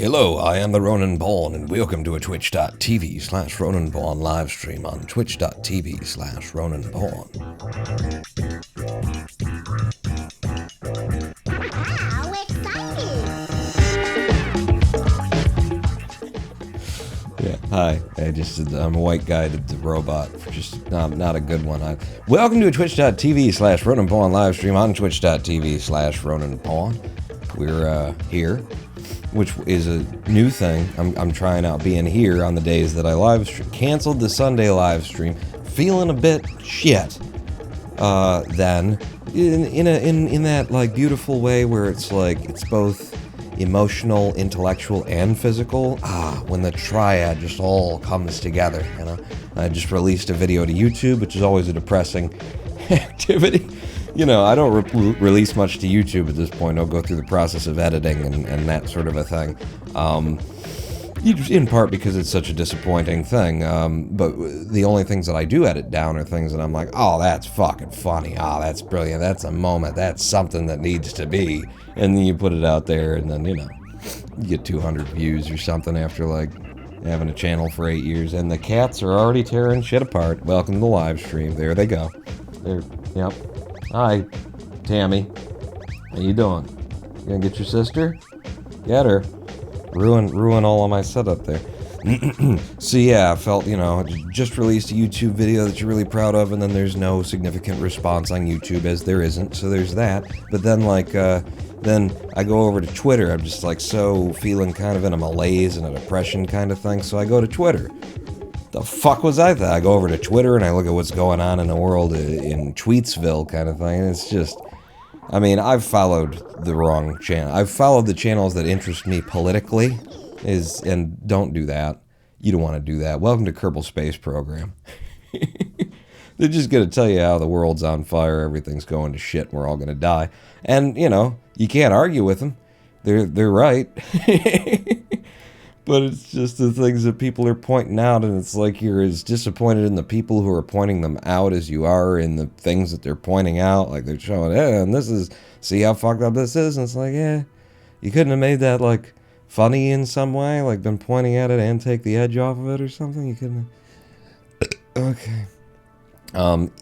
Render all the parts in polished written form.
Hello, I am the Ronan Pawn, and welcome to a twitch.tv/Ronan Pawn live stream on twitch.tv/Ronan Pawn. How exciting! Yeah, hi. I'm a white guy to the robot. Just not a good one. Welcome to a twitch.tv/Ronan Pawn live stream on twitch.tv/Ronan Pawn. We're here, which is a new thing. I'm trying out being here on the days that I live stream. Canceled the Sunday live stream, feeling a bit shit. Then in that like beautiful way where it's like it's both emotional, intellectual, and physical. When the triad just all comes together, you know. I just released a video to YouTube, which is always a depressing activity. You know, I don't release much to YouTube at this point. I'll go through the process of editing and that sort of a thing. In part because it's such a disappointing thing. But the only things that I do edit down are things that I'm like, oh, that's fucking funny. Oh, that's brilliant. That's a moment. That's something that needs to be. And then you put it out there, and then, you know, you get 200 views or something after, like, having a channel for 8 years. And the cats are already tearing shit apart. Welcome to the live stream. There they go. Yep. Hi, Tammy. How you doing? You gonna get your sister? Get her. Ruin all of my setup there. So yeah, I felt, you know, just released a YouTube video that you're really proud of, and then there's no significant response on YouTube, as there isn't, so there's that. But then, like, then I go over to Twitter. I'm just, like, so feeling kind of in a malaise and a depression kind of thing, so I go to Twitter. The fuck was I thought? I go over to Twitter and I look at what's going on in the world in Tweetsville kind of thing, and it's just... I mean, I've followed the wrong channel. I've followed the channels that interest me politically, and don't do that. You don't want to do that. Welcome to Kerbal Space Program. They're just going to tell you how the world's on fire, everything's going to shit, and we're all going to die. And, you know, you can't argue with them. They're right. But it's just the things that people are pointing out, and it's like you're as disappointed in the people who are pointing them out as you are in the things that they're pointing out. Like, they're showing, and this is, see how fucked up this is? And it's like, you couldn't have made that, like, funny in some way? Like, been pointing at it and take the edge off of it or something? You couldn't have... Okay.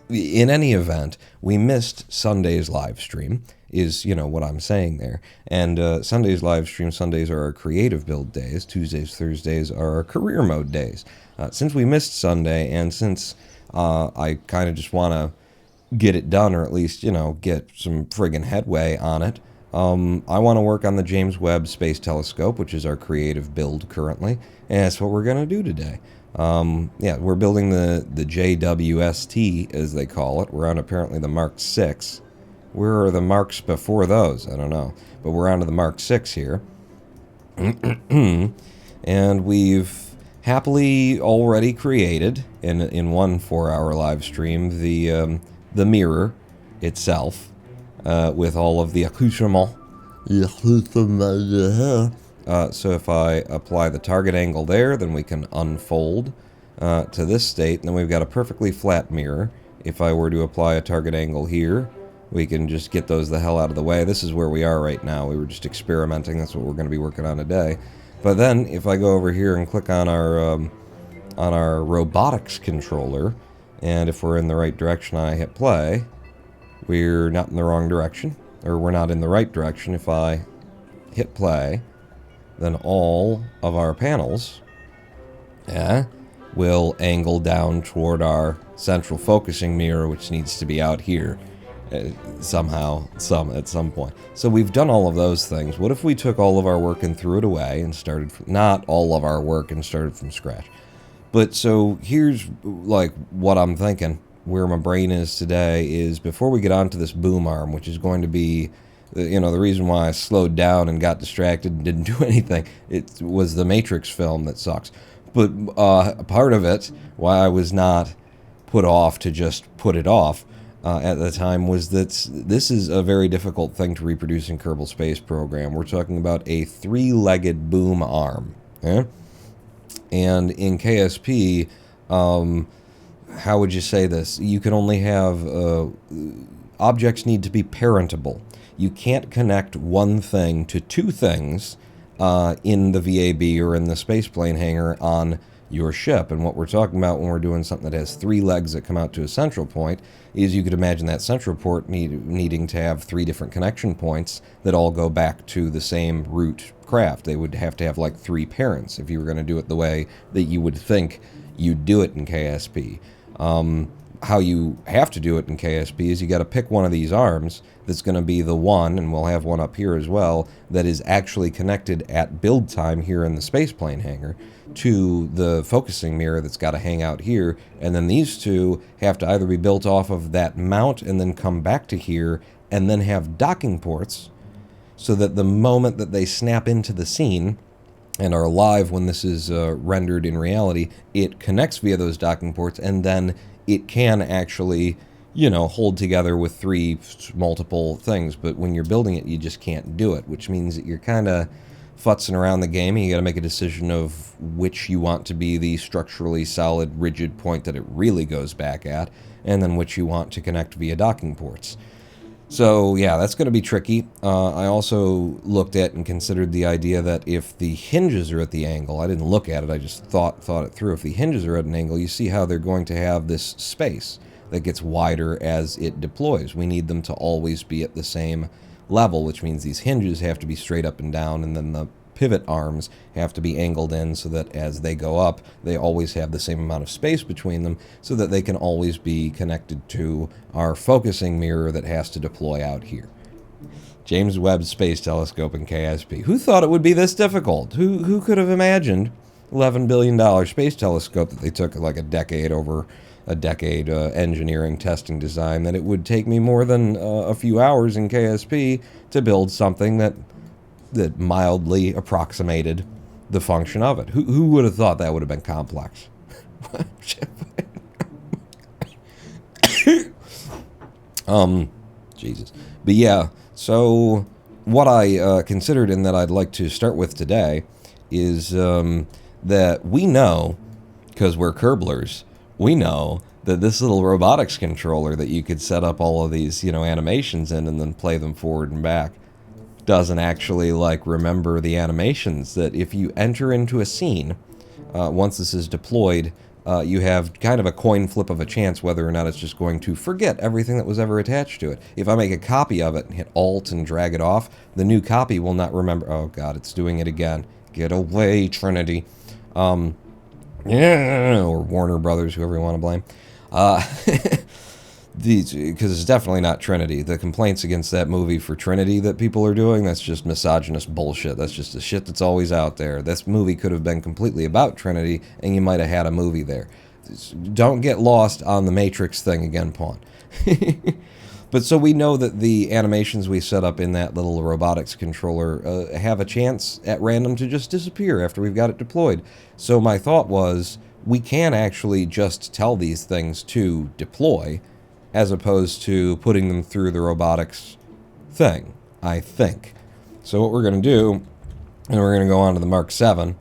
In any event, we missed Sunday's live stream, is, you know, what I'm saying there. And Sunday's live stream, Sundays are our creative build days, Tuesdays, Thursdays are our career mode days. Since we missed Sunday, and since I kind of just want to get it done, or at least, you know, get some friggin' headway on it, I want to work on the James Webb Space Telescope, which is our creative build currently, and that's what we're going to do today. Yeah, we're building the JWST, as they call it. We're on apparently the Mark 6. Where are the marks before those? I don't know. But we're on to the Mark 6 here. And we've happily already created, in one 4-hour live stream, the mirror itself, with all of the accoutrements. So if I apply the target angle there, then we can unfold to this state, and then we've got a perfectly flat mirror. If I were to apply a target angle here, we can just get those the hell out of the way. This is where we are right now. We were just experimenting. That's what we're going to be working on today. But then, if I go over here and click on our robotics controller, and if we're in the right direction, I hit play, we're not in the wrong direction, or we're not in the right direction. If I hit play, then all of our panels will angle down toward our central focusing mirror, which needs to be out here somehow, at some point. So we've done all of those things. What if we took all of our work and threw it away and started from, not all of our work and started from scratch? But so here's like what I'm thinking, where my brain is today, is before we get onto this boom arm, which is going to be, you know, the reason why I slowed down and got distracted and didn't do anything, it was the Matrix film that sucks. But part of it, why I was not put off to just put it off at the time, was that this is a very difficult thing to reproduce in Kerbal Space Program. We're talking about a 3-legged boom arm. And in KSP, how would you say this? You can only have... objects need to be parentable. You can't connect one thing to two things in the VAB or in the spaceplane hangar on your ship. And what we're talking about when we're doing something that has 3 legs that come out to a central point is you could imagine that central port needing to have 3 different connection points that all go back to the same root craft. They would have to have like 3 parents if you were going to do it the way that you would think you'd do it in KSP. How you have to do it in KSP is you got to pick one of these arms that's going to be the one, and we'll have one up here as well, that is actually connected at build time here in the spaceplane hangar to the focusing mirror that's got to hang out here, and then these 2 have to either be built off of that mount and then come back to here and then have docking ports so that the moment that they snap into the scene and are alive when this is rendered in reality, it connects via those docking ports, and then it can actually, you know, hold together with 3 multiple things. But when you're building it, you just can't do it, which means that you're kind of futzing around the game, and you got to make a decision of which you want to be the structurally solid, rigid point that it really goes back at, and then which you want to connect via docking ports. So, yeah, that's going to be tricky. I also looked at and considered the idea that if the hinges are at the angle, I didn't look at it, I just thought it through. If the hinges are at an angle, you see how they're going to have this space that gets wider as it deploys. We need them to always be at the same level, which means these hinges have to be straight up and down, and then the pivot arms have to be angled in so that as they go up, they always have the same amount of space between them so that they can always be connected to our focusing mirror that has to deploy out here. James Webb Space Telescope in KSP. Who thought it would be this difficult? Who could have imagined $11 billion space telescope that they took like a decade engineering, testing, design, that it would take me more than a few hours in KSP to build something that mildly approximated the function of it. Who would have thought that would have been complex? Jesus. But yeah, so what I considered and that I'd like to start with today is that we know, because we're Kerblers, we know that this little robotics controller that you could set up all of these, you know, animations in and then play them forward and back doesn't actually, like, remember the animations. That if you enter into a scene, once this is deployed, you have kind of a coin flip of a chance whether or not it's just going to forget everything that was ever attached to it. If I make a copy of it and hit Alt and drag it off, the new copy will not remember. Oh, God, it's doing it again. Get away, Trinity. Yeah, or Warner Brothers, whoever you want to blame. Because it's definitely not Trinity. The complaints against that movie for Trinity that people are doing, that's just misogynist bullshit. That's just the shit that's always out there. This movie could have been completely about Trinity, and you might have had a movie there. Don't get lost on the Matrix thing again, Pawn. But so we know that the animations we set up in that little robotics controller have a chance at random to just disappear after we've got it deployed. So my thought was, we can actually just tell these things to deploy, as opposed to putting them through the robotics thing, I think. So what we're going to do, and we're going to go on to the Mark 7, and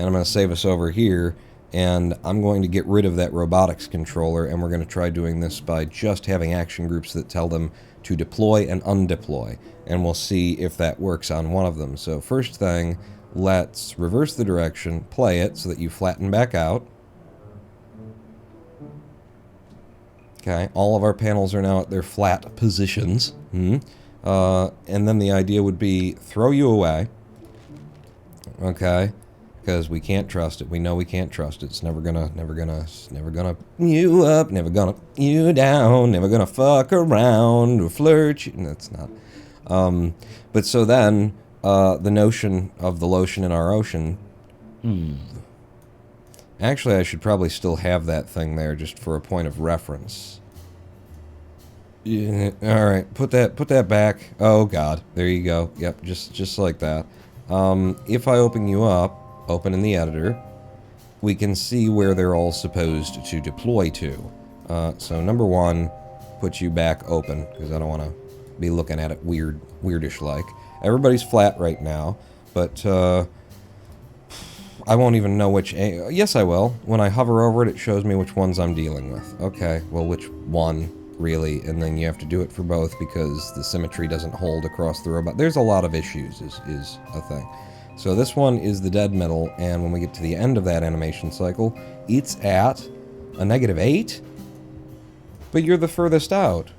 I'm going to save us over here, and I'm going to get rid of that robotics controller, and we're going to try doing this by just having action groups that tell them to deploy and undeploy, and we'll see if that works on one of them. So first thing, let's reverse the direction, play it so that you flatten back out. Okay, all of our panels are now at their flat positions. And then the idea would be throw you away. Okay, because we can't trust it. We know we can't trust it. It's never gonna you up, never gonna you down, never gonna fuck around or flirt you. No, it's not. But so then, the notion of the lotion in our ocean. Actually, I should probably still have that thing there just for a point of reference. Yeah, all right, put that back. Oh God, there you go. Yep, just like that. If I open you up, open in the editor, we can see where they're all supposed to deploy to. So number one, put you back open because I don't want to be looking at it weirdish like. Everybody's flat right now, but I won't even know which... Yes, I will. When I hover over it, it shows me which ones I'm dealing with. Okay, well, which one, really? And then you have to do it for both because the symmetry doesn't hold across the robot. There's a lot of issues, is a thing. So this one is the dead middle, and when we get to the end of that animation cycle, it's at a -8? But you're the furthest out.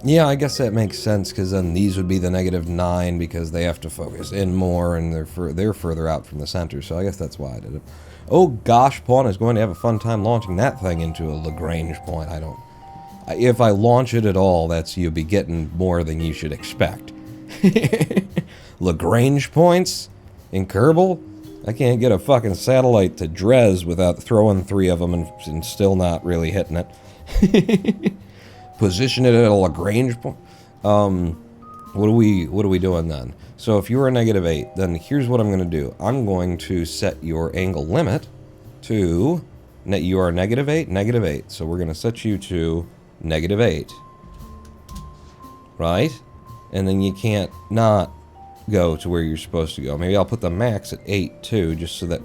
Yeah, I guess that makes sense, because then these would be the -9 because they have to focus in more, and they're further out from the center, so I guess that's why I did it. Oh gosh, Pawn is going to have a fun time launching that thing into a Lagrange point. If I launch it at all, you'll be getting more than you should expect. Lagrange points in Kerbal? I can't get a fucking satellite to Dres without throwing 3 of them and still not really hitting it. Position it at a Lagrange point. What are we doing then? So if you're a -8, then here's what I'm going to do. I'm going to set your angle limit to you are -8, -8. So we're going to set you to -8. Right? And then you can't not go to where you're supposed to go. Maybe I'll put the max at 8 too, just so that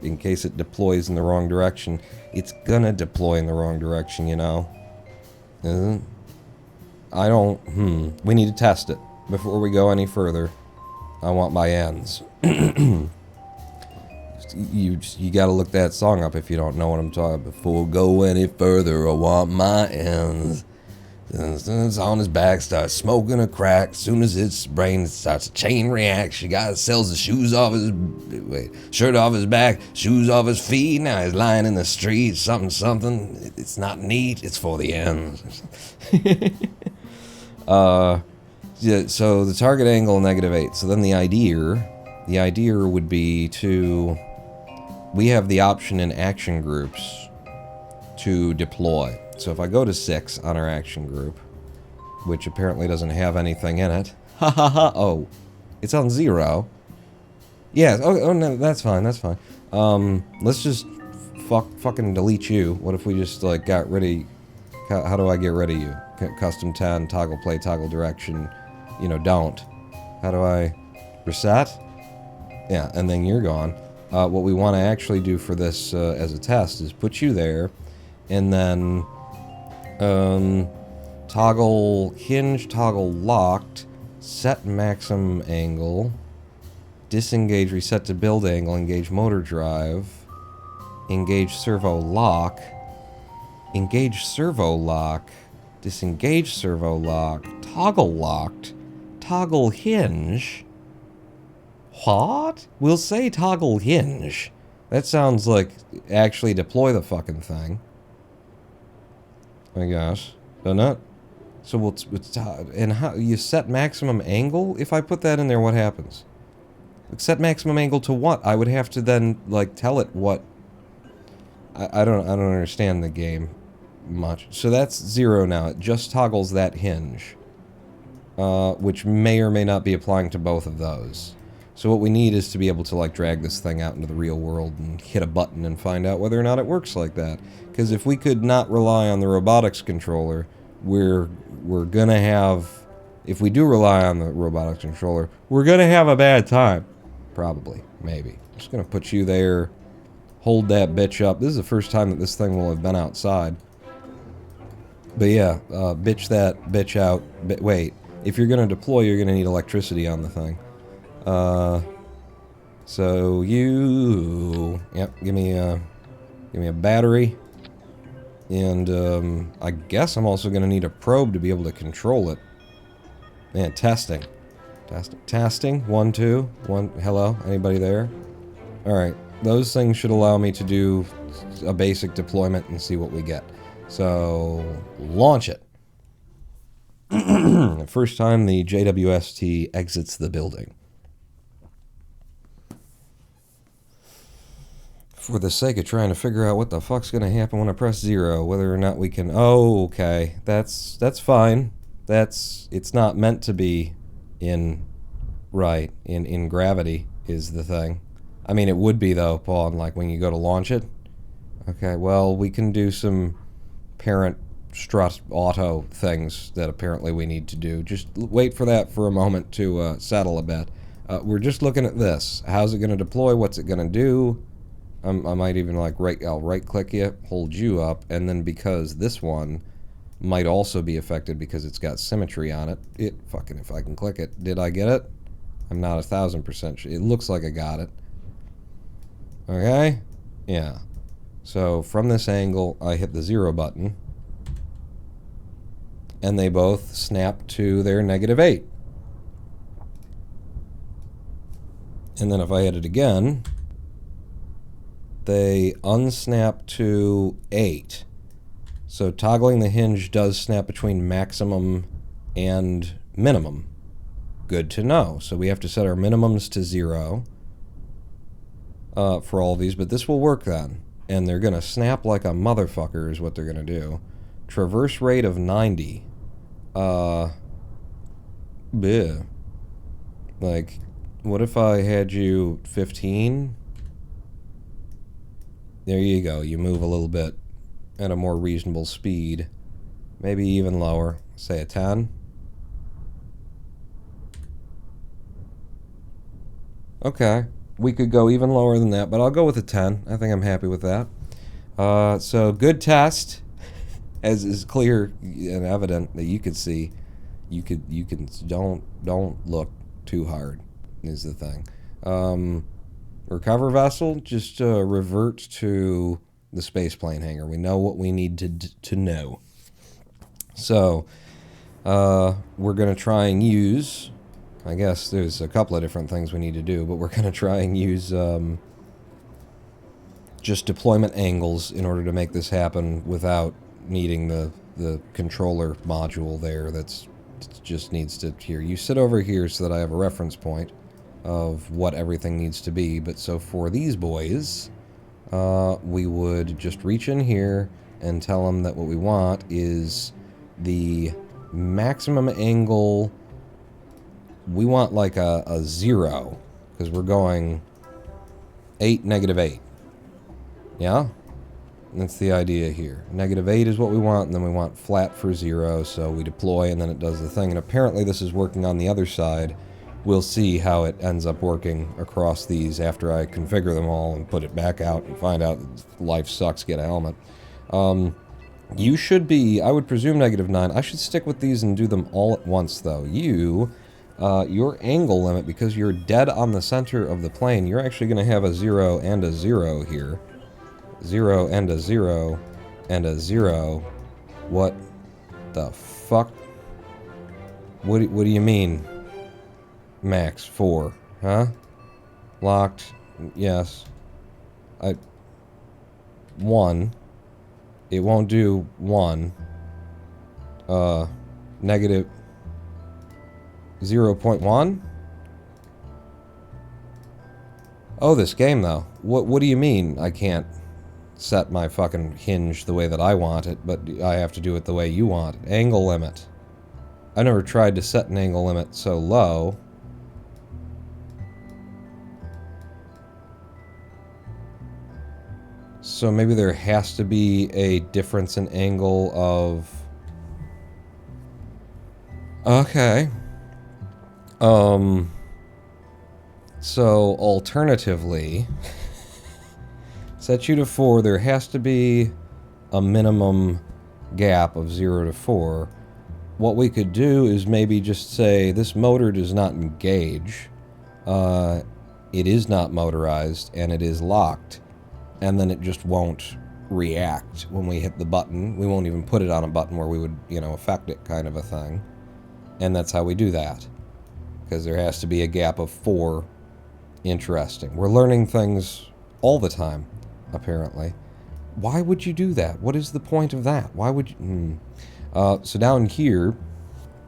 in case it deploys in the wrong direction, it's gonna deploy in the wrong direction, you know? We need to test it before we go any further. I want my ends. You gotta look that song up if you don't know what I'm talking about. Before go any further, I want my ends. It's on his back, starts smoking a crack. Soon as his brain starts a chain reaction, guy sells the shoes off his shirt off his back, shoes off his feet. Now he's lying in the street, something. It's not neat. It's for the end. Yeah. So the target angle -8. So then the idea would be we have the option in action groups to deploy. So if I go to 6 on our action group, which apparently doesn't have anything in it. Ha ha ha. Oh, it's on 0. Yeah. Oh no, that's fine. That's fine. Let's just fucking delete you. What if we just like got rid of? How do I get rid of you? Custom 10, toggle play, toggle direction. You know, don't. How do I reset? Yeah, and then you're gone. What we want to actually do for this as a test is put you there, and then toggle hinge, toggle locked, set maximum angle, disengage, reset to build angle, engage motor drive, engage servo lock, engage servo lock, disengage servo lock, toggle locked, toggle hinge. What? We'll say toggle hinge. That sounds like actually deploy the fucking thing. I guess. Doesn't it? So and how you set maximum angle? If I put that in there, what happens? Set maximum angle to what? I would have to then like tell it what. I don't understand the game much. So that's 0 now. It just toggles that hinge, which may or may not be applying to both of those. So what we need is to be able to like drag this thing out into the real world and hit a button and find out whether or not it works like that. Because if we could not rely on the robotics controller, we're gonna have, if we do rely on the robotics controller, we're gonna have a bad time. Probably, maybe. Just gonna put you there, hold that bitch up. This is the first time that this thing will have been outside. But yeah, bitch that bitch out. Wait, if you're gonna deploy, you're gonna need electricity on the thing. So yep, give me a battery, and I guess I'm also gonna need a probe to be able to control it. Man, testing. 1, 2, 1. Hello, anybody there? All right, those things should allow me to do a basic deployment and see what we get. So launch it. First time the JWST exits the building. For the sake of trying to figure out what the fuck's gonna happen when I press 0, whether or not we can. Oh, okay, that's fine. It's not meant to be in gravity is the thing. I mean, it would be though, Paul. Like when you go to launch it. Okay, well we can do some parent strut auto things that apparently we need to do. Just wait for that for a moment to settle a bit. We're just looking at this. How's it gonna deploy? What's it gonna do? I might even like I'll right click you, hold you up, and then because this one might also be affected because it's got symmetry on it, if I can click it. Did I get it? I'm not 1,000% sure. It looks like I got it. Okay? Yeah. So from this angle, I hit the 0 button. And they both snap to their -8. And then if I hit it again, they unsnap to 8. So toggling the hinge does snap between maximum and minimum. Good to know. So we have to set our minimums to 0 for all of these, but this will work then. And they're going to snap like a motherfucker is what they're going to do. Traverse rate of 90. Bleh. Like, what if I had you 15? There you go. You move a little bit at a more reasonable speed. Maybe even lower. Say a 10. Okay. We could go even lower than that, but I'll go with a 10. I think I'm happy with that. So good test, as is clear and evident that you could see. You can don't look too hard is the thing. Recover vessel, just revert to the spaceplane hangar. We know what we need to know. So we're going to try and use, I guess there's a couple of different things we need to do, but we're going to try and use just deployment angles in order to make this happen without needing the controller module there that's just needs to here. You sit over here so that I have a reference point of what everything needs to be. But so for these boys, we would just reach in here and tell them that what we want is the maximum angle. We want like a 0 because we're going 8, -8. Yeah? That's the idea here. -8 is what we want, and then we want flat for 0, so we deploy, and then it does the thing. And apparently this is working on the other side. We'll see how it ends up working across these after I configure them all and put it back out and find out that life sucks, get a helmet. You should be, I would presume -9. I should stick with these and do them all at once, though. Your angle limit, because you're dead on the center of the plane, you're actually going to have a 0 and a 0 here. 0 and a 0 and a 0. What the fuck? What do you mean? Max 4, huh? Locked, yes. 1. It won't do 1. Negative 0.1? Oh, this game, though. What do you mean I can't set my fucking hinge the way that I want it, but I have to do it the way you want it? Angle limit. I never tried to set an angle limit so low. So maybe there has to be a difference in angle of... Okay. So alternatively, set you to 4, there has to be a minimum gap of 0 to 4. What we could do is maybe just say this motor does not engage. It is not motorized and it is locked. And then it just won't react when we hit the button. We won't even put it on a button where we would, affect it, kind of a thing. And that's how we do that. Because there has to be a gap of 4. Interesting. We're learning things all the time, apparently. Why would you do that? What is the point of that? Why would you... So down here,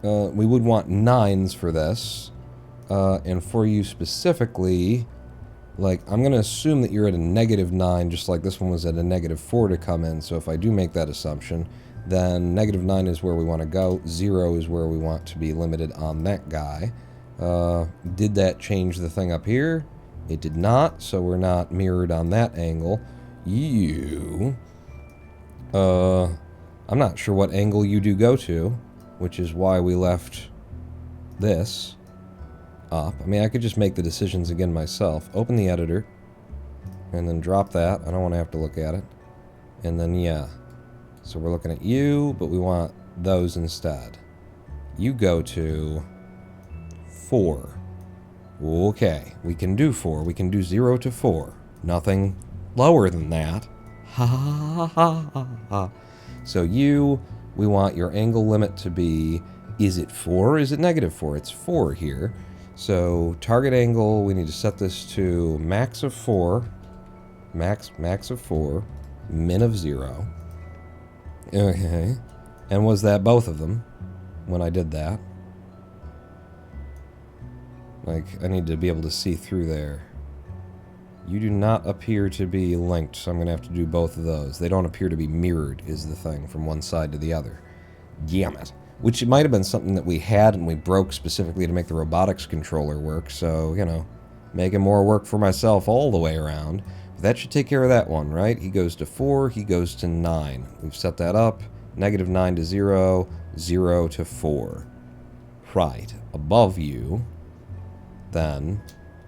we would want 9s for this. And for you specifically... Like, I'm going to assume that you're at a -9, just like this one was at a -4 to come in. So if I do make that assumption, then -9 is where we want to go. 0 is where we want to be limited on that guy. Did that change the thing up here? It did not, so we're not mirrored on that angle. I'm not sure what angle you do go to, which is why we left this up. I mean, I could just make the decisions again myself. Open the editor, and then drop that. I don't want to have to look at it. And then, yeah. So we're looking at you, but we want those instead. You go to 4. Okay, we can do 4. We can do 0 to 4. Nothing lower than that. Ha ha ha ha ha. So we want your angle limit to be, is it 4 or is it negative 4? It's 4 here. So target angle, we need to set this to max of 4. Max of 4. Min of 0. Okay. And was that both of them when I did that? Like, I need to be able to see through there. You do not appear to be linked, so I'm going to have to do both of those. They don't appear to be mirrored, is the thing, from one side to the other. Damn it. Which it might have been something that we had and we broke specifically to make the robotics controller work, so, you know, making more work for myself all the way around. But that should take care of that one, right? He goes to 4, he goes to 9. We've set that up. Negative 9 to 0, 0 to 4. Right. Above you, then,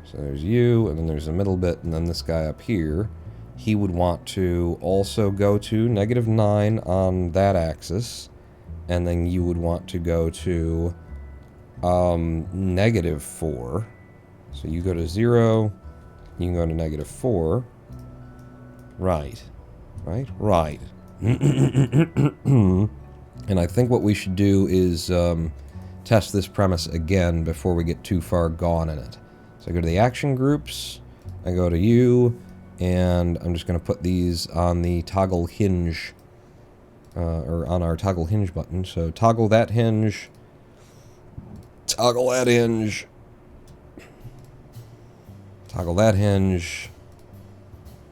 so there's you, and then there's a middle bit, and then this guy up here, he would want to also go to negative 9 on that axis, and then you would want to go to negative 4. So you go to 0, you can go to negative 4. Right. Right? Right. And I think what we should do is test this premise again before we get too far gone in it. So I go to the action groups, I go to you, and I'm just going to put these on the toggle hinge, or on our toggle hinge button. So toggle that hinge, toggle that hinge, toggle that hinge,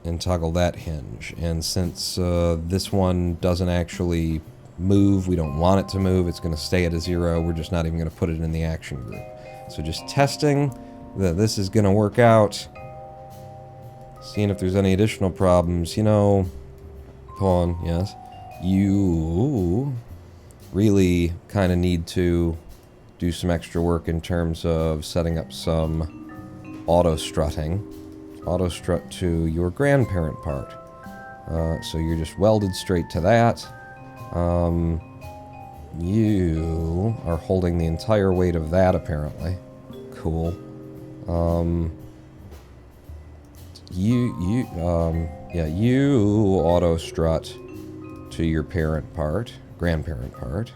and toggle that hinge. And since this one doesn't actually move, we don't want it to move, it's going to stay at a 0, we're just not even going to put it in the action group. So just testing that this is going to work out, seeing if there's any additional problems. You know, hold on, yes, you really kind of need to do some extra work in terms of setting up some auto-strutting. Auto-strut to your grandparent part. So you're just welded straight to that. You are holding the entire weight of that, apparently. Cool. You auto-strut to your parent part, grandparent part.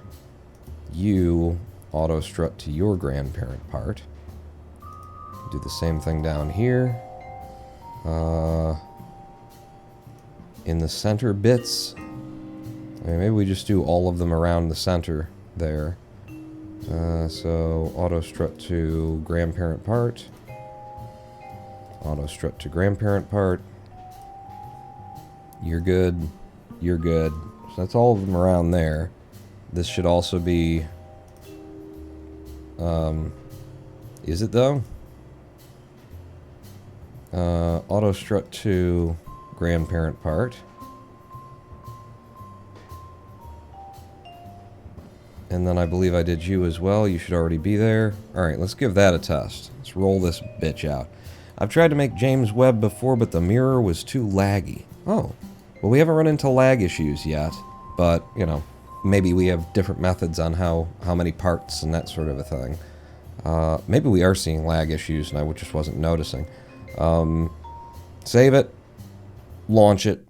You auto-strut to your grandparent part. Do the same thing down here. In the center bits, I mean, maybe we just do all of them around the center there. So auto strut to grandparent part, auto strut to grandparent part. You're good. You're good. So that's all of them around there. This should also be. Is it though? Auto strut to grandparent part. And then I believe I did you as well. You should already be there. Alright, let's give that a test. Let's roll this bitch out. I've tried to make James Webb before, but the mirror was too laggy. Oh. Well, we haven't run into lag issues yet. But, you know, maybe we have different methods on how many parts and that sort of a thing. Maybe we are seeing lag issues and I just wasn't noticing. Save it. Launch it.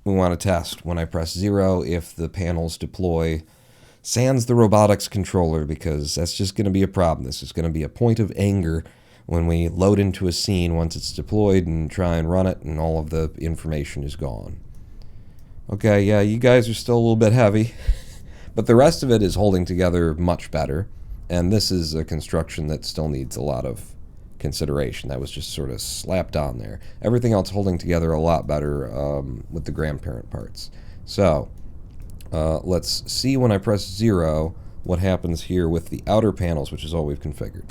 We want to test when I press 0 if the panels deploy sans the robotics controller, because that's just going to be a problem. This is going to be a point of anger when we load into a scene once it's deployed and try and run it and all of the information is gone. Okay, yeah, you guys are still a little bit heavy, but the rest of it is holding together much better, and this is a construction that still needs a lot of consideration. That was just sort of slapped on there. Everything else holding together a lot better with the grandparent parts. So, let's see when I press 0 what happens here with the outer panels, which is all we've configured.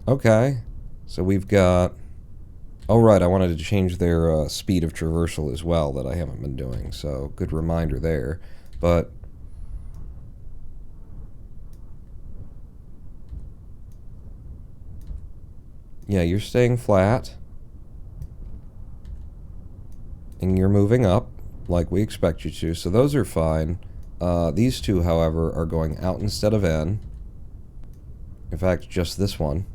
Okay, so we've got... Oh right, I wanted to change their speed of traversal as well, that I haven't been doing, so good reminder there. But yeah, you're staying flat, and you're moving up like we expect you to, so those are fine. These two, however, are going out instead of in. In fact, just this one.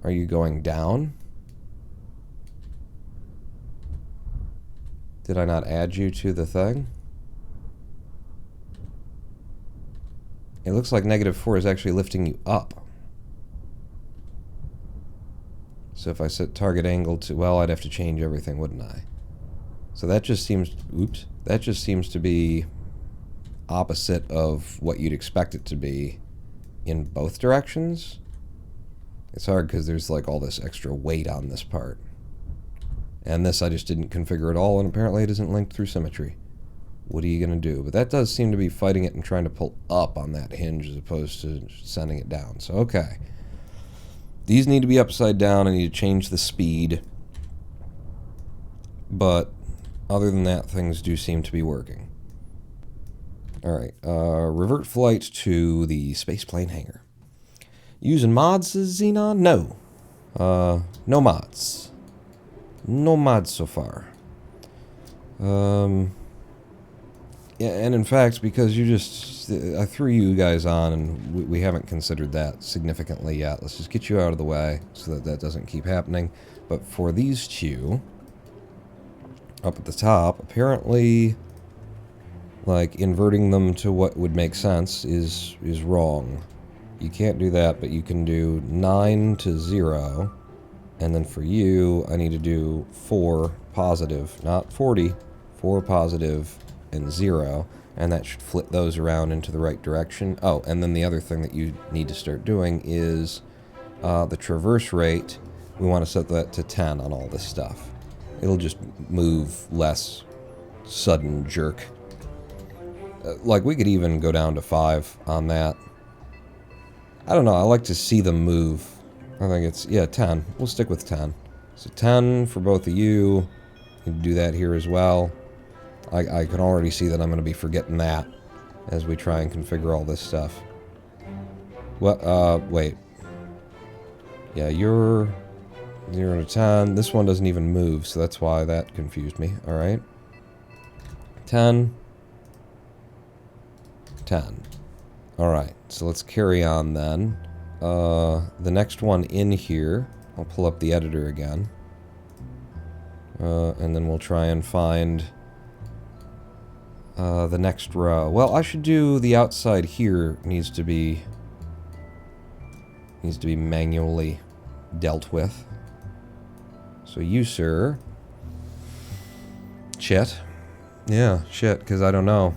Are you going down? Did I not add you to the thing? It looks like -4 is actually lifting you up. So if I set target angle to, well, I'd have to change everything, wouldn't I? So that just seems, oops, that just seems to be opposite of what you'd expect it to be in both directions. It's hard because there's like all this extra weight on this part. And this I just didn't configure at all, and apparently it isn't linked through symmetry. What are you going to do? But that does seem to be fighting it and trying to pull up on that hinge as opposed to sending it down. So, okay. These need to be upside down. I need to change the speed. But other than that, things do seem to be working. Alright, revert flight to the spaceplane hangar. Using mods, Xenon? No. No mods. No mods so far. Yeah, and in fact, because I threw you guys on, and we haven't considered that significantly yet. Let's just get you out of the way so that that doesn't keep happening. But for these two, up at the top, apparently, like, inverting them to what would make sense is wrong. You can't do that, but you can do 9 to 0. And then for you, I need to do 4 positive, not 40, 4 positive and 0. And that should flip those around into the right direction. Oh, and then the other thing that you need to start doing is the traverse rate. We want to set that to 10 on all this stuff. It'll just move less sudden jerk. Like, we could even go down to 5 on that. I don't know, I like to see them move. I think it's, yeah, 10. We'll stick with 10. So 10 for both of you. You can do that here as well. I can already see that I'm going to be forgetting that as we try and configure all this stuff. What, wait. Yeah, you're 0 to 10. This one doesn't even move, so that's why that confused me. Alright. 10. 10. Alright, so let's carry on then. The next one in here, I'll pull up the editor again. And then we'll try and find the next row. Well, I should do the outside here needs to be manually dealt with. So you, sir. Shit. Yeah, shit, because I don't know.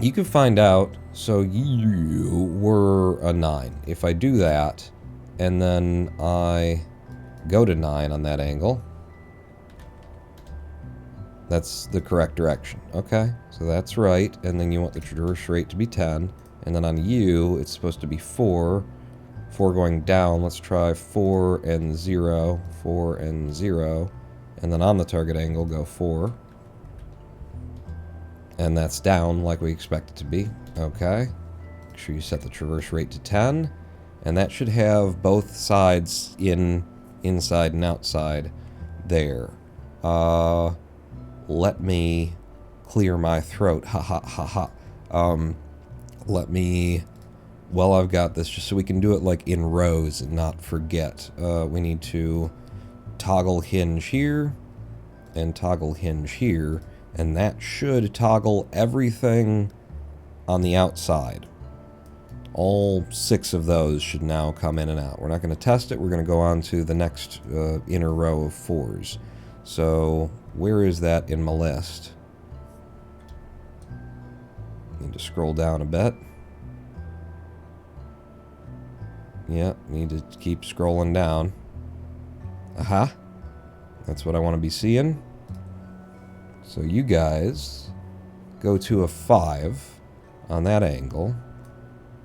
You can find out. So you were a 9. If I do that, and then I go to 9 on that angle, that's the correct direction. Okay, so that's right. And then you want the traverse rate to be 10. And then on you, it's supposed to be 4. 4 going down. Let's try 4 and 0. 4 and 0. And then on the target angle, go 4. And that's down like we expect it to be. Okay. Make sure you set the traverse rate to 10. And that should have both sides inside and outside there. Let me clear my throat. Ha ha ha ha. Let me... Well, I've got this just so we can do it like in rows and not forget. We need to toggle hinge here and toggle hinge here. And that should toggle everything on the outside. All 6 of those should now come in and out. We're not going to test it. We're going to go on to the next inner row of 4s. So where is that in my list? Need to scroll down a bit. Yeah, need to keep scrolling down. Aha. That's what I want to be seeing. So you guys go to a 5 on that angle,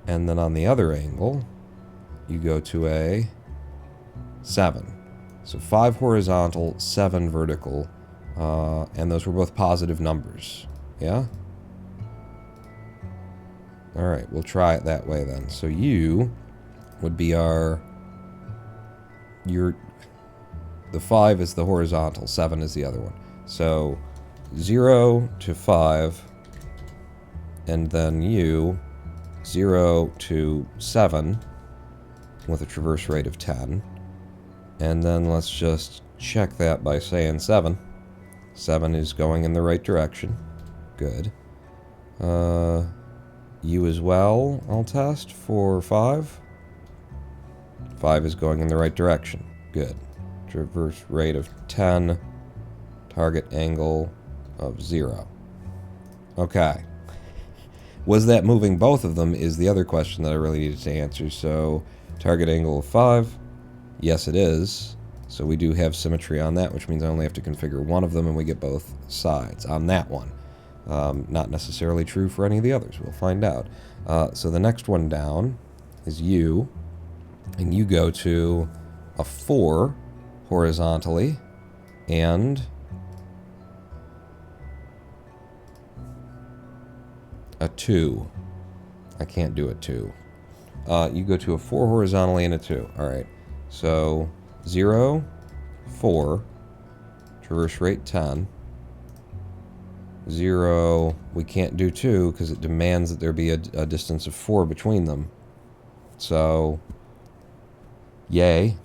and then on the other angle, you go to a 7. So 5 horizontal, 7 vertical, and those were both positive numbers. Yeah? Alright, we'll try it that way then. So you would be the 5 is the horizontal, 7 is the other one. So 0 to 5, and then you 0 to 7 with a traverse rate of 10. And then let's just check that by saying 7. 7 is going in the right direction. Good. You as well, I'll test for 5. 5 is going in the right direction. Good. Traverse rate of 10. Target angle of 0. Okay. Was that moving both of them is the other question that I really needed to answer. So, target angle of 5. Yes, it is. So we do have symmetry on that, which means I only have to configure one of them and we get both sides on that one. Not necessarily true for any of the others. We'll find out. So the next one down is you. And you go to a 4 horizontally and a 2. I can't do a 2. You go to a 4 horizontally and a 2. Alright. So 0, 4, traverse rate 10. 0, we can't do 2 because it demands that there be a distance of 4 between them. So, yay.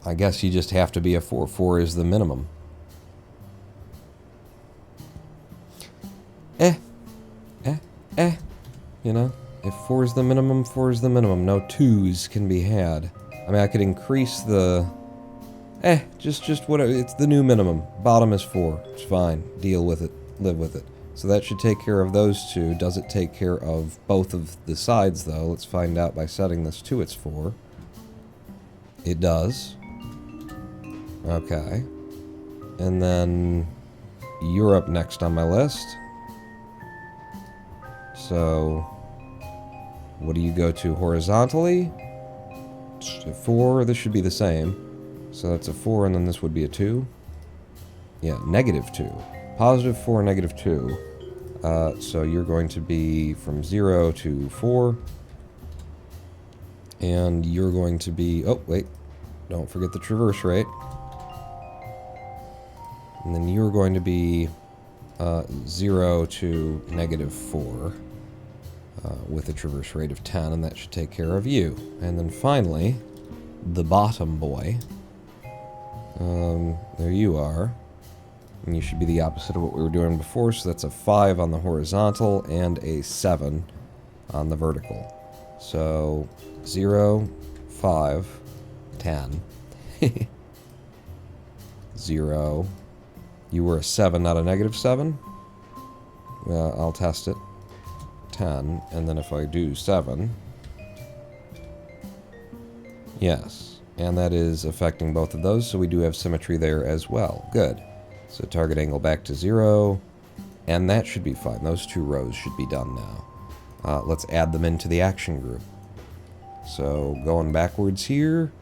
I guess you just have to be a 4. 4 is the minimum. You know, if 4 is the minimum, 4 is the minimum. No 2s can be had. I mean, I could increase the... just whatever. It's the new minimum. Bottom is 4. It's fine. Deal with it. Live with it. So that should take care of those two. Does it take care of both of the sides, though? Let's find out by setting this to its 4. It does. Okay. And then you're up next on my list. So, what do you go to horizontally? 4. This should be the same. So that's a 4, and then this would be a 2. Yeah, negative 2. Positive 4, negative 2. So you're going to be from 0 to 4. And you're going to be... Oh, wait. Don't forget the traverse rate. And then you're going to be 0 to negative 4. With a traverse rate of 10, and that should take care of you. And then finally, the bottom boy. There you are. And you should be the opposite of what we were doing before, so that's a 5 on the horizontal and a 7 on the vertical. So, 0, 5, 10. 0. You were a 7, not a negative 7? I'll test it. 10, and then if I do 7, yes, and that is affecting both of those, so we do have symmetry there as well. Good. So target angle back to 0, and that should be fine. Those 2 rows should be done now. Let's add them into the action group. So going backwards here,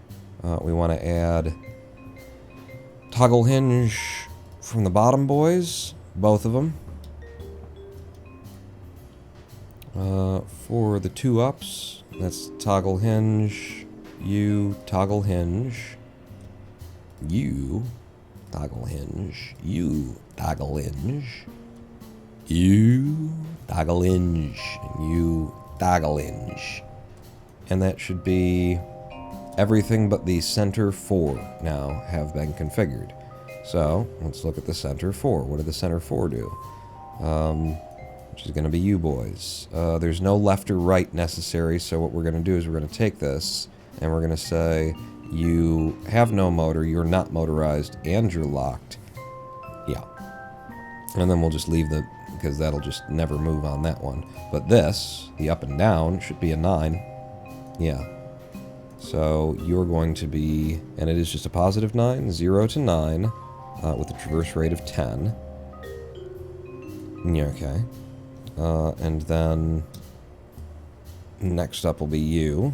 we want to add toggle hinge from the bottom boys, both of them. For the 2 ups, that's toggle hinge, you, toggle hinge, you, toggle hinge, you, toggle hinge, you, toggle hinge, and you, toggle hinge. And that should be everything but the center 4 now have been configured. So, let's look at the center 4. What did the center 4 do? Which is going to be you boys. There's no left or right necessary, so what we're going to do is we're going to take this, and we're going to say, you have no motor, you're not motorized, and you're locked. Yeah. And then we'll just leave the, because that'll just never move on that one. But this, the up and down, should be a 9. Yeah. So you're going to be, and it is just a positive 9, 0 to 9, with a traverse rate of 10. Yeah, okay. And then next up will be you.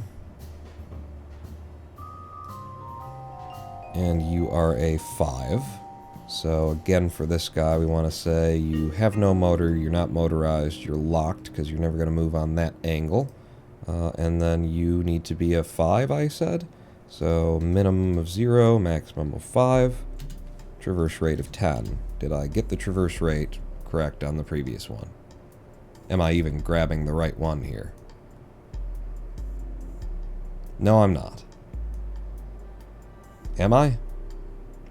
And you are a 5. So again, for this guy, we want to say you have no motor, you're not motorized, you're locked, because you're never going to move on that angle. And then you need to be a 5, I said. So minimum of 0, maximum of 5, traverse rate of 10. Did I get the traverse rate correct on the previous one? am I even grabbing the right one here? No, I'm not. Am I?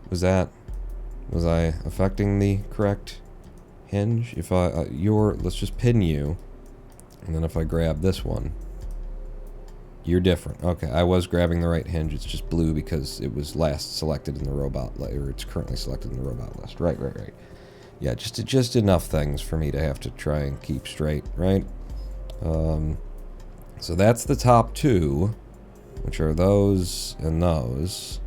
Was I affecting the correct hinge? If let's just pin you, and then if I grab this one, you're different. Okay, I was grabbing the right hinge. It's just blue because it was last selected in the robot, or it's currently selected in the robot list. Right. Yeah, just enough things for me to have to try and keep straight, right? So that's the top two, which are those and those.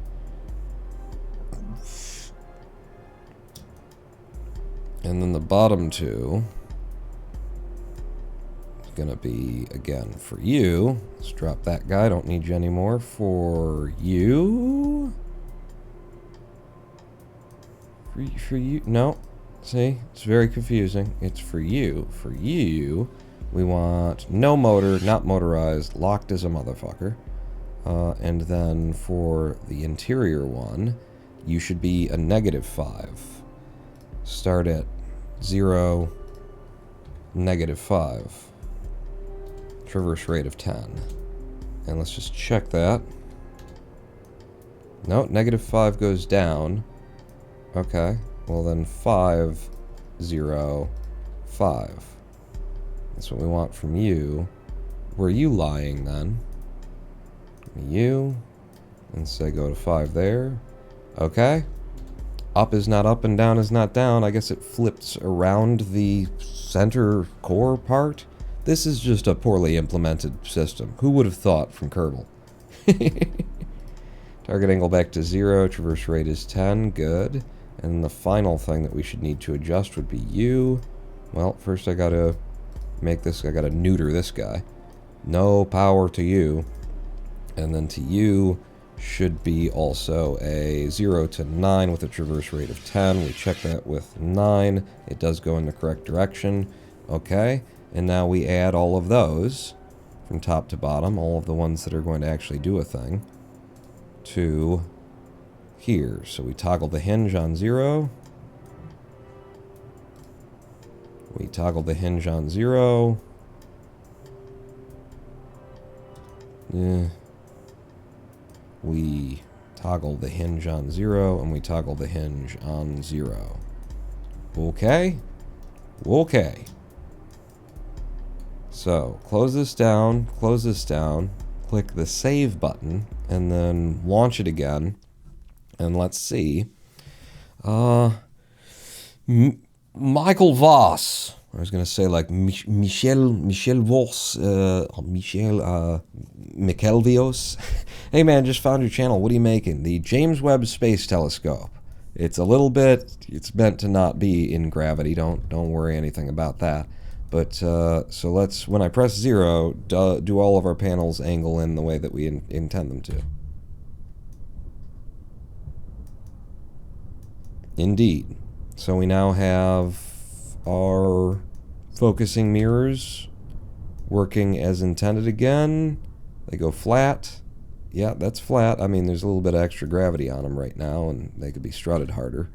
And then the bottom two is going to be, again, for you. Let's drop that guy. Don't need you anymore. For you. For you. No. See? It's very confusing. It's for you. For you, we want no motor, not motorized, locked as a motherfucker. And then for the interior one, you should be a -5. Start at 0, -5. Traverse rate of 10. And let's just check that. No, -5 goes down. Okay, well then 5, 0, 5. That's what we want from you. Where are you lying then? You. And say go to 5 there. Okay. Up is not up and down is not down. I guess it flips around the center core part. This is just a poorly implemented system. Who would have thought from Kerbal? Target angle back to 0. Traverse rate is 10. Good. And the final thing that we should need to adjust would be you. Well, first I gotta make this, I gotta neuter this guy. No power to you. And then to you should be also a 0 to 9 with a traverse rate of 10. We check that with 9. It does go in the correct direction. Okay. And now we add all of those from top to bottom, all of the ones that are going to actually do a thing, to here. So we toggle the hinge on 0. We toggle the hinge on 0. Yeah. We toggle the hinge on 0, and we toggle the hinge on 0. Okay? Okay. So, close this down, click the save button, and then launch it again. And let's see. Michael Voss. I was going to say like Michel Voss, Michelvios. Hey man, just found your channel. What are you making? The James Webb Space Telescope. It's a little bit, it's meant to not be in gravity. Don't worry anything about that. But, so let's, when I press 0, do all of our panels angle in the way that we intend them to. Indeed. So we now have our focusing mirrors working as intended again. They go flat. Yeah, that's flat. I mean, there's a little bit of extra gravity on them right now, and they could be strutted harder.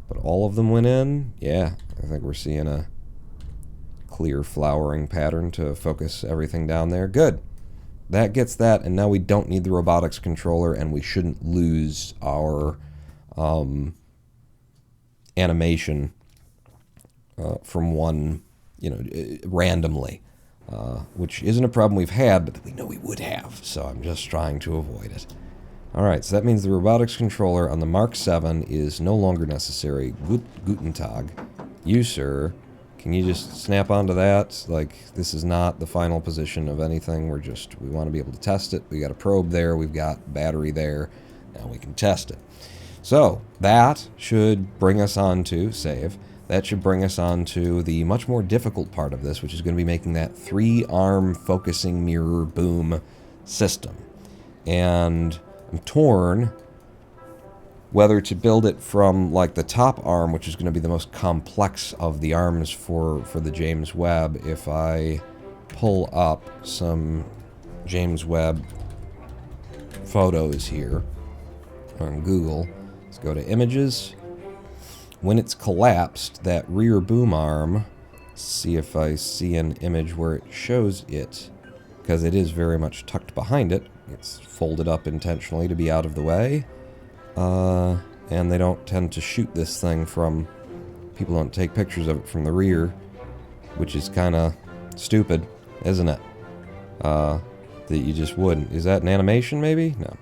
But all of them went in. Yeah, I think we're seeing a clear flowering pattern to focus everything down there. Good. That gets that, and now we don't need the robotics controller, and we shouldn't lose our animation from one, randomly, which isn't a problem we've had, but that we know we would have, so I'm just trying to avoid it. Alright, so that means the robotics controller on the Mark 7 is no longer necessary. Guten Tag. You, sir, can you just snap onto that? Like, this is not the final position of anything. We want to be able to test it. We got a probe there. We've got battery there. Now we can test it. So, that should bring us on to, save, that should bring us on to the much more difficult part of this, which is going to be making that 3-arm focusing mirror boom system. And I'm torn whether to build it from, like, the top arm, which is going to be the most complex of the arms for the James Webb. If I pull up some James Webb photos here on Google, let's go to images. When it's collapsed, that rear boom arm see if I see an image where it shows it, because it is very much tucked behind it. It's folded up intentionally to be out of the way. And they don't tend to shoot this thing from... People don't take pictures of it from the rear, which is kind of stupid, isn't it? That you just wouldn't. Is that an animation, maybe? No.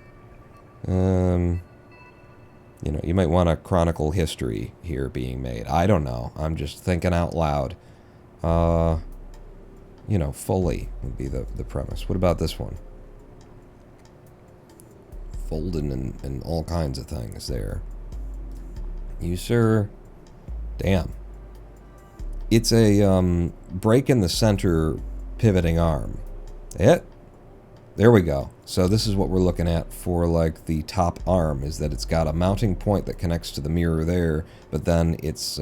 You know, you might want to chronicle history here being made. I don't know. I'm just thinking out loud. You know, fully would be the premise. What about this one? Folded and all kinds of things there. You, sir. Damn. It's a break in the center pivoting arm. There we go. So this is what we're looking at for like the top arm, is that it's got a mounting point that connects to the mirror there, but then it's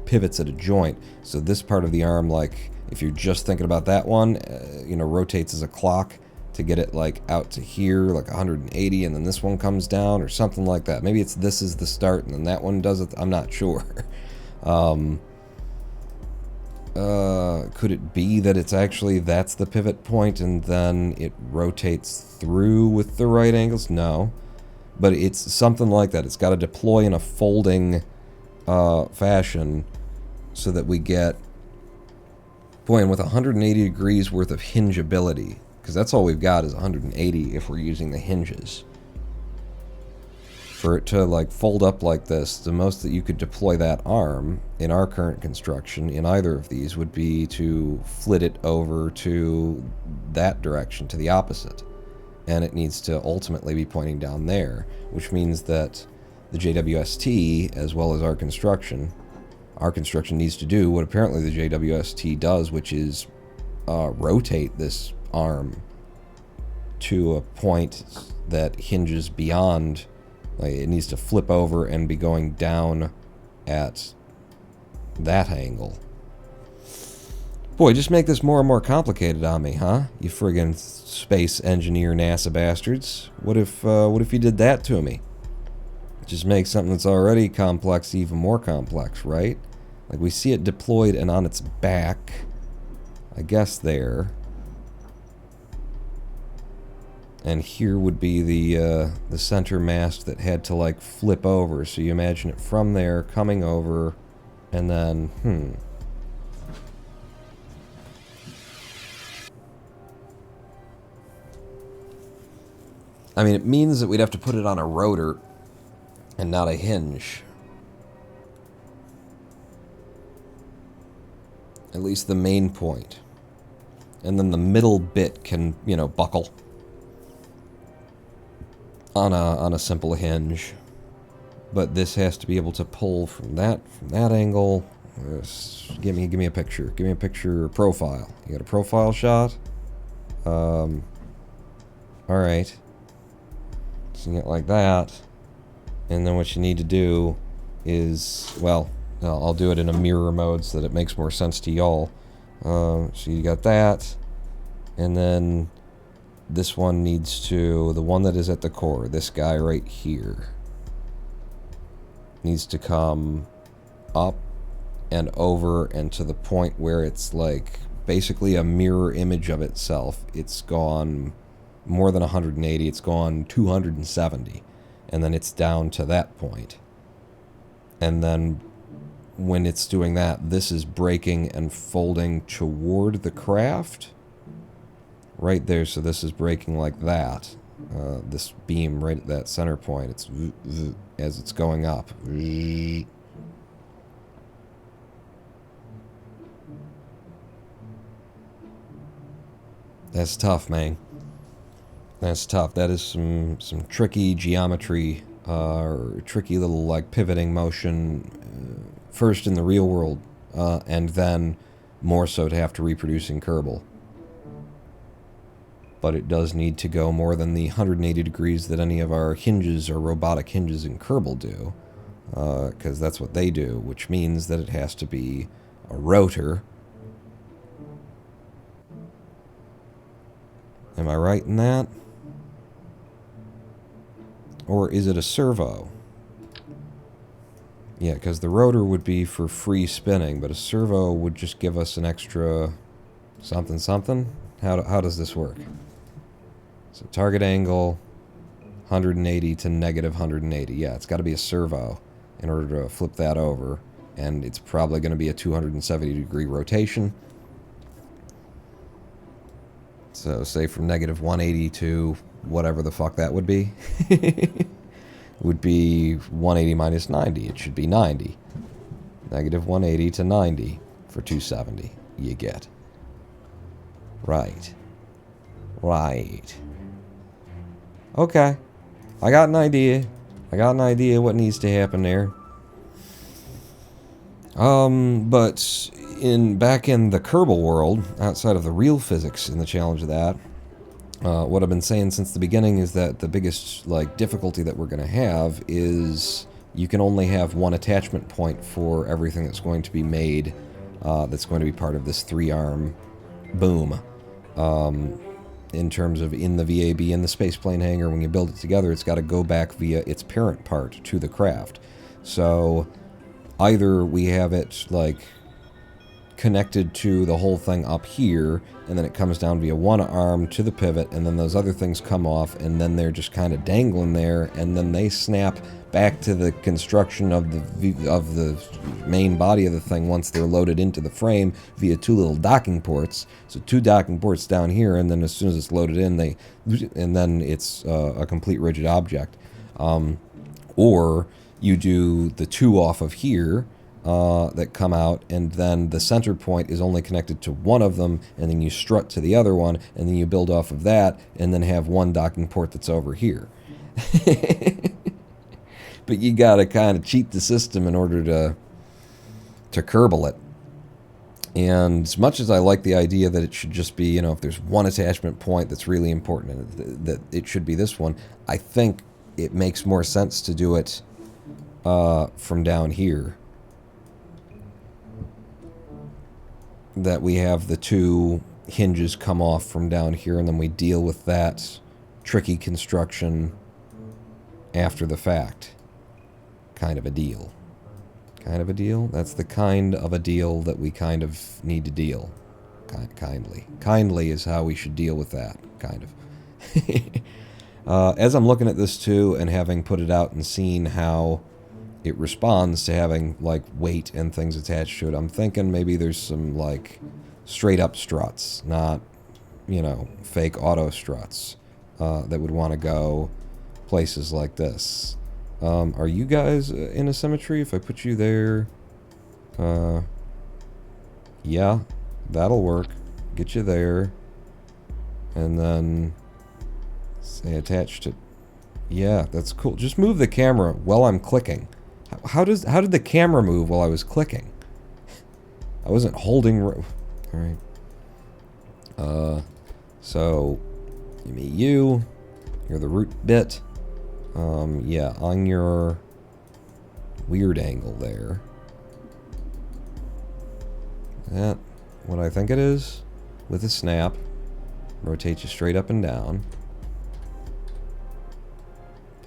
pivots at a joint. So this part of the arm, like if you're just thinking about that one, you know, rotates as a clock to get it like out to here, like 180, and then this one comes down or something like that. Maybe it's this is the start and then that one does it. I'm not sure. Could it be that it's actually that's the pivot point and then it rotates through with the right angles? No. But it's something like that. It's got to deploy in a folding fashion so that we get, boy, and with 180 degrees worth of hingeability, because that's all we've got is 180 if we're using the hinges. For it to like fold up like this, the most that you could deploy that arm in our current construction in either of these would be to flit it over to that direction, to the opposite. And it needs to ultimately be pointing down there, which means that the JWST, as well as our construction needs to do what apparently the JWST does, which is rotate this arm to a point that hinges beyond. Like it needs to flip over and be going down at that angle. Boy, just make this more and more complicated on me, huh? You friggin' space engineer NASA bastards. What if you did that to me? Just make something that's already complex even more complex, right? Like we see it deployed and on its back. I guess there. And here would be the center mast that had to like flip over. So you imagine it from there coming over, and then I mean, it means that we'd have to put it on a rotor and not a hinge. At least the main point. And then the middle bit can, you know, buckle on a simple hinge. But this has to be able to pull from that angle. Give me a picture. Give me a picture profile. You got a profile shot? Alright. So you get like that. And then what you need to do is, well, I'll do it in a mirror mode so that it makes more sense to y'all. So you got that. And then this one needs to, the one that is at the core, this guy right here, needs to come up and over and to the point where it's like basically a mirror image of itself. It's gone more than 180, it's gone 270, and then it's down to that point. And then when it's doing that, this is breaking and folding toward the craft right there. So this is breaking like that. This beam right at that center point, it's as it's going up. That's tough, man. That's tough. That is some tricky geometry, or tricky little like pivoting motion, first in the real world, and then more so to have to reproduce in Kerbal. But it does need to go more than the 180 degrees that any of our hinges or robotic hinges in Kerbal do, because that's what they do, which means that it has to be a rotor. Am I right in that? Or is it a servo? Yeah, because the rotor would be for free spinning, but a servo would just give us an extra something something. How does this work? So target angle 180 to negative 180. Yeah, it's got to be a servo in order to flip that over, and it's probably going to be a 270-degree rotation. So say from negative 180 to whatever the fuck that would be. Would be 180 minus 90. It should be 90. Negative 180 to 90 for 270. You get. Right. Right. Okay. I got an idea. I got an idea what needs to happen there. But back in the Kerbal world, outside of the real physics in the challenge of that, what I've been saying since the beginning is that the biggest difficulty that we're going to have is you can only have one attachment point for everything that's going to be made, that's going to be part of this 3-arm boom. In terms of in the VAB, in the spaceplane hangar, when you build it together, it's got to go back via its parent part to the craft. So either we have it connected to the whole thing up here, and then it comes down via one arm to the pivot, and then those other things come off, and then they're just kind of dangling there, and then they snap back to the construction of the main body of the thing once they're loaded into the frame via 2 little docking ports. So 2 docking ports down here, and then as soon as it's loaded in, and then it's a complete rigid object. Or you do the 2 off of here, that come out, and then the center point is only connected to one of them, and then you strut to the other one, and then you build off of that, and then have one docking port that's over here. But you gotta kind of cheat the system in order to Kerbal it. And as much as I like the idea that it should just be, if there's one attachment point that's really important, and that it should be this one, I think it makes more sense to do it from down here. That we have the 2 hinges come off from down here, and then we deal with that tricky construction after the fact. Kind of a deal. Kind of a deal? That's the kind of a deal that we kind of need to deal. Kindly. Kindly is how we should deal with that, kind of. As I'm looking at this too, and having put it out and seen how it responds to having weight and things attached to it, I'm thinking maybe there's some straight up struts, not fake auto struts, that would want to go places like this. Are you guys in a symmetry? If I put you there, yeah, that'll work. Get you there, and then say attached to. Yeah, that's cool. Just move the camera while I'm clicking. How did the camera move while I was clicking? I wasn't holding. All right. So give me you. You're the root bit. Yeah, on your weird angle there. That what I think it is, with a snap. Rotate you straight up and down.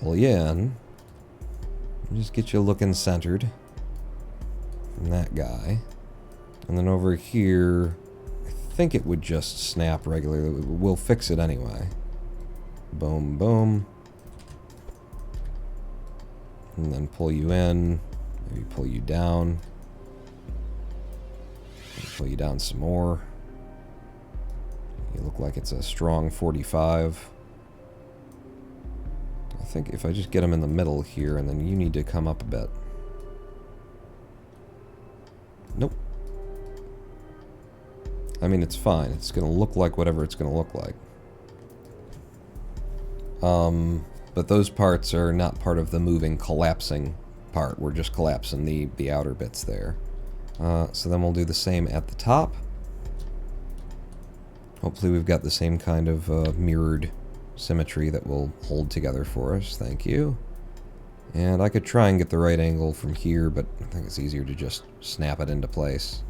Pull you in. Just get you looking centered from that guy. And then over here, I think it would just snap regularly. We'll fix it anyway. Boom, boom. And then pull you in. Maybe pull you down. Pull you down some more. You look like it's a strong 45. I think if I just get them in the middle here, and then you need to come up a bit. Nope. I mean, it's fine. It's going to look like whatever it's going to look like. But those parts are not part of the moving, collapsing part. We're just collapsing the outer bits there. So then we'll do the same at the top. Hopefully we've got the same kind of mirrored symmetry that will hold together for us. Thank you. And I could try and get the right angle from here, but I think it's easier to just snap it into place.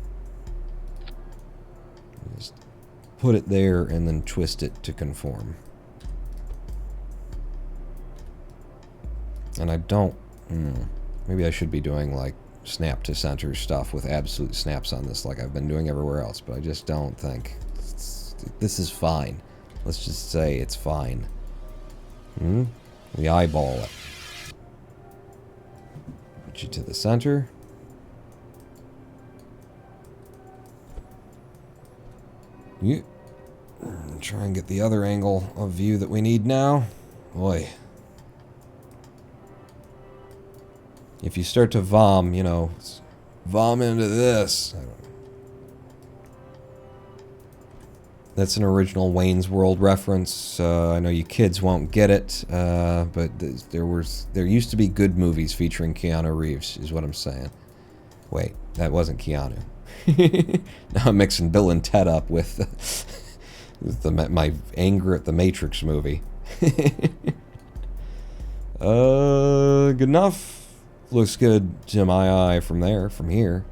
Just put it there and then twist it to conform. And I don't... Maybe I should be doing, like, snap to center stuff with absolute snaps on this like I've been doing everywhere else, but I just don't think. This is fine. Let's just say it's fine. We eyeball it. Put you to the center. Try and get the other angle of view that we need now. Boy. If you start to vom, you know, vom into this. That's an original Wayne's World reference. I know you kids won't get it, but there used to be good movies featuring Keanu Reeves, is what I'm saying. Wait, that wasn't Keanu. Now I'm mixing Bill and Ted up with my anger at the Matrix movie. Good enough. Looks good to my eye from here.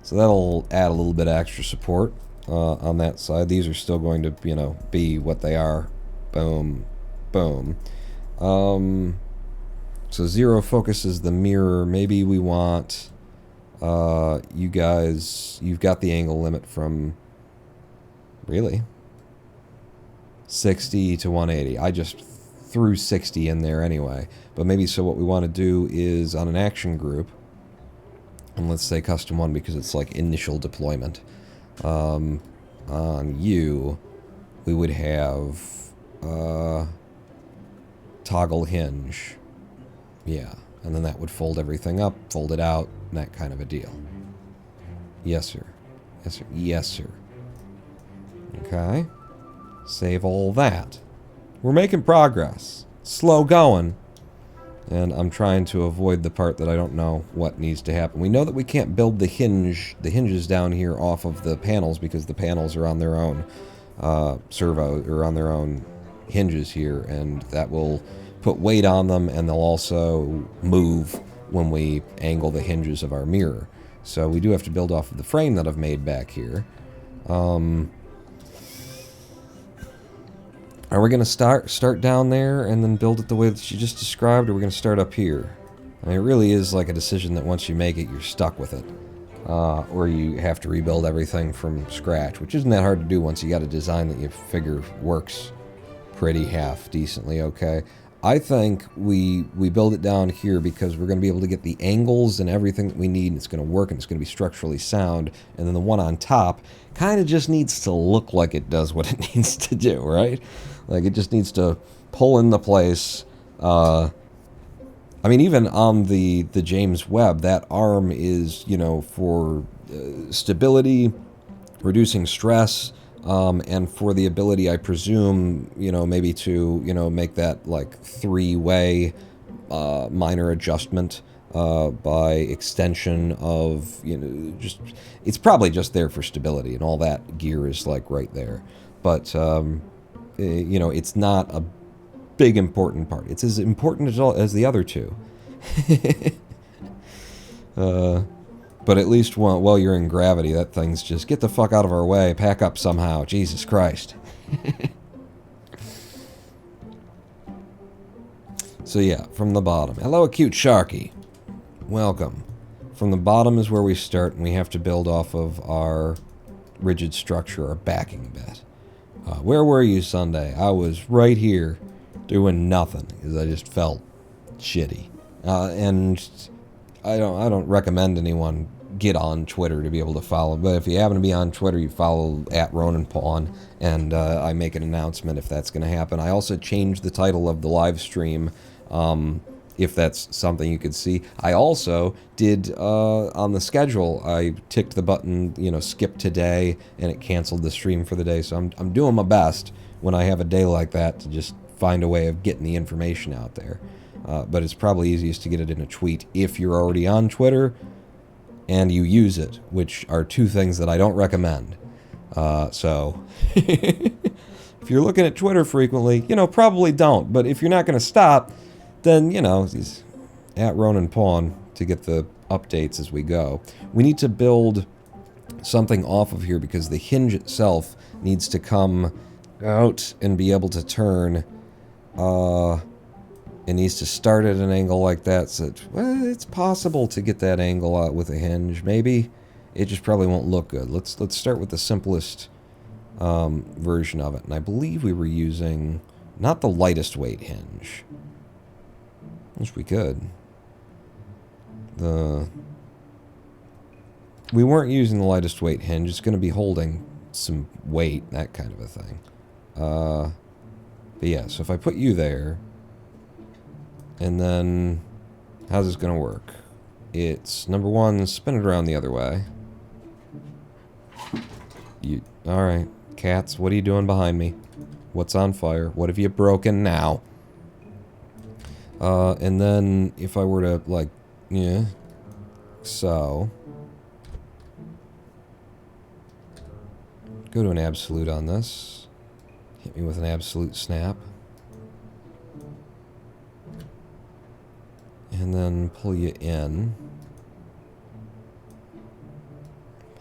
So that'll add a little bit of extra support on that side. These are still going to, you know, be what they are. Boom. Boom. So zero focuses the mirror. Maybe we want you guys, you've got the angle limit from, really? 60 to 180. I just threw 60 in there anyway. But maybe, so what we want to do is on an action group, and let's say custom 1 because it's like initial deployment. On you, we would have toggle hinge. Yeah, and then that would fold everything up, fold it out, that kind of a deal. Yes, sir. Yes, sir. Yes, sir. Okay. Save all that. We're making progress. Slow going. And I'm trying to avoid the part that I don't know what needs to happen. We know that we can't build the hinges down here off of the panels because the panels are on their own servo, or on their own hinges here, and that will put weight on them, and they'll also move when we angle the hinges of our mirror. So we do have to build off of the frame that I've made back here. Are we going to start down there and then build it the way that you just described, or are we going to start up here? I mean, it really is like a decision that once you make it, you're stuck with it. Or you have to rebuild everything from scratch, which isn't that hard to do once you got a design that you figure works pretty half decently okay. I think we build it down here because we're going to be able to get the angles and everything that we need, and it's going to work, and it's going to be structurally sound, and then the one on top kind of just needs to look like it does what it needs to do, right? Like, it just needs to pull into place. I mean, even on the James Webb, that arm is, you know, for stability, reducing stress, and for the ability, I presume, you know, maybe to, you know, make that, like, three-way minor adjustment by extension of, you know, just... It's probably just there for stability, and all that gear is, like, right there. But... you know, it's not a big important part. It's as important as the other two. But at least while you're in gravity, that thing's just, get the fuck out of our way, pack up somehow, Jesus Christ. So yeah, from the bottom. Hello, Acute Sharky. Welcome. From the bottom is where we start, and we have to build off of our rigid structure, our backing bit. Where were you Sunday? I was right here doing nothing because I just felt shitty. And I don't recommend anyone get on Twitter to be able to follow, but if you happen to be on Twitter, you follow @RonanPawn, and I make an announcement if that's going to happen. I also changed the title of the live stream, if that's something you could see. I also did, on the schedule, I ticked the button, you know, skip today, and it canceled the stream for the day. So I'm doing my best when I have a day like that to just find a way of getting the information out there. But it's probably easiest to get it in a tweet if you're already on Twitter and you use it, which are two things that I don't recommend. So if you're looking at Twitter frequently, you know, probably don't. But if you're not going to stop, then, you know, he's @RonanPawn to get the updates as we go. We need to build something off of here because the hinge itself needs to come out and be able to turn it needs to start at an angle like that, so well, it's possible to get that angle out with a hinge. Maybe it just probably won't look good. Let's start with the simplest version of it, and I believe we were using not the lightest weight hinge. Wish we could. We weren't using the lightest weight hinge. It's going to be holding some weight, that kind of a thing. But yeah, so if I put you there, and then how's this going to work? It's, number one, spin it around the other way. Alright, cats, what are you doing behind me? What's on fire? What have you broken now? And then if I were to, like, yeah, so go to an absolute on this. Hit me with an absolute snap. And then pull you in.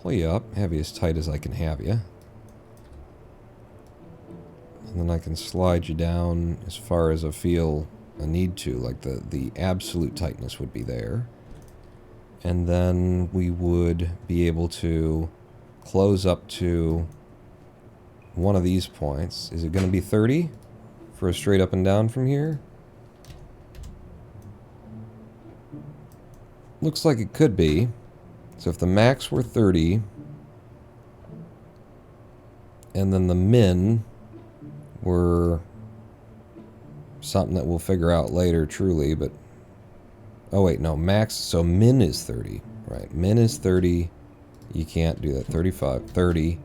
Pull you up, have you as tight as I can have you. And then I can slide you down as far as I feel I need to, like the absolute tightness would be there. And then we would be able to close up to one of these points. Is it going to be 30 for a straight up and down from here? Looks like it could be. So if the max were 30, and then the min were something that we'll figure out later, truly, but... Oh, wait, no, max... So min is 30, right? Min is 30. You can't do that. 35, 30.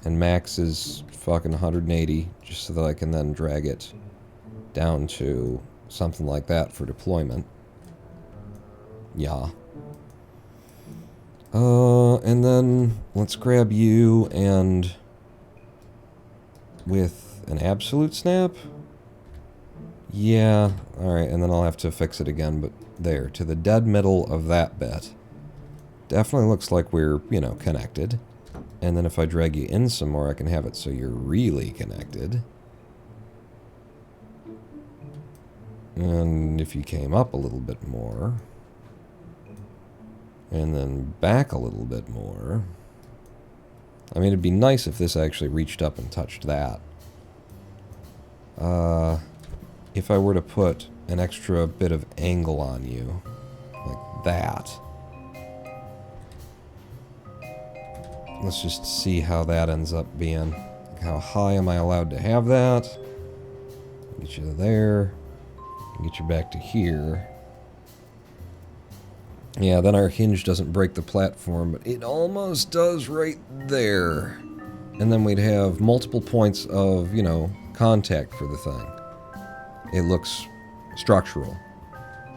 And max is fucking 180, just so that I can then drag it down to something like that for deployment. Yeah. And then let's grab you and with an absolute snap. Yeah, alright, and then I'll have to fix it again, but there, to the dead middle of that bit. Definitely looks like we're, you know, connected. And then if I drag you in some more, I can have it so you're really connected. And if you came up a little bit more, and then back a little bit more. I mean, it'd be nice if this actually reached up and touched that. If I were to put an extra bit of angle on you, like that. Let's just see how that ends up being. Like, how high am I allowed to have that? Get you there. Get you back to here. Yeah, then our hinge doesn't break the platform, but it almost does right there. And then we'd have multiple points of, you know, contact for the thing. It looks structural.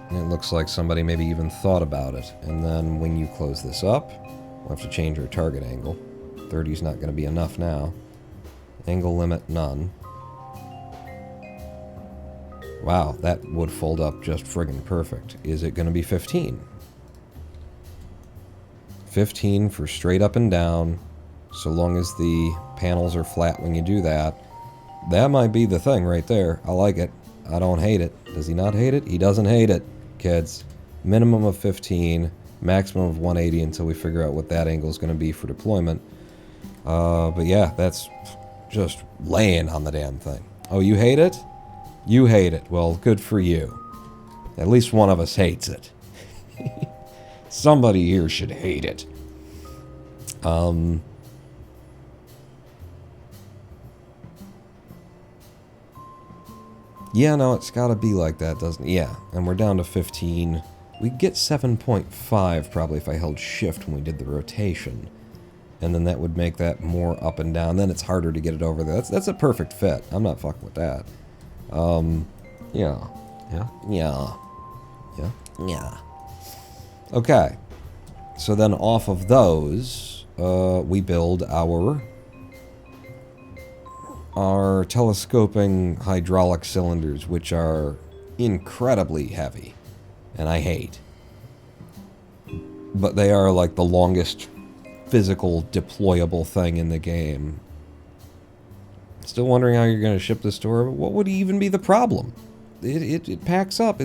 And it looks like somebody maybe even thought about it. And then when you close this up, we'll have to change our target angle. 30 is not going to be enough now. Angle limit, none. Wow, that would fold up just friggin' perfect. Is it going to be 15? 15 for straight up and down, so long as the panels are flat when you do that. That might be the thing right there. I like it. I don't hate it. Does he not hate it? He doesn't hate it, kids. Minimum of 15, maximum of 180 until we figure out what that angle is going to be for deployment. But yeah, that's just laying on the damn thing. Oh, you hate it? You hate it. Well, good for you. At least one of us hates it. Somebody here should hate it. Yeah, no, it's gotta be like that, doesn't it? Yeah, and we're down to 15. We'd get 7.5 probably if I held shift when we did the rotation. And then that would make that more up and down. Then it's harder to get it over there. That's a perfect fit. I'm not fucking with that. Yeah. Yeah? Yeah. Yeah? Yeah. Okay. So then off of those, we build our telescoping hydraulic cylinders, which are incredibly heavy, and I hate. But they are like the longest physical deployable thing in the game. Still wondering how you're going to ship this to her, but what would even be the problem? it packs up.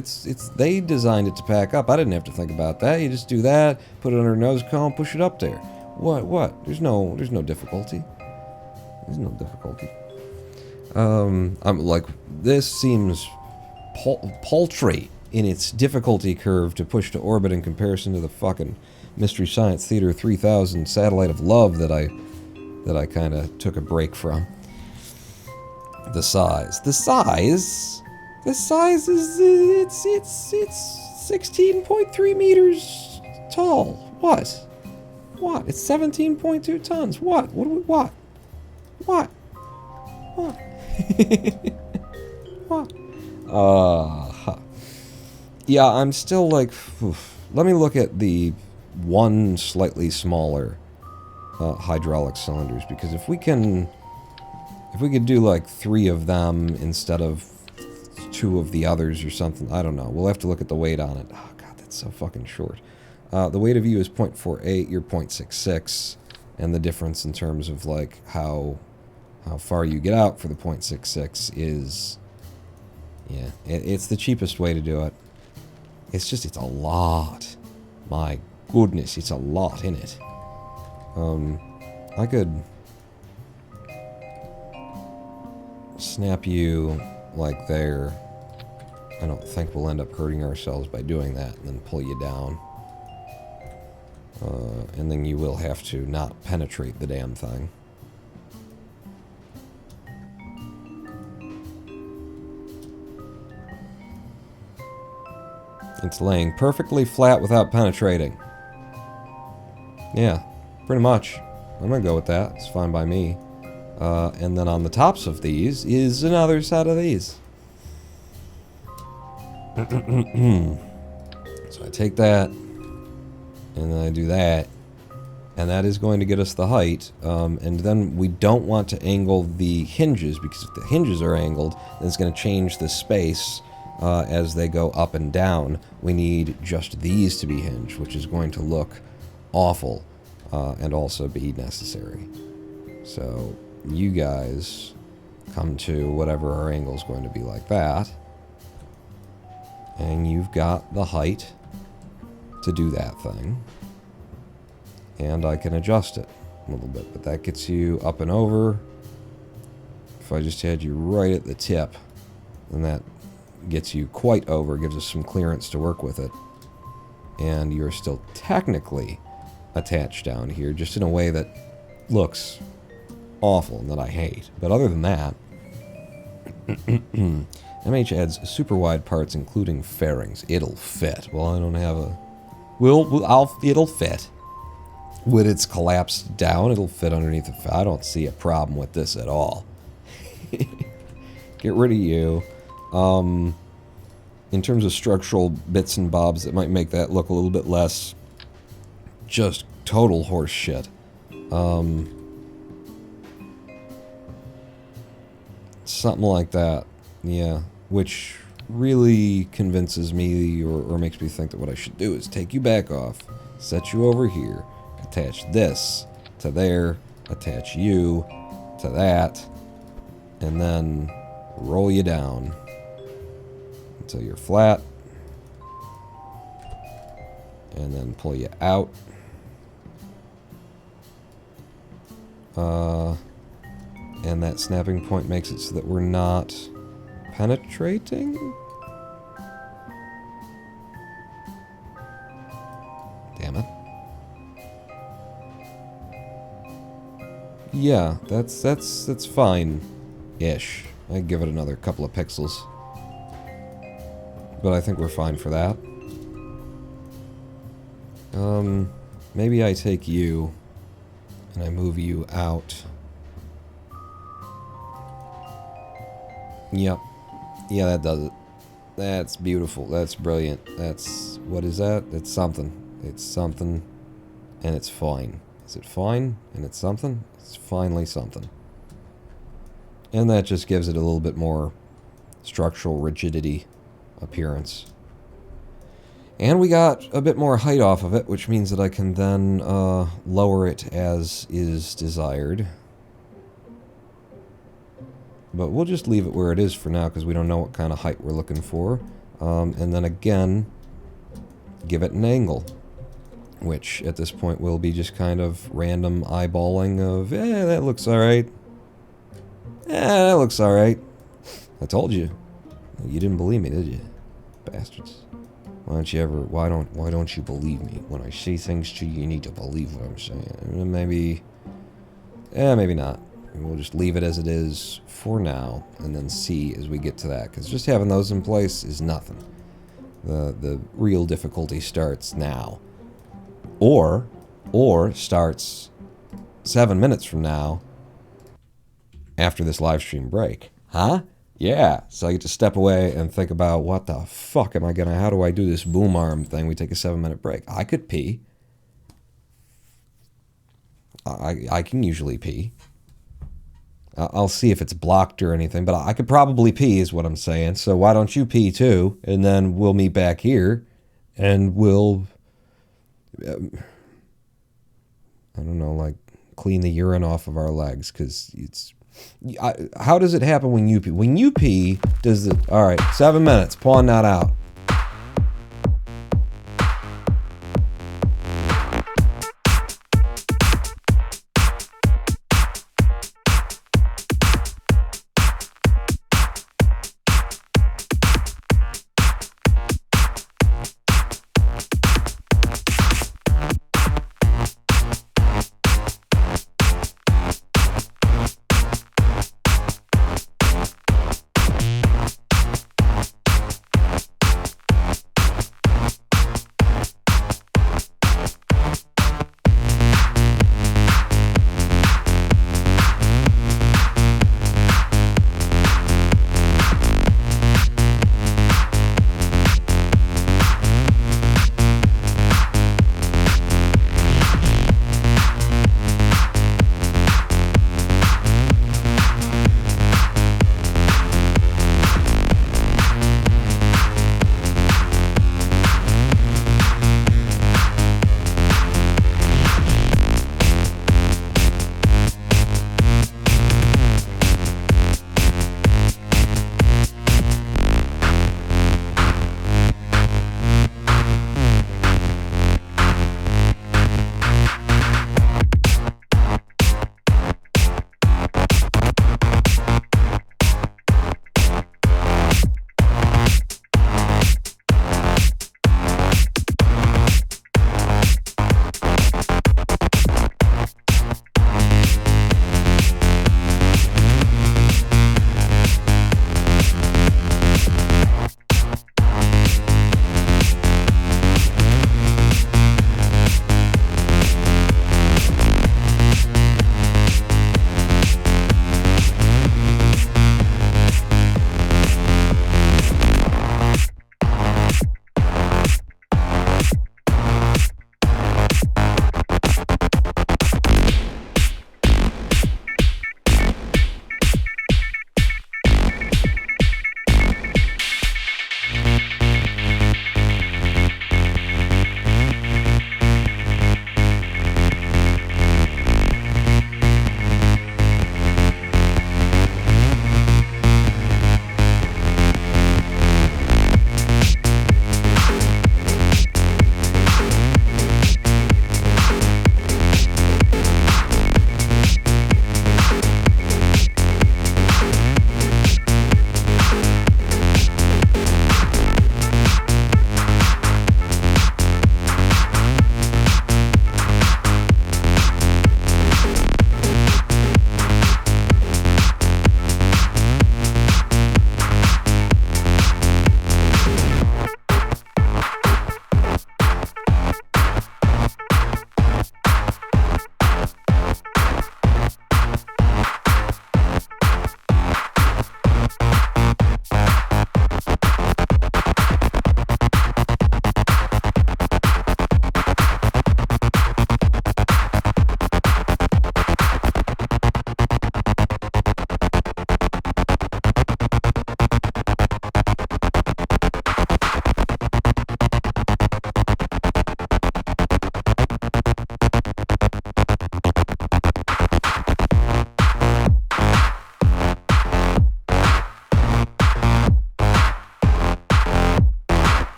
They designed it to pack up. I didn't have to think about that. You just do that, put it under a nose cone, push it up there. What? There's no difficulty. There's no difficulty. I'm like, this seems paltry in its difficulty curve to push to orbit in comparison to the fucking Mystery Science Theater 3000 Satellite of Love that I kind of took a break from. The size is it's 16.3 meters tall. What? It's 17.2 tons. What? What? Yeah, I'm still like, let me look at the one slightly smaller hydraulic cylinders, because if we could do like 3 of them instead of 2 of the others or something, I don't know. We'll have to look at the weight on it. Oh god, that's so fucking short. The weight of you is 0.48, you're 0.66, and the difference in terms of like how far you get out for the 0.66 is, yeah, it's the cheapest way to do it. It's a lot. My goodness, it's a lot in it. I could snap you like there. I don't think we'll end up hurting ourselves by doing that, and then pull you down. And then you will have to not penetrate the damn thing. It's laying perfectly flat without penetrating. Yeah, pretty much. I'm gonna go with that. It's fine by me. And then on the tops of these is another set of these. So I take that, and then I do that, and that is going to get us the height. And then we don't want to angle the hinges, because if the hinges are angled, then it's going to change the space as they go up and down. We need just these to be hinged, which is going to look awful and also be necessary. So you guys come to whatever our angle is going to be like that, and you've got the height to do that thing, and I can adjust it a little bit, but that gets you up and over. If I just had you right at the tip, then that gets you quite over, gives us some clearance to work with it, and you're still technically attached down here, just in a way that looks awful and that I hate. But other than that, MH adds super wide parts, including fairings. It'll fit. Well, I don't have a... it'll fit. When it's collapsed down, it'll fit underneath the... I don't see a problem with this at all. Get rid of you. In terms of structural bits and bobs that might make that look a little bit less just total horse shit. Something like that, yeah, which really convinces me or makes me think that what I should do is take you back off, set you over here, attach this to there, attach you to that, and then roll you down until you're flat, and then pull you out. And that snapping point makes it so that we're not penetrating. Damn it. Yeah, that's fine-ish. I'd give it another couple of pixels. But I think we're fine for that. Maybe I take you and I move you out. Yep. Yeah, that does it. That's beautiful. That's brilliant. That's... what is that? It's something. It's something. And it's fine. Is it fine? And it's something? It's finally something. And that just gives it a little bit more structural rigidity appearance. And we got a bit more height off of it, which means that I can then lower it as is desired. But we'll just leave it where it is for now because we don't know what kind of height we're looking for. And then again, give it an angle, which at this point will be just kind of random eyeballing of, that looks alright. That looks alright. I told you. You didn't believe me, did you? Bastards. Why don't you believe me? When I say things to you, you need to believe what I'm saying. Maybe not. We'll just leave it as it is for now, and then see as we get to that. Because just having those in place is nothing. The real difficulty starts now. Or starts 7 minutes from now after this live stream break. Huh? Yeah. So I get to step away and think about what the fuck am I gonna, how do I do this boom arm thing? We take a 7-minute break. I could pee. I can usually pee. I'll see if it's blocked or anything, but I could probably pee is what I'm saying. So why don't you pee too? And then we'll meet back here and we'll, I don't know, like clean the urine off of our legs, because it's, how does it happen when you pee? When you pee, does it, all right, 7 minutes, pawn that out.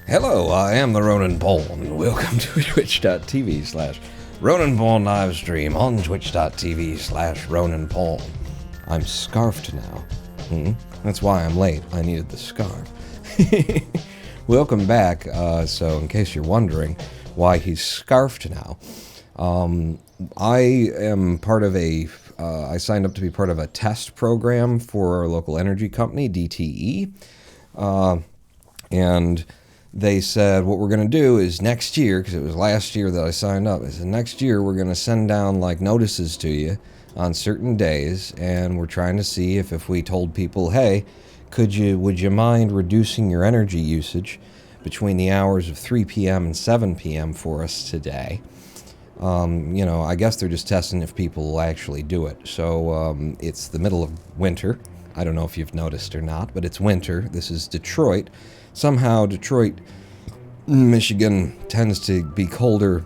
Hello, I am the Ronan Pawn. Welcome to twitch.tv/Ronan Pawn live stream on twitch.tv/Ronan Pawn. I'm scarfed now. That's why I'm late. I needed the scarf. Welcome back. So in case you're wondering why he's scarfed now, I am part of I signed up to be part of a test program for our local energy company, DTE. And they said what we're going to do is next year, because it was last year that I signed up, they said next year we're going to send down like notices to you on certain days, and we're trying to see if we told people, hey, would you mind reducing your energy usage between the hours of 3 p.m. and 7 p.m. for us today. I guess they're just testing if people will actually do it. So it's the middle of winter. I don't know if you've noticed or not, but it's winter. This is Detroit. Somehow Detroit, Michigan tends to be colder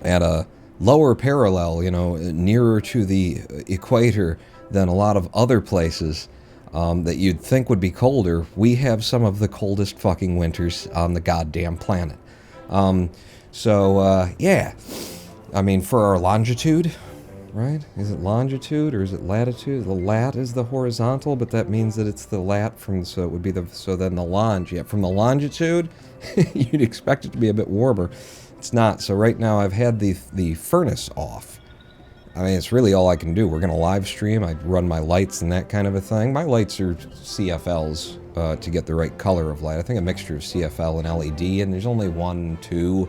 at a lower parallel, nearer to the equator than a lot of other places that you'd think would be colder. We have some of the coldest fucking winters on the goddamn planet. Yeah. I mean, for our longitude, right? Is it longitude or is it latitude? The lat is the horizontal, but that means that it's the lat from, so it would be the, so then the longe, yeah, from the longitude, you'd expect it to be a bit warmer. It's not. So right now I've had the furnace off. I mean, it's really all I can do. We're going to live stream. I run my lights and that kind of a thing. My lights are CFLs to get the right color of light. I think a mixture of CFL and LED, and there's only 1, 2,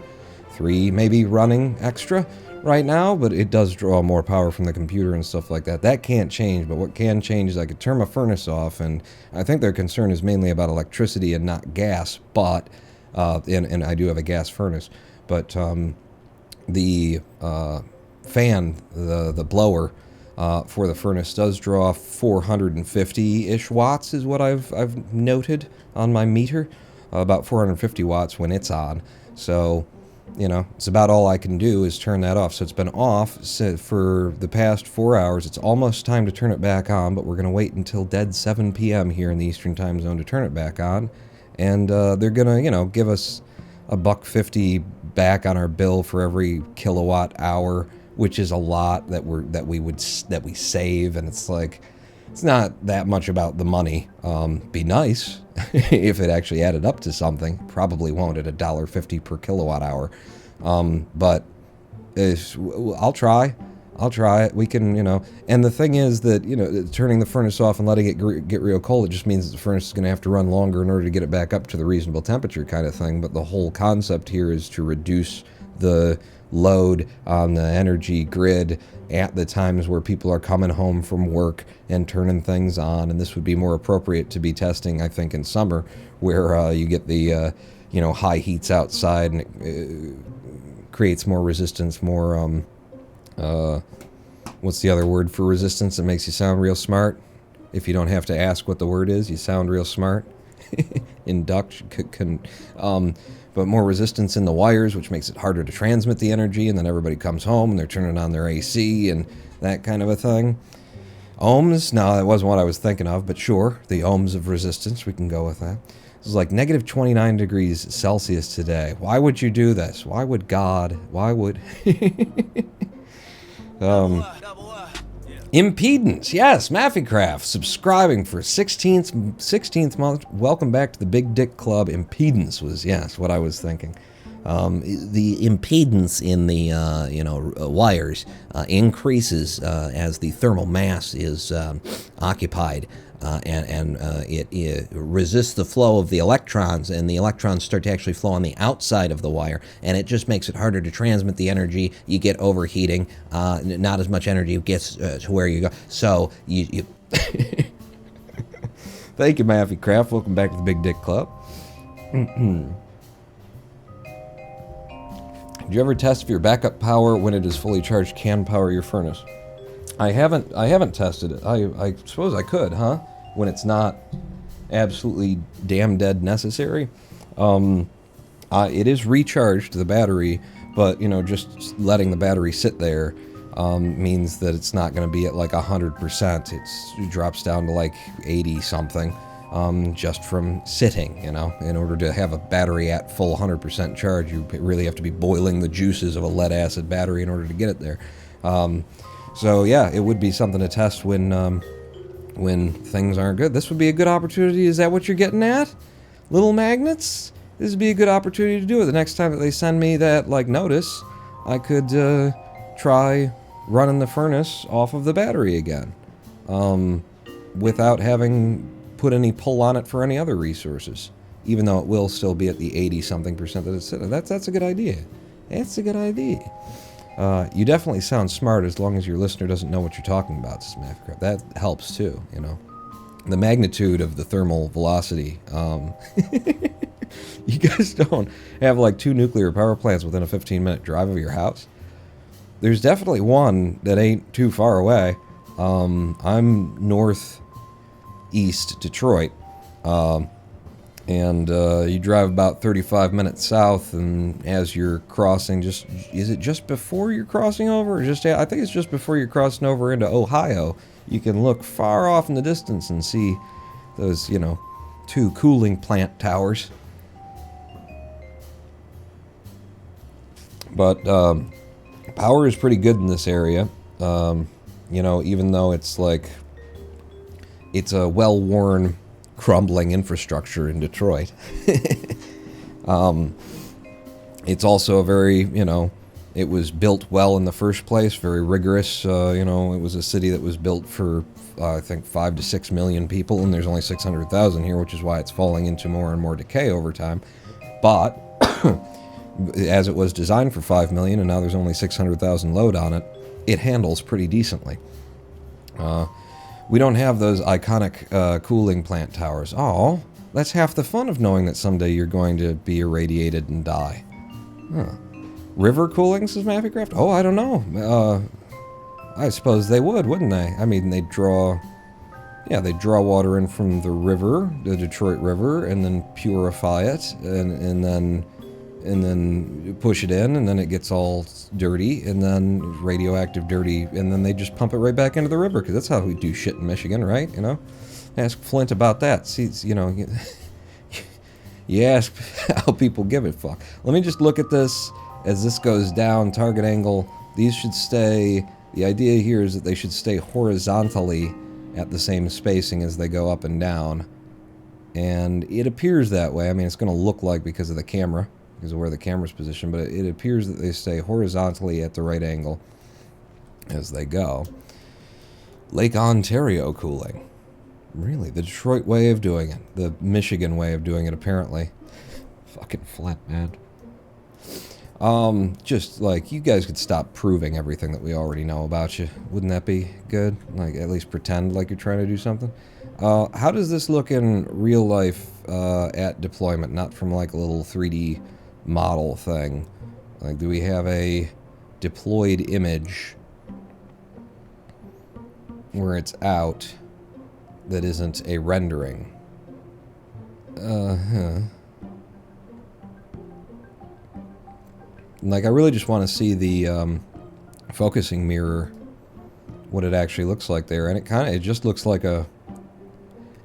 3 maybe running extra right now, but it does draw more power from the computer and stuff like that. That can't change, but what can change is I could turn my furnace off, and I think their concern is mainly about electricity and not gas, but, and I do have a gas furnace, but the fan, the blower for the furnace does draw 450-ish watts is what I've noted on my meter, about 450 watts when it's on. So, you know, it's about all I can do is turn that off. So it's been off for the past 4 hours. It's almost time to turn it back on, but we're going to wait until dead 7 p.m. here in the Eastern Time Zone to turn it back on. And they're going to, you know, give us $1.50 back on our bill for every kilowatt hour, which is a lot that we save, and it's like, it's not that much about the money. Be nice if it actually added up to something. Probably won't at $1.50 per kilowatt hour. But I'll try it. We can, you know, and the thing is that, you know, turning the furnace off and letting it get real cold, it just means that the furnace is going to have to run longer in order to get it back up to the reasonable temperature kind of thing. But the whole concept here is to reduce the load on the energy grid at the times where people are coming home from work and turning things on. And this would be more appropriate to be testing, I think, in summer, where you get the you know, high heats outside, and it creates more resistance, more what's the other word for resistance that makes you sound real smart? If you don't have to ask what the word is, you sound real smart. Induction, but more resistance in the wires, which makes it harder to transmit the energy, and then everybody comes home and they're turning on their AC and that kind of a thing. Ohms? No, that wasn't what I was thinking of, but sure, the ohms of resistance, we can go with that. This is like negative 29 degrees Celsius today. Why would you do this? Why would God? Why would... Impedance, yes, Maffycraft, subscribing for 16th month. Welcome back to the Big Dick Club. Impedance was, yes, what I was thinking. The impedance in the wires increases as the thermal mass is occupied, and it resists the flow of the electrons, and the electrons start to actually flow on the outside of the wire, and it just makes it harder to transmit the energy. You get overheating, not as much energy gets to where you go. So you Thank you, Maffycraft. Welcome back to the Big Dick Club. Do you ever test if your backup power when it is fully charged can power your furnace? I haven't tested it. I suppose I could, huh? When it's not absolutely damn dead necessary. It is recharged, the battery, but, you know, just letting the battery sit there means that it's not going to be at like 100%. It drops down to like 80 something. Just from sitting, you know. In order to have a battery at full 100% charge, you really have to be boiling the juices of a lead-acid battery in order to get it there. So yeah, it would be something to test when things aren't good. This would be a good opportunity. Is that what you're getting at? Little magnets? This would be a good opportunity to do it. The next time that they send me that, like, notice, I could try running the furnace off of the battery again, without having put any pull on it for any other resources, even though it will still be at the 80-something% that it's sitting. That's a good idea. That's a good idea. You definitely sound smart as long as your listener doesn't know what you're talking about, Maffycraft. That helps too, you know. The magnitude of the thermal velocity. You guys don't have like 2 nuclear power plants within a 15-minute drive of your house? There's definitely one that ain't too far away. I'm northeast Detroit, and you drive about 35 minutes south, and as you're crossing, is it just before you're crossing over, or I think it's just before you're crossing over into Ohio, you can look far off in the distance and see those, you know, 2 cooling plant towers. But power is pretty good in this area. You know, even though it's like, it's a well-worn, crumbling infrastructure in Detroit. It's also a very, you know, it was built well in the first place, very rigorous. You know, it was a city that was built for, I think, 5 to 6 million people, and there's only 600,000 here, which is why it's falling into more and more decay over time. But as it was designed for 5 million, and now there's only 600,000 load on it, it handles pretty decently. We don't have those iconic cooling plant towers. Oh, that's half the fun of knowing that someday you're going to be irradiated and die. Huh. River cooling, says Mappycraft? Oh, I don't know. I suppose they would, wouldn't they? I mean, they'd draw water in from the river, the Detroit River, and then purify it, and then push it in, and then it gets all dirty, and then radioactive dirty, and then they just pump it right back into the river, because that's how we do shit in Michigan, right? You know? Ask Flint about that. See, you know, you ask how people give a fuck. Let me just look at this as this goes down, target angle. These should stay, the idea here is that they should stay horizontally at the same spacing as they go up and down. And it appears that way. I mean, it's going to look like because of the camera, because of where the camera's positioned, but it appears that they stay horizontally at the right angle as they go. Lake Ontario cooling. Really? The Detroit way of doing it. The Michigan way of doing it, apparently. Fucking Flint, man. Just, like, you guys could stop proving everything that we already know about you. Wouldn't that be good? Like, at least pretend like you're trying to do something. How does this look in real life, at deployment? Not from, like, a little 3D model thing. Like, do we have a deployed image where it's out that isn't a rendering? Like, I really just want to see the focusing mirror, what it actually looks like there, and it just looks like a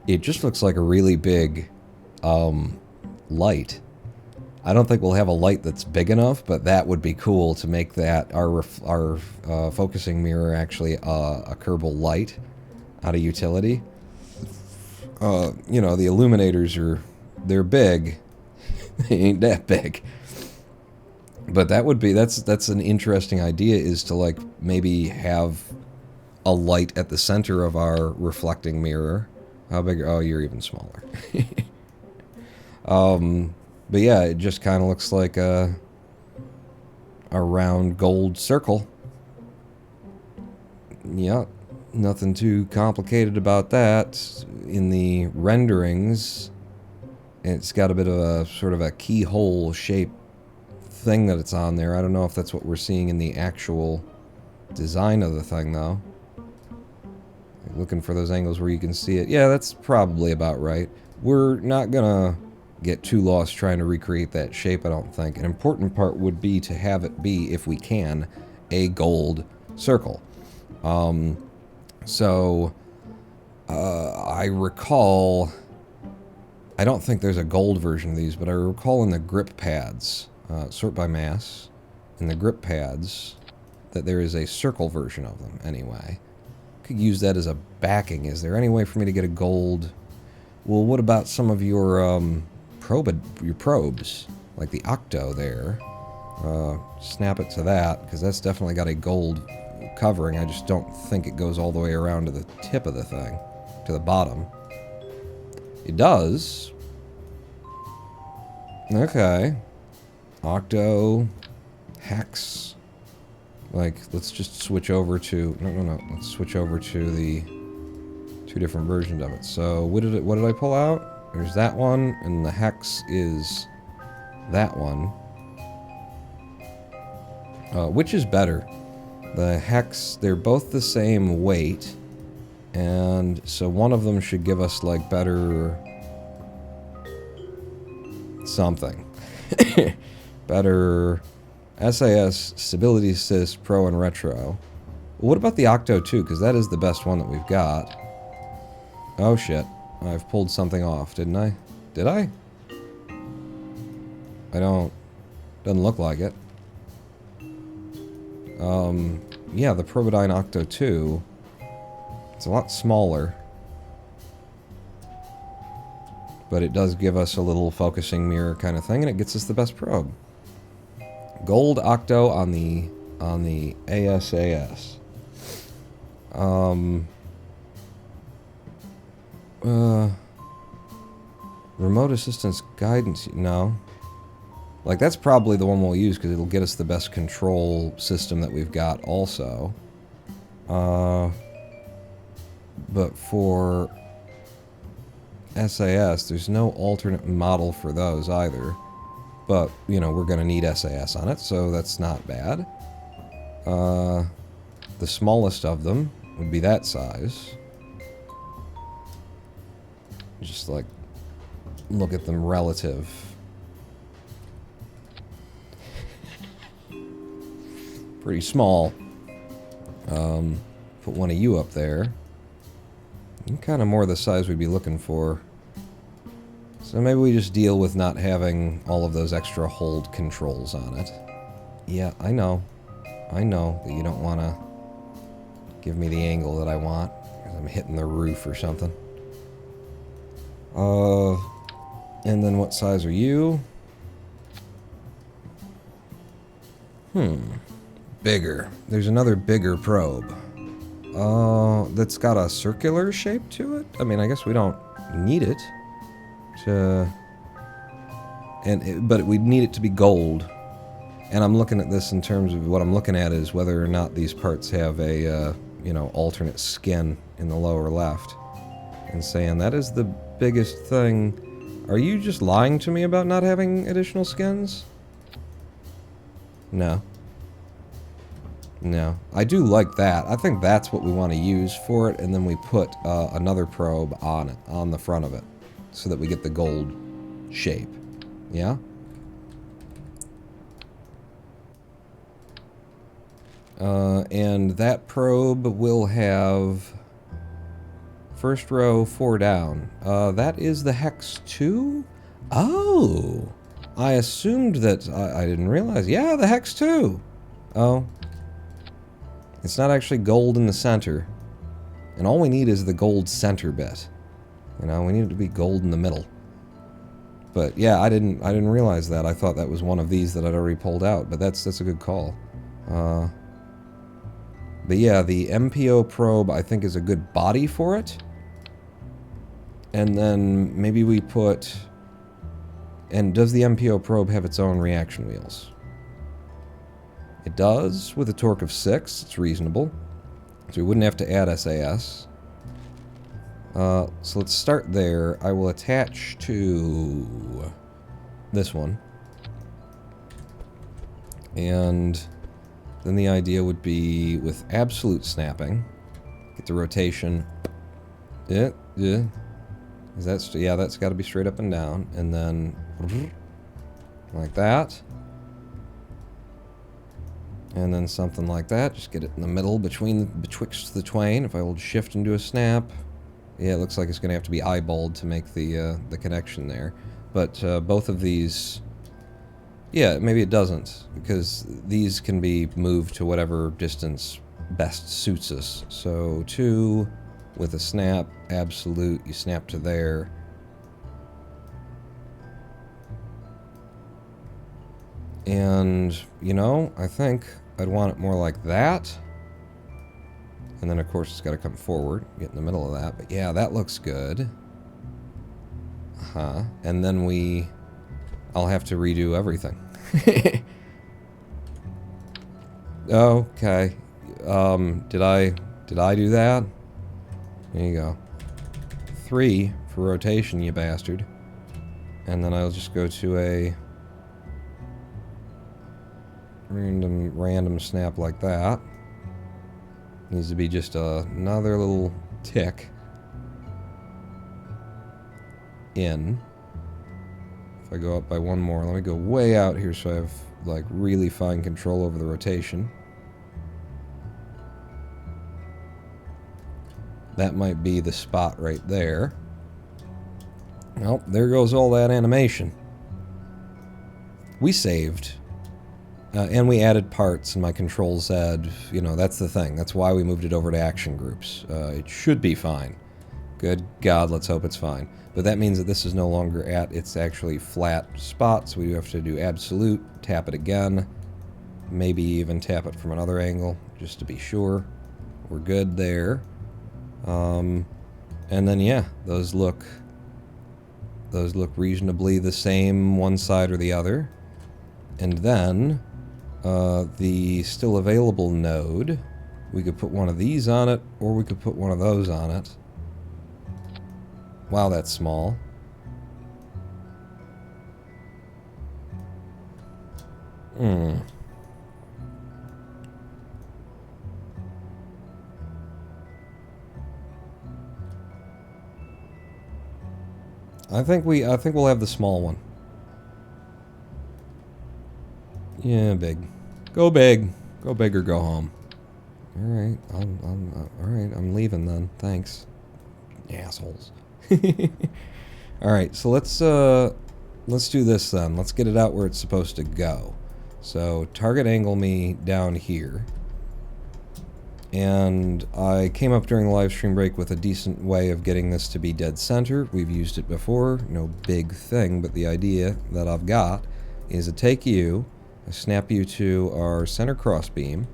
really big light. I don't think we'll have a light that's big enough, but that would be cool to make that our focusing mirror actually a Kerbal light out of utility. You know, the illuminators they're big. They ain't that big. But that's an interesting idea, is to, like, maybe have a light at the center of our reflecting mirror. How big? Oh, you're even smaller. But yeah, it just kind of looks like a round gold circle. Yeah, nothing too complicated about that. In the renderings, it's got a bit of a sort of a keyhole shape thing that it's on there. I don't know if that's what we're seeing in the actual design of the thing, though. Looking for those angles where you can see it. Yeah, that's probably about right. We're not gonna get too lost trying to recreate that shape, I don't think. An important part would be to have it be, if we can, a gold circle. I recall, I don't think there's a gold version of these, but I recall in the grip pads, sort by mass, in the grip pads, that there is a circle version of them, anyway. Could use that as a backing. Is there any way for me to get a gold? Well, what about some of your probes, like the Octo there? Snap it to that, because that's definitely got a gold covering. I just don't think it goes all the way around to the tip of the thing, to the bottom. It does. Okay. Octo, Hex. Like, let's just switch over to... No. Let's switch over to the two different versions of it. So, what did I pull out? There's that one, and the Hex is that one. Which is better? The Hex, they're both the same weight, and so one of them should give us, like, better... something. Better SAS, Stability Assist, Pro, and Retro. What about the Octo, too? Because that is the best one that we've got. Oh, shit. I've pulled something off, didn't I? Did I? I don't... Doesn't look like it. yeah, the Probodyne Octo 2, it's a lot smaller. But it does give us a little focusing mirror kind of thing, and it gets us the best probe. Gold Octo on the ASAS. Remote assistance guidance, no. Like, that's probably the one we'll use because it'll get us the best control system that we've got also. But for SAS, there's no alternate model for those either. But, you know, we're going to need SAS on it, so that's not bad. The smallest of them would be that size. Just, like, look at them relative. Pretty small. Put one of you up there. Kind of more the size we'd be looking for. So maybe we just deal with not having all of those extra hold controls on it. Yeah, I know. I know that you don't want to give me the angle that I want. I'm hitting the roof or something. And then what size are you? Bigger. There's another bigger probe. That's got a circular shape to it? I mean, I guess we don't need it to... but we need it to be gold. And I'm looking at this in terms of what I'm looking at is whether or not these parts have a, you know, alternate skin in the lower left. And saying, that is the biggest thing. Are you just lying to me about not having additional skins? No. No. I do like that. I think that's what we want to use for it, and then we put another probe on it, on the front of it, so that we get the gold shape. Yeah? And that probe will have first row 4 down. That is the Hex 2? Oh! I assumed that... I didn't realize. Yeah, the Hex 2! Oh. It's not actually gold in the center. And all we need is the gold center bit. You know, we need it to be gold in the middle. But yeah, I didn't realize that. I thought that was one of these that I'd already pulled out, but that's a good call. But yeah, the MPO probe I think is a good body for it. And then maybe we put... And does the MPO probe have its own reaction wheels? It does, with a torque of 6. It's reasonable. So we wouldn't have to add SAS. So let's start there. I will attach to this one. And then the idea would be with absolute snapping. Get the rotation. Yeah. Is that, yeah, that's got to be straight up and down. And then like that. And then something like that. Just get it in the middle betwixt the twain. If I hold shift and do a snap. Yeah, it looks like it's going to have to be eyeballed to make the connection there. But both of these... Yeah, maybe it doesn't. Because these can be moved to whatever distance best suits us. So 2 with a snap, absolute, you snap to there. And, you know, I think I'd want it more like that. And then, of course, it's got to come forward, get in the middle of that. But yeah, that looks good. And then I'll have to redo everything. Okay. Did I do that? There you go. 3 for rotation, you bastard. And then I'll just go to a random snap like that. Needs to be just another little tick in. If I go up by one more, let me go way out here so I have like really fine control over the rotation. That might be the spot right there. Well, there goes all that animation. We saved And we added parts, and my control Z, you know, that's the thing. That's why we moved it over to action groups. It should be fine. Good God, let's hope it's fine. But that means that this is no longer at its actually flat spot, so we have to do absolute, tap it again, maybe even tap it from another angle, just to be sure. We're good there. And then, yeah, those look reasonably the same one side or the other. And then, the still available node, we could put one of these on it, or we could put one of those on it. Wow, that's small. I think we'll have the small one. Yeah, big. Go big. Go big or go home. All right, all right. I'm leaving then. Thanks, assholes. All right, so let's do this then. Let's get it out where it's supposed to go. So target angle me down here. And I came up during the live stream break with a decent way of getting this to be dead center. We've used it before, no big thing, but the idea that I've got is to take you, I snap you to our center crossbeam,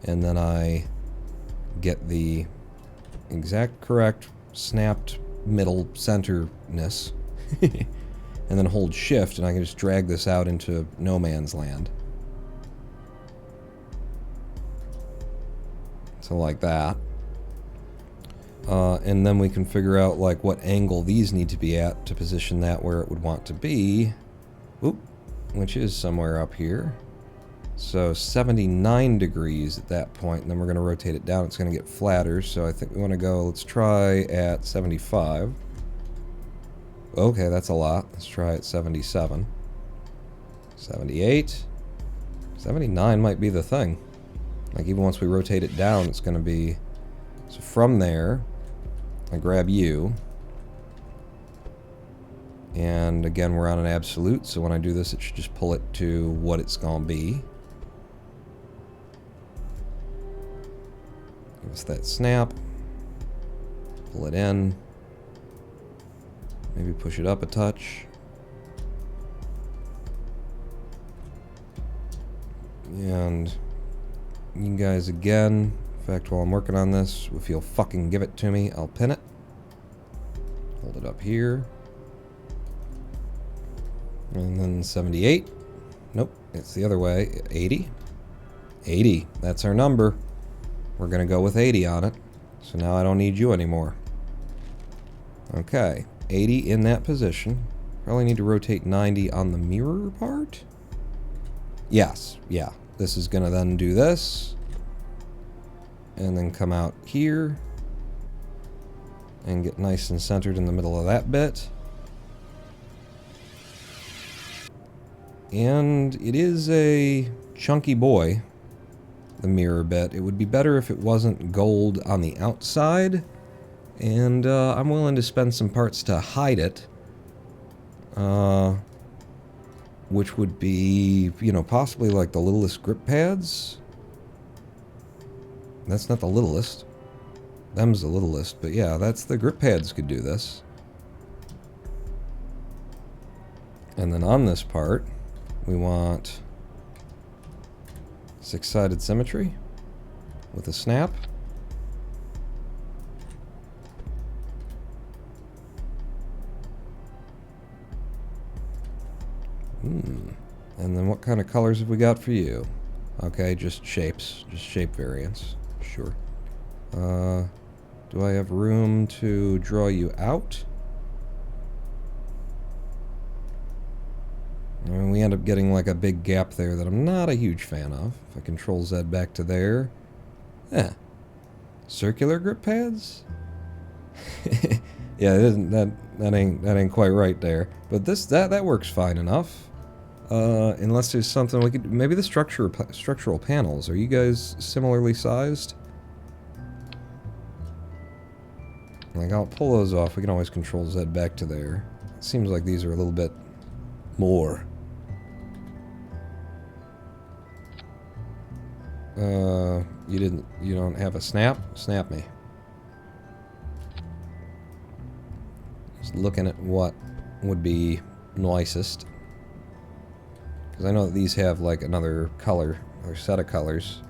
and then I get the exact correct snapped middle centerness, and then hold shift, and I can just drag this out into no man's land. So like that. And then we can figure out like what angle these need to be at to position that where it would want to be. Oop, which is somewhere up here. So 79 degrees at that point, and then we're going to rotate it down. It's going to get flatter, so I think we want to go, let's try at 75. Okay, that's a lot. Let's try at 77. 78. 79 might be the thing. Like, even once we rotate it down, it's going to be... So from there, I grab you. And again, we're on an absolute, so when I do this, it should just pull it to what it's going to be. Give us that snap. Pull it in. Maybe push it up a touch. And... you guys again, in fact, while I'm working on this, if you'll fucking give it to me, I'll pin it. Hold it up here. And then 78. Nope, it's the other way. 80. 80, that's our number. We're gonna go with 80 on it. So now I don't need you anymore. Okay, 80 in that position. Probably need to rotate 90 on the mirror part? Yes, yeah. This is going to then do this, and then come out here, and get nice and centered in the middle of that bit. And it is a chunky boy, the mirror bit. It would be better if it wasn't gold on the outside, and I'm willing to spend some parts to hide it. Which would be, you know, possibly like the littlest grip pads. That's not the littlest. Them's the littlest, but yeah, that's the grip pads could do this. And then on this part, we want 6-sided symmetry with a snap. And then what kind of colors have we got for you? Okay, just shapes. Just shape variants. Sure. Do I have room to draw you out? I mean, we end up getting like a big gap there that I'm not a huge fan of. If I control Z back to there. Yeah. Circular grip pads? Yeah, it isn't, that ain't quite right there. But that works fine enough. Unless there's something we could... Maybe the structural panels. Are you guys similarly sized? Like, I'll pull those off. We can always control Z back to there. It seems like these are a little bit more. You don't have a snap? Snap me. Just looking at what would be nicest. Because I know that these have like another color, or set of colors.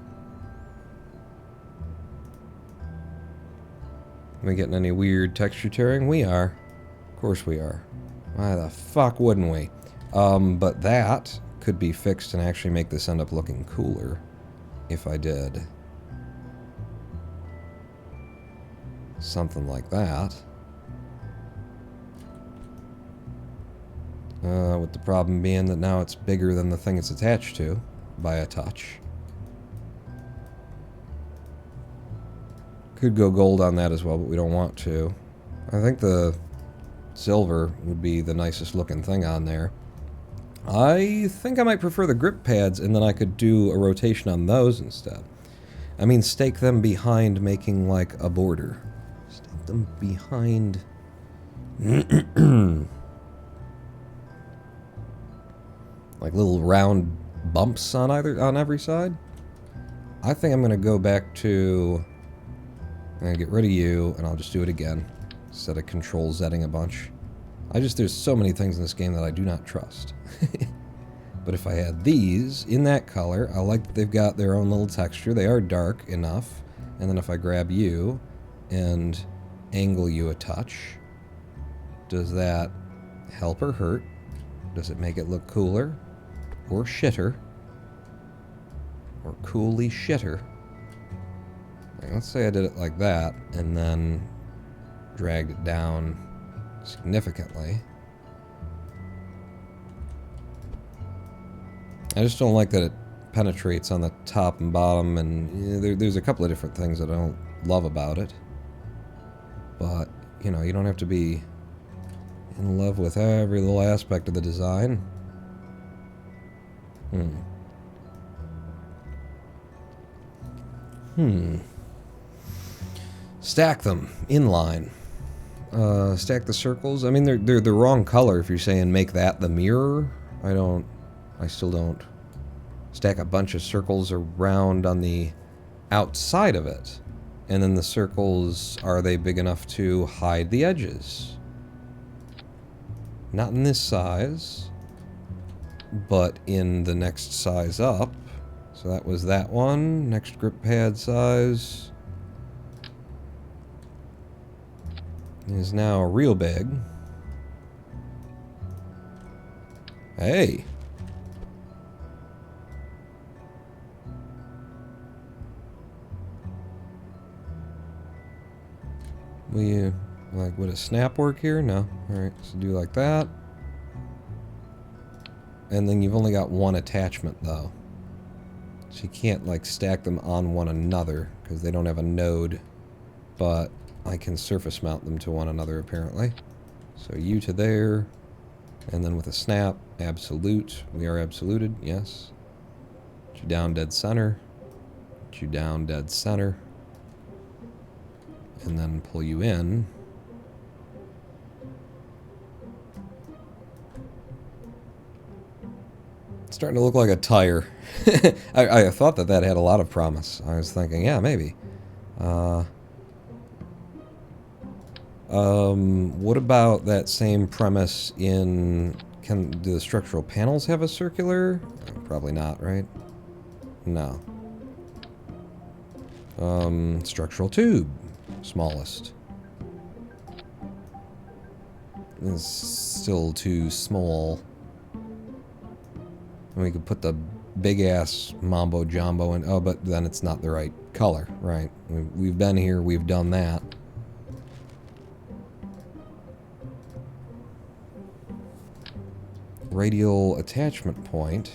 Are we getting any weird texture tearing? We are. Of course we are. Why the fuck wouldn't we? But that could be fixed and actually make this end up looking cooler. If I did something like that. With the problem being that now it's bigger than the thing it's attached to by a touch. Could go gold on that as well, but we don't want to. I think the silver would be the nicest looking thing on there. I think I might prefer the grip pads, and then I could do a rotation on those instead. I mean, stake them behind making like a border. Stake them behind... like little round bumps on every side. I think I'm gonna go back to... I'm gonna get rid of you, and I'll just do it again. Instead of Control-Zetting a bunch. There's so many things in this game that I do not trust. But if I had these in that color, I like that they've got their own little texture. They are dark enough. And then if I grab you and angle you a touch, does that help or hurt? Does it make it look cooler? Or shitter? Or coolly shitter? Like, let's say I did it like that, and then dragged it down significantly. I just don't like that it penetrates on the top and bottom, and there's a couple of different things that I don't love about it. But, you know, you don't have to be in love with every little aspect of the design. Stack them in line. Stack the circles. I mean, they're the wrong color if you're saying make that the mirror. I still don't. Stack a bunch of circles around on the outside of it. And then the circles, are they big enough to hide the edges? Not in this size, but in the next size up. So that was that one. Next grip pad size is now real big. Hey. Would a snap work here? No. Alright, so do like that. And then you've only got one attachment, though. So you can't, like, stack them on one another, because they don't have a node. But I can surface mount them to one another, apparently. So you to there, and then with a snap, absolute. We are absoluted, yes. Put you down dead center. Put you down dead center. And then pull you in. It's starting to look like a tire. I thought that had a lot of promise. I was thinking, yeah, maybe. What about that same premise in... do the structural panels have a circular? Probably not, right? No. Structural tube. Smallest. It's still too small. And we could put the big-ass Mambo Jumbo in... Oh, but then it's not the right color, right? We've been here, we've done that. Radial attachment point.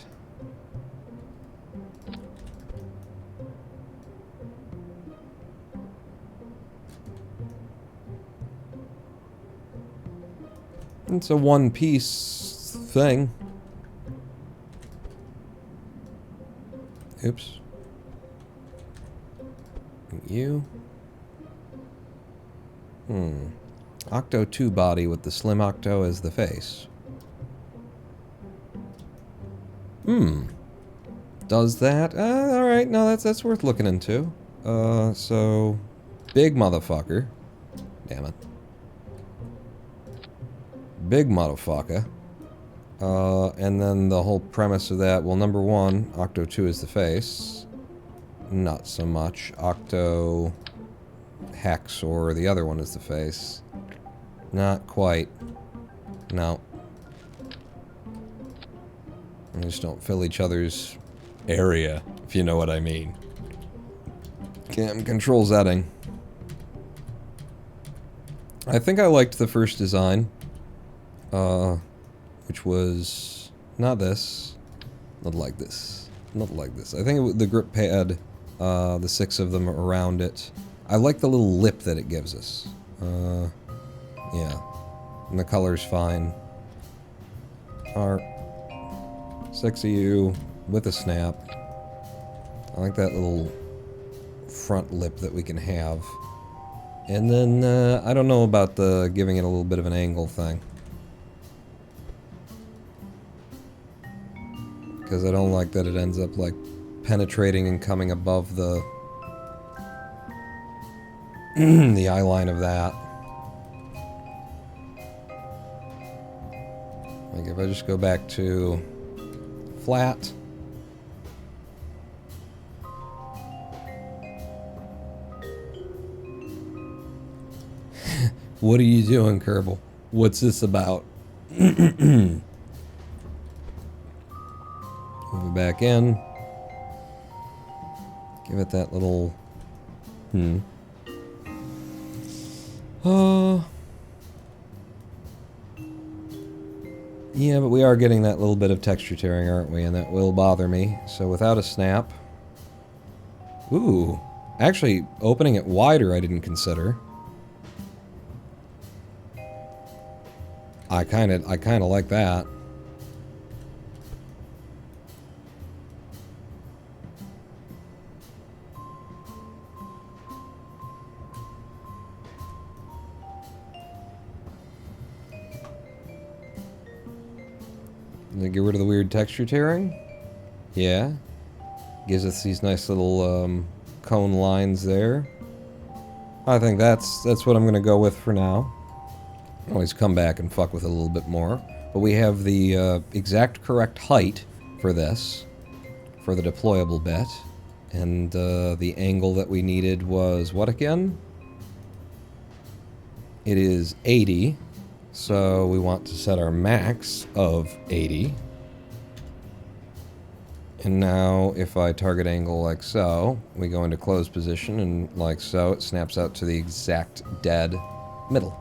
It's a one-piece thing. Oops. You. Octo 2 body with the slim Octo as the face. does that. Alright, no, that's worth looking into. So... Big motherfucker. Damn it. Big motherfucker. And then the whole premise of that, well, number one, Octo 2 is the face. Not so much. Octo Hex or the other one is the face. Not quite. No. They just don't fill each other's area, if you know what I mean. Control Zetting. I think I liked the first design. Which was not this. Not like this. Not like this. I think it was the grip pad, the 6 of them around it. I like the little lip that it gives us. Yeah. And the color's fine. Art. 6 of you with a snap. I like that little front lip that we can have. And then, I don't know about the giving it a little bit of an angle thing. Because I don't like that it ends up, like, penetrating and coming above the... the eye line of that. Like, if I just go back to flat... What are you doing, Kerbal? What's this about? Move it back in. Give it that little... Yeah, but we are getting that little bit of texture tearing, aren't we? And that will bother me. So without a snap... Ooh. Actually, opening it wider I didn't consider. I kinda like that. Get rid of the weird texture tearing? Yeah. Gives us these nice little cone lines there. I think that's what I'm gonna go with for now. Always come back and fuck with it a little bit more. But we have the exact correct height for this, for the deployable bit. And the angle that we needed was what again? It is 80. So we want to set our max of 80. And now if I target angle like so, we go into close position and like so, it snaps out to the exact dead middle.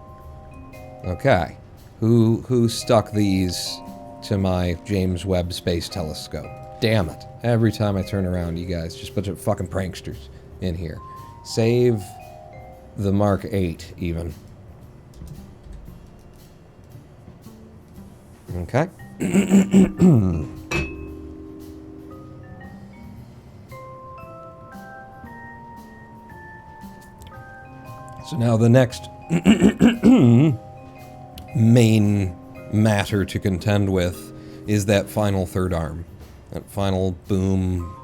Okay. Who stuck these to my James Webb Space Telescope? Damn it. Every time I turn around, you guys, just a bunch of fucking pranksters in here. Save the Mark 8, even. Okay. So now the next main matter to contend with is that final third arm. That final boom,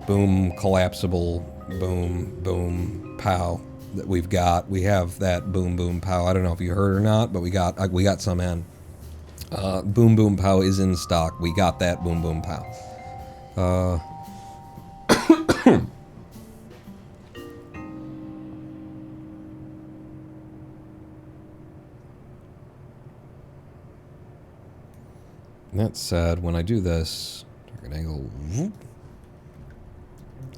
boom, collapsible, boom, boom, pow that we've got. We have that boom, boom, pow. I don't know if you heard or not, but we got some in. Boom Boom Pow is in stock. We got that Boom Boom Pow. That said, when I do this, target angle, whoop,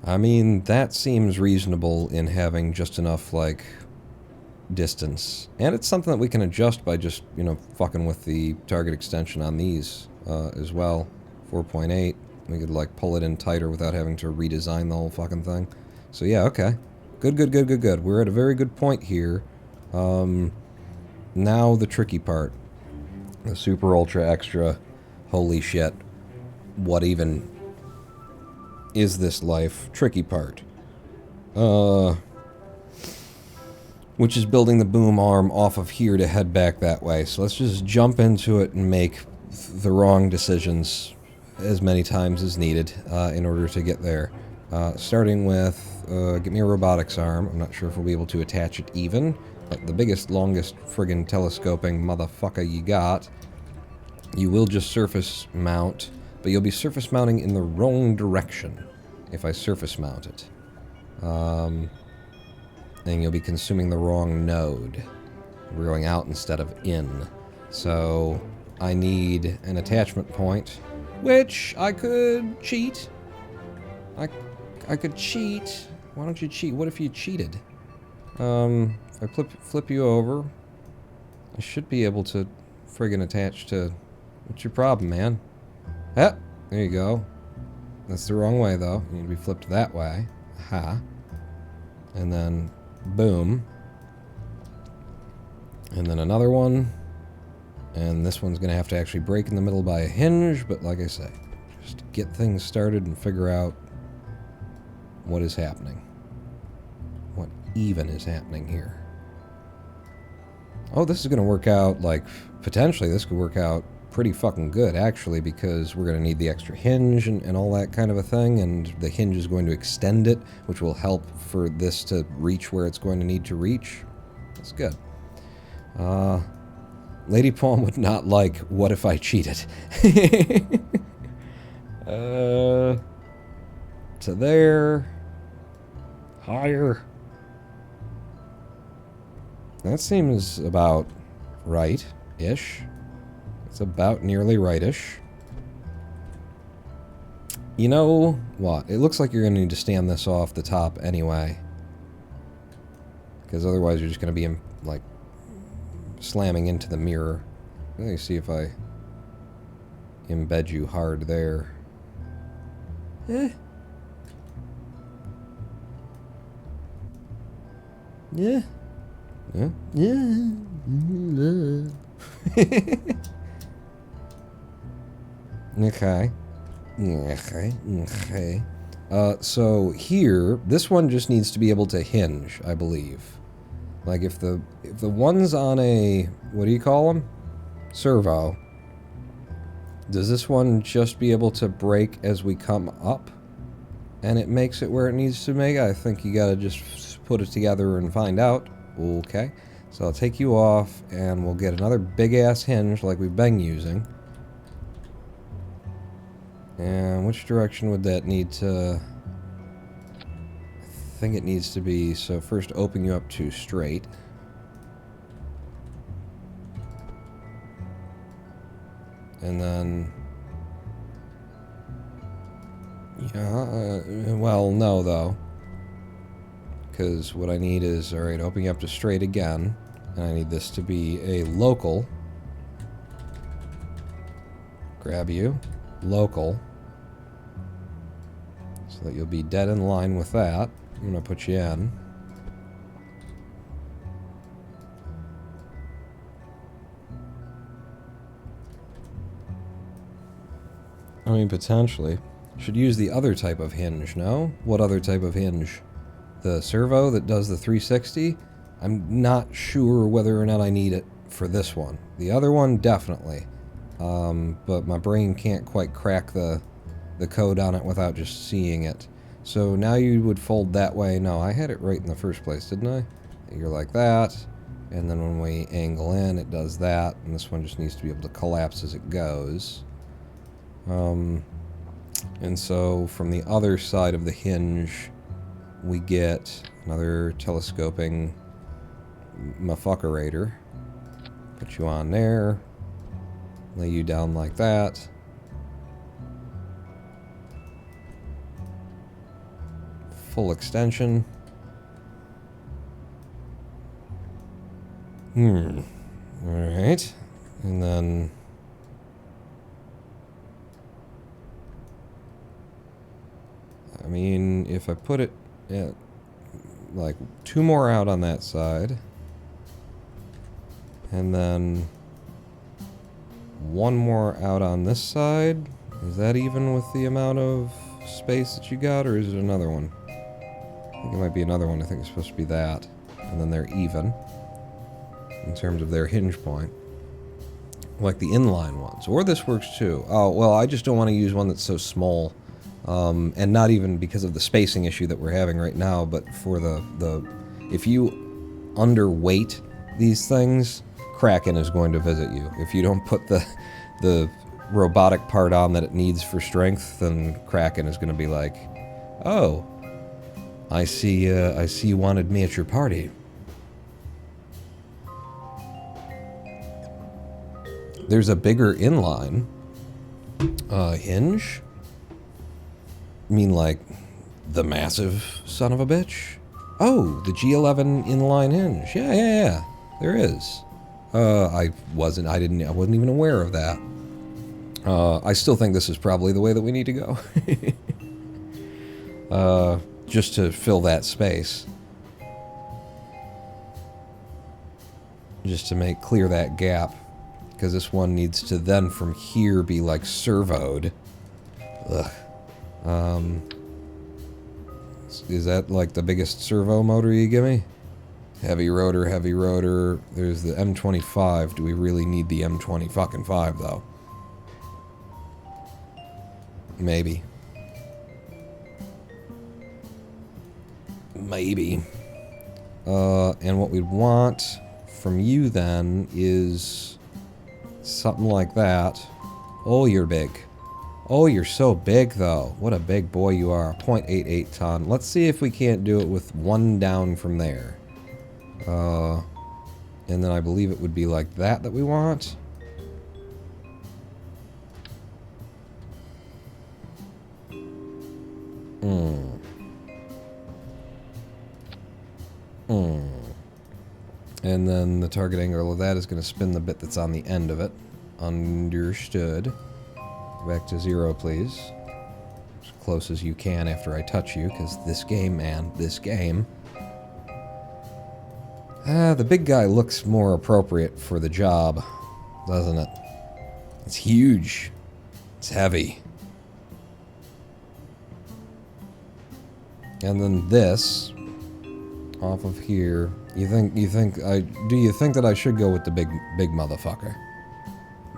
I mean, that seems reasonable in having just enough, like, distance. And it's something that we can adjust by just, you know, fucking with the target extension on these as well. 4.8. We could, like, pull it in tighter without having to redesign the whole fucking thing. So, yeah, okay. Good, good, good, good, good. We're at a very good point here. Now the tricky part. The super ultra extra. Holy shit. What even is this life? Tricky part. Which is building the boom arm off of here to head back that way. So let's just jump into it and make the wrong decisions as many times as needed in order to get there. Starting with, get me a robotics arm. I'm not sure if we'll be able to attach it even, but the biggest, longest friggin' telescoping motherfucker you got, you will just surface mount, but you'll be surface mounting in the wrong direction if I surface mount it. And you'll be consuming the wrong node. We're going out instead of in. So I need an attachment point, which I could cheat. I could cheat. Why don't you cheat? What if you cheated? If I flip you over, I should be able to friggin' attach to... What's your problem, man? Ah, there you go. That's the wrong way, though. You need to be flipped that way. Aha. And then, boom. And then another one. And this one's going to have to actually break in the middle by a hinge, but like I say, just get things started and figure out what is happening. What even is happening here? Oh, this is going to work out, like, potentially this could work out pretty fucking good, actually, because we're going to need the extra hinge and all that kind of a thing, and the hinge is going to extend it, which will help for this to reach where it's going to need to reach. That's good. Lady Palm would not like, what if I cheated? To there. Higher. That seems about right-ish. It's about nearly right-ish. You know what? It looks like you're going to need to stand this off the top anyway. Because otherwise you're just going to be, like, slamming into the mirror. Let me see if I embed you hard there. Eh. Yeah. Yeah. Yeah. Okay. Okay. So here, this one just needs to be able to hinge, I believe. Like if the one's on a, what do you call them? Servo. Does this one just be able to break as we come up? And it makes it where it needs to make? I think you gotta just put it together and find out. Okay. So I'll take you off and we'll get another big ass hinge like we've been using. And which direction would that need to... I think it needs to be, so first open you up to straight. And then... Yeah, well, no, though. Because what I need is, alright, open you up to straight again. And I need this to be a local. Grab you. Local. So that you'll be dead in line with that. I'm going to put you in. I mean, potentially. Should use the other type of hinge, no? What other type of hinge? The servo that does the 360? I'm not sure whether or not I need it for this one. The other one, definitely. But my brain can't quite crack the code on it without just seeing it. So now you would fold that way. No, I had it right in the first place, didn't I? You're like that, and then when we angle in, it does that, and this one just needs to be able to collapse as it goes. And so from the other side of the hinge, we get another telescoping motherfuckerator. Put you on there, lay you down like that. Full extension. Alright. And then... I mean, if I put it at, like, 2 more out on that side. And then 1 more out on this side. Is that even with the amount of space that you got, or is it another one? I think it might be another one. I think it's supposed to be that. And then they're even in terms of their hinge point. Like the inline ones. Or this works too. Oh, well, I just don't want to use one that's so small. And not even because of the spacing issue that we're having right now, but for the if you underweight these things, Kraken is going to visit you. If you don't put the robotic part on that it needs for strength, then Kraken is going to be like, oh, I see you wanted me at your party. There's a bigger inline hinge. I mean, like, the massive son of a bitch? Oh, the G11 inline hinge. Yeah. There is. I wasn't even aware of that. I still think this is probably the way that we need to go. Just to fill that space. Just to clear that gap. Because this one needs to then from here be like servoed. Ugh. Is that like the biggest servo motor you give me? Heavy rotor, heavy rotor. There's the M25. Do we really need the M20 fucking 5 though? Maybe. Maybe. And what we'd want from you then is something like that. Oh, you're big. Oh, you're so big, though. What a big boy you are. 0.88 ton. Let's see if we can't do it with one down from there. And then I believe it would be like that we want. And then the target angle of that is going to spin the bit that's on the end of it. Understood. Back to 0, please. As close as you can after I touch you, because this game, man, this game. The big guy looks more appropriate for the job, doesn't it? It's huge. It's heavy. And then this, off of here. Do you think that I should go with the big motherfucker?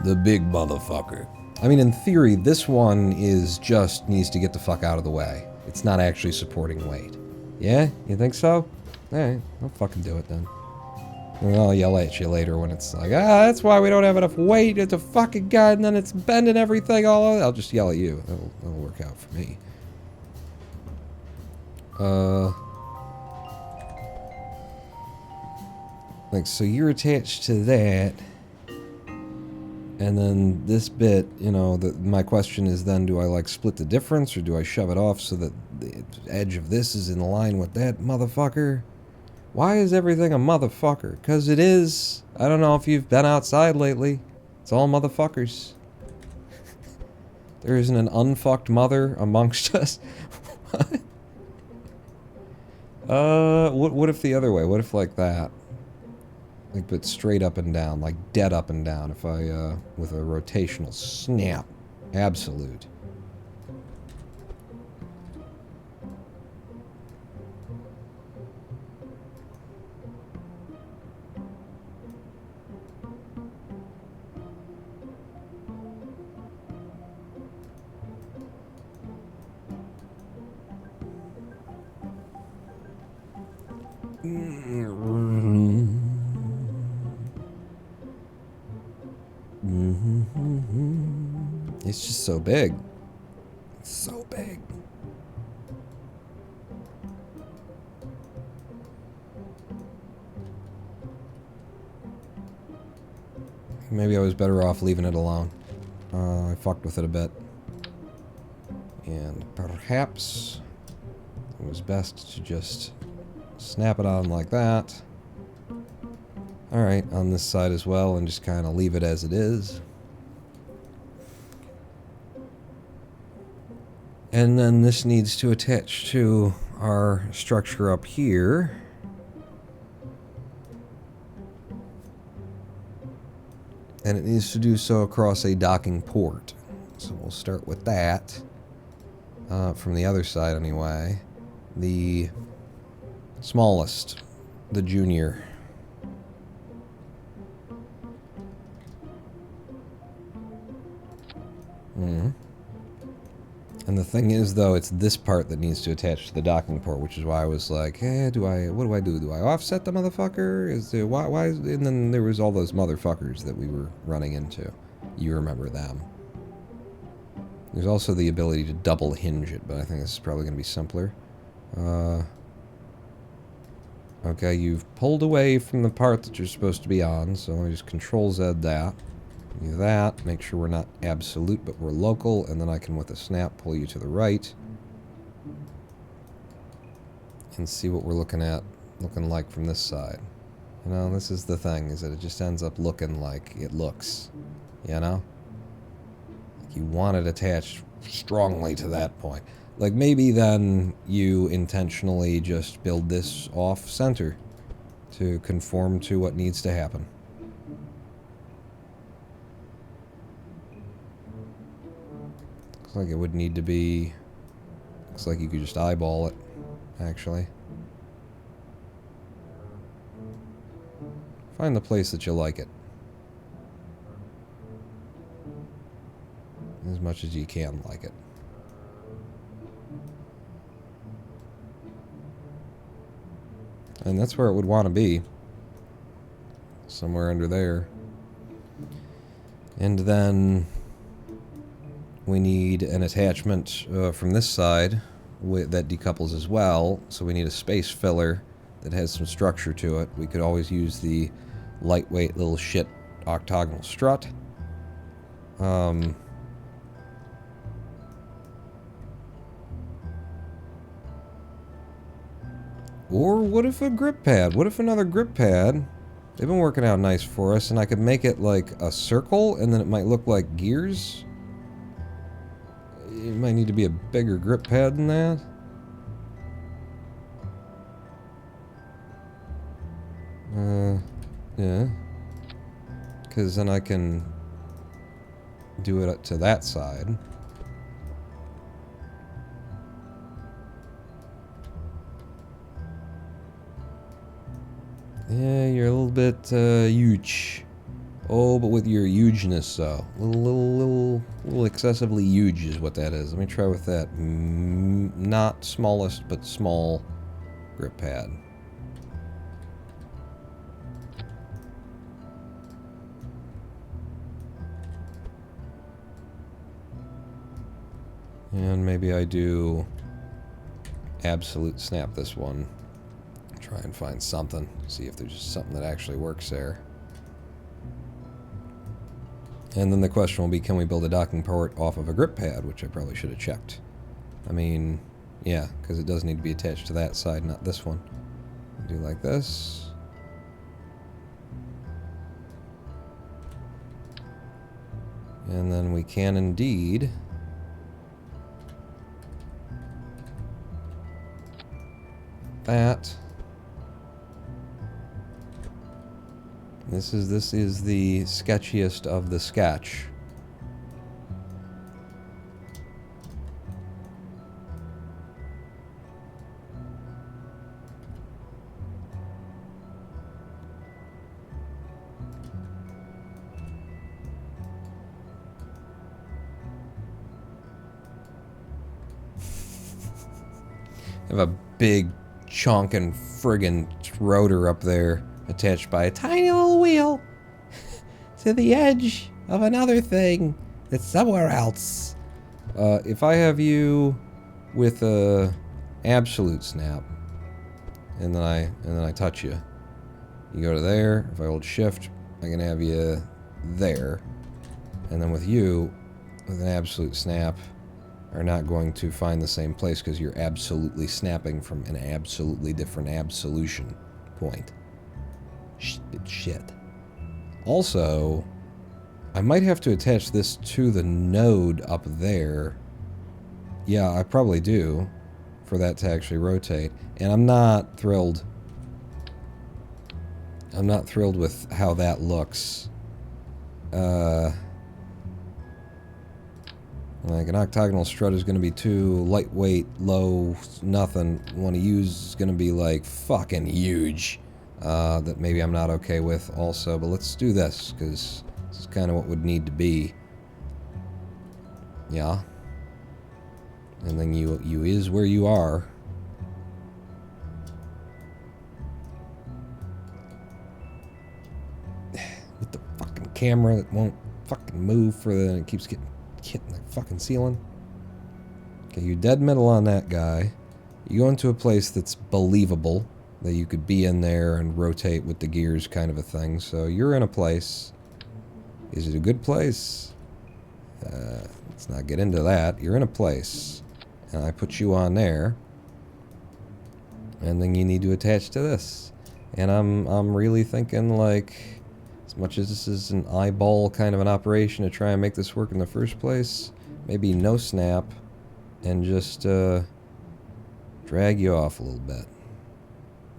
The big motherfucker. I mean, in theory, this one needs to get the fuck out of the way. It's not actually supporting weight. Yeah? You think so? Alright, I'll fucking do it then. And I'll yell at you later when it's like, that's why we don't have enough weight. It's a fucking gun, and then it's bending everything all over. I'll just yell at you. That'll work out for me. Like, so you're attached to that. And then this bit, you know, my question is then, do I like split the difference or do I shove it off so that the edge of this is in line with that motherfucker? Why is everything a motherfucker? Because it is. I don't know if you've been outside lately. It's all motherfuckers. There isn't an unfucked mother amongst us. What if the other way? What if like that? Like, but straight up and down, like dead up and down. If I, with a rotational snap. Absolute. It's just so big. It's so big. Maybe I was better off leaving it alone. I fucked with it a bit. And perhaps it was best to just snap it on like that. Alright, on this side as well, and just kind of leave it as it is. And then this needs to attach to our structure up here. And it needs to do so across a docking port. So we'll start with that. From the other side anyway. The smallest. The junior. Mm. And the thing is, though, it's this part that needs to attach to the docking port, which is why I was like, hey, what do I do? Do I offset the motherfucker? And then there was all those motherfuckers that we were running into. You remember them. There's also the ability to double hinge it, but I think this is probably going to be simpler. Okay, you've pulled away from the part that you're supposed to be on, so let me just Control-Z that. Do that, make sure we're not absolute, but we're local, and then I can, with a snap, pull you to the right. And see what we're looking like from this side. You know, this is the thing, is that it just ends up looking like it looks. You know? Like you want it attached strongly to that point. Like maybe then you intentionally just build this off center to conform to what needs to happen. Looks like it would need to be... Looks like you could just eyeball it, actually. Find the place that you like it. As much as you can like it. And that's where it would want to be. Somewhere under there. And then we need an attachment from this side that decouples as well. So we need a space filler that has some structure to it. We could always use the lightweight little shit octagonal strut. Or what if a grip pad? What if another grip pad? They've been working out nice for us, and I could make it like a circle, and then it might look like gears. It might need to be a bigger grip pad than that. Yeah. Because then I can do it to that side. Yeah, you're a little bit huge. Oh, but with your hugeness, though. Little excessively huge is what that is. Let me try with that. Not smallest, but small grip pad. And maybe I do absolute snap this one. Try and find something. See if there's just something that actually works there. And then the question will be, can we build a docking port off of a grip pad, which I probably should have checked. I mean, yeah, because it does need to be attached to that side, not this one. Do like this. And then we can indeed that. This is the sketchiest of the sketch. I have a big chonkin' friggin' rotor up there attached by a tiny little wheel to the edge of another thing that's somewhere else. If I have you with a absolute snap, and then I touch you, you go to there. If I hold shift, I can have you there, and then with you, with an absolute snap, are not going to find the same place because you're absolutely snapping from an absolutely different absolution point. Shit. Also, I might have to attach this to the node up there. Yeah, I probably do, for that to actually rotate. And I'm not thrilled. I'm not thrilled with how that looks. Like an octagonal strut is going to be too lightweight, low, nothing. One to use is going to be like fucking huge. That maybe I'm not okay with also. But let's do this, because this is kind of what would need to be. Yeah. And then you is where you are. With the fucking camera that won't fucking move for the... It keeps getting hit in the fucking ceiling. Okay, you dead middle on that guy. You go into a place that's believable, that you could be in there and rotate with the gears kind of a thing. So you're in a place. Is it a good place? Let's not get into that. You're in a place. And I put you on there. And then you need to attach to this. And I'm really thinking, like, as much as this is an eyeball kind of an operation to try and make this work in the first place, maybe no snap and just drag you off a little bit.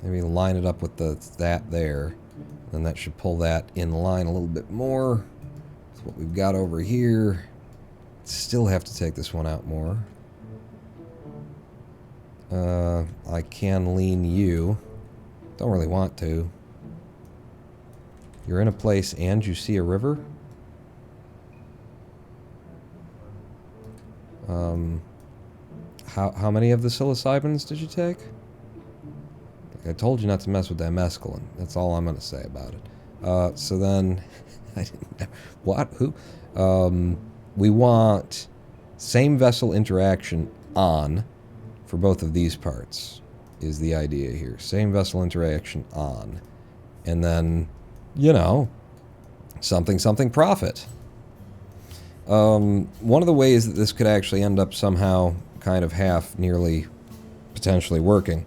Maybe line it up with that there. Then that should pull that in line a little bit more with what we've got over here. Still have to take this one out more. I can lean you. Don't really want to. You're in a place and you see a river? How many of the psilocybins did you take? I told you not to mess with that mescaline. That's all I'm going to say about it. So then... I didn't know. What? Who? We want same vessel interaction on for both of these parts is the idea here. Same vessel interaction on. And then, you know, something profit. One of the ways that this could actually end up somehow kind of half nearly potentially working.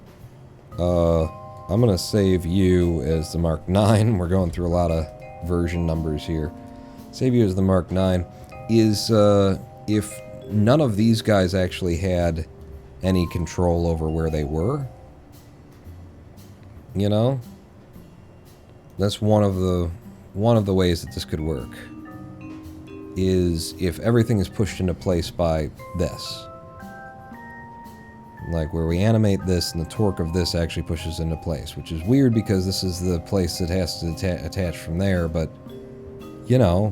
I'm going to save you as the Mark 9. We're going through a lot of version numbers here. Save you as the Mark 9 is if none of these guys actually had any control over where they were. You know? That's one of the ways that this could work. Is if everything is pushed into place by this. Like where we animate this and the torque of this actually pushes into place, which is weird because this is the place that has to attach from there, but you know,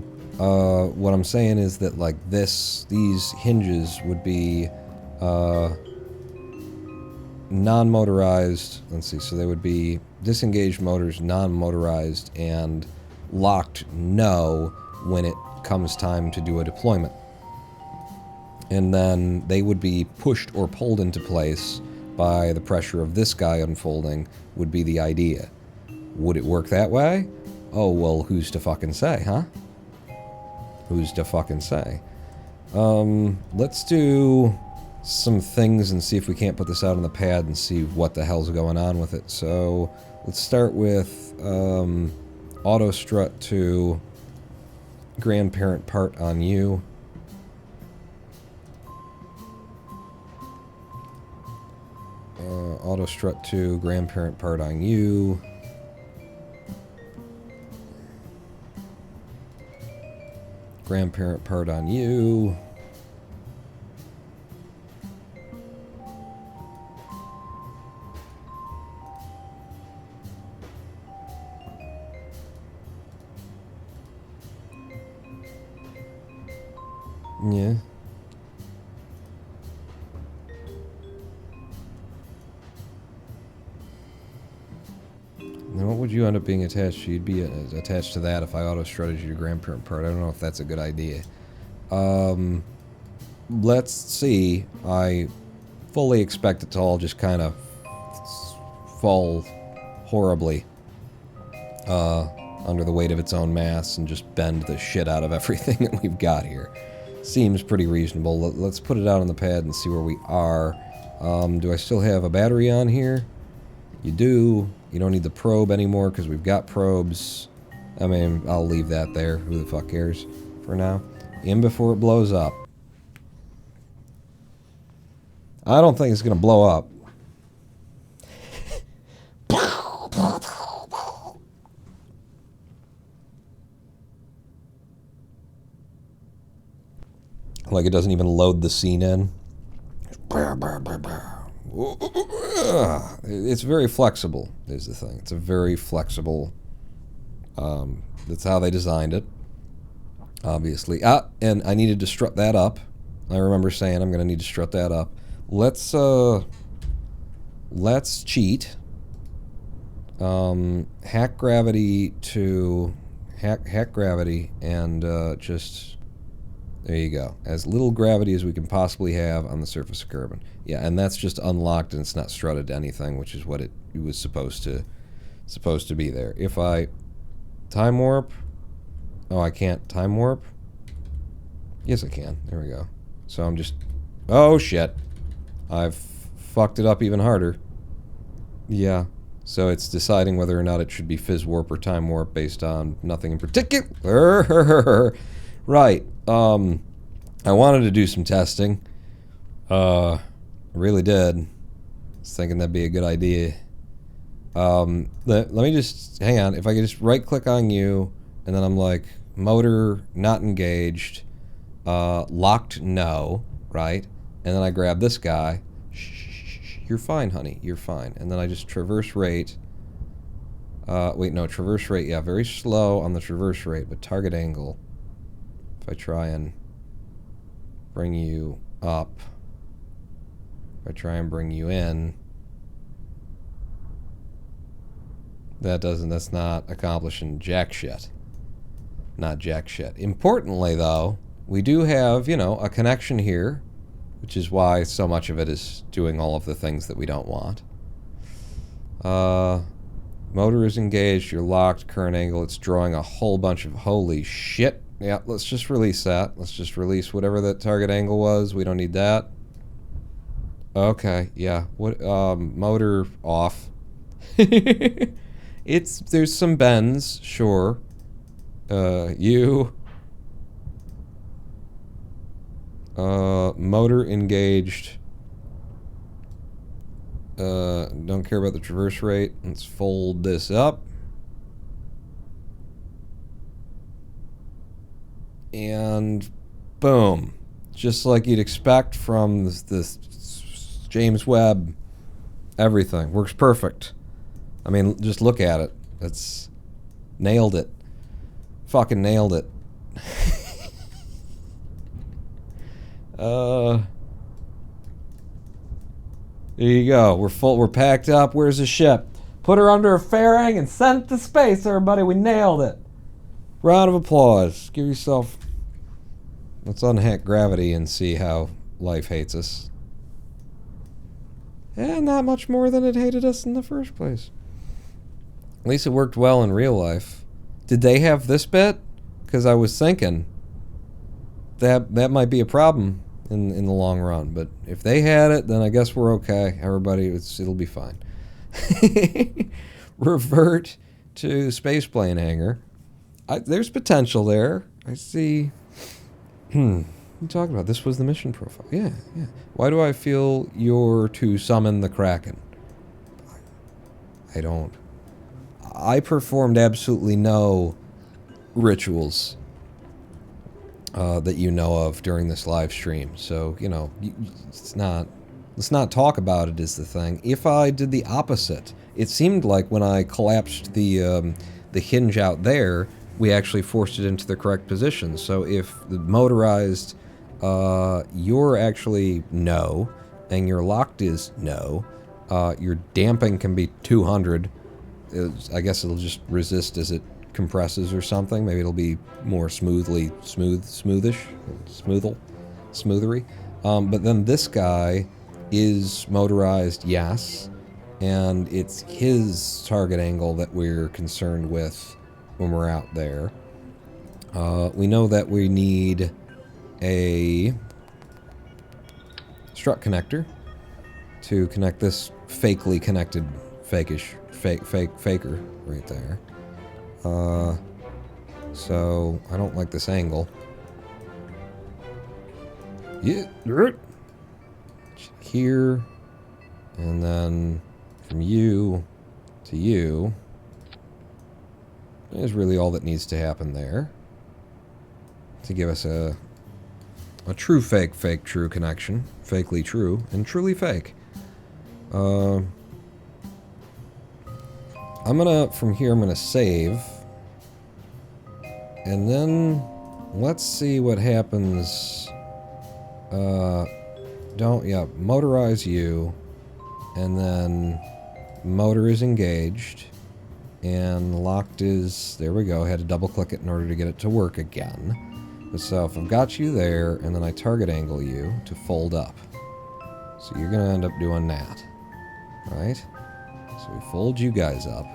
what I'm saying is that like these hinges would be non-motorized. Let's see, so they would be disengaged motors, non-motorized, and locked no when it comes time to do a deployment. And then they would be pushed or pulled into place by the pressure of this guy unfolding would be the idea. Would it work that way? Oh, well, who's to fucking say, huh? Who's to fucking say? Let's do some things and see if we can't put this out on the pad and see what the hell's going on with it. So let's start with auto strut to grandparent part on you. Auto strut to grandparent part on you. Grandparent part on you. Yeah. Then what would you end up being attached to? You'd be attached to that if I auto-strutted your grandparent part. I don't know if that's a good idea. Let's see. I fully expect it to all just kind of fall horribly under the weight of its own mass and just bend the shit out of everything that we've got here. Seems pretty reasonable. Let's put it out on the pad and see where we are. Do I still have a battery on here? You do. You don't need the probe anymore because we've got probes. I mean, I'll leave that there. Who the fuck cares for now? In before it blows up. I don't think it's going to blow up. Like it doesn't even load the scene in. It's very flexible, is the thing. It's a very flexible... that's how they designed it, obviously. And I needed to strut that up. I remember saying I'm gonna need to strut that up. Let's cheat. Hack gravity to hack gravity and just there you go. As little gravity as we can possibly have on the surface of Kerbal. Yeah, and that's just unlocked and it's not strutted to anything, which is what it was supposed to be there. If I time warp, oh, I can't time warp. Yes, I can. There we go. So I'm just, oh shit, I've fucked it up even harder. Yeah. So it's deciding whether or not it should be fizz warp or time warp based on nothing in particular. Right. I wanted to do some testing. I really did. I was thinking that'd be a good idea. Let me just, hang on. If I could just right click on you, and then I'm like, motor not engaged, locked no, right? And then I grab this guy. You're fine, honey. You're fine. And then I just traverse rate. Wait, no, traverse rate. Yeah, very slow on the traverse rate, but target angle. If I try and bring you up, if I try and bring you in, that's not accomplishing jack shit. Not jack shit. Importantly, though, we do have, you know, a connection here, which is why so much of it is doing all of the things that we don't want. Motor is engaged, you're locked, current angle, it's drawing a whole bunch of, holy shit. Yeah, let's just release that. Let's just release whatever that target angle was. We don't need that. Okay, yeah. What, motor off. There's some bends, sure. Motor engaged. Don't care about the traverse rate. Let's fold this up. And boom. Just like you'd expect from this James Webb. Everything works perfect. I mean, just look at it. It's nailed it. Fucking nailed it. There you go. We're full. We're packed up. Where's the ship? Put her under a fairing and send it to space, everybody. We nailed it. Round of applause. Give yourself... Let's unhack gravity and see how life hates us. And not much more than it hated us in the first place. At least it worked well in real life. Did they have this bit? Because I was thinking that might be a problem in the long run. But if they had it, then I guess we're okay. Everybody, it'll be fine. Revert to spaceplane hangar. There's potential there. I see. What are you talking about? This was the mission profile. Yeah, yeah. Why do I feel you're to summon the Kraken? I don't. I performed absolutely no rituals that you know of during this live stream. So, you know, let's not talk about it is the thing. If I did the opposite, it seemed like when I collapsed the hinge out there, we actually forced it into the correct position. So if the motorized, you're actually no, and your locked is no, your damping can be 200. I guess it'll just resist as it compresses or something. Maybe it'll be more smoothish, smoothery. But then this guy is motorized, yes, and it's his target angle that we're concerned with when we're out there. We know that we need a strut connector to connect this fakely connected faker right there. So I don't like this angle. Yeah, here, and then from you to you is really all that needs to happen there to give us a true fake true connection, fakely true and truly fake. From here I'm gonna save, and then let's see what happens motorize you, and then motor is engaged, and locked is, there we go, I had to double click it in order to get it to work again. So if I've got you there, and then I target angle you to fold up. So you're going to end up doing that, right? So we fold you guys up.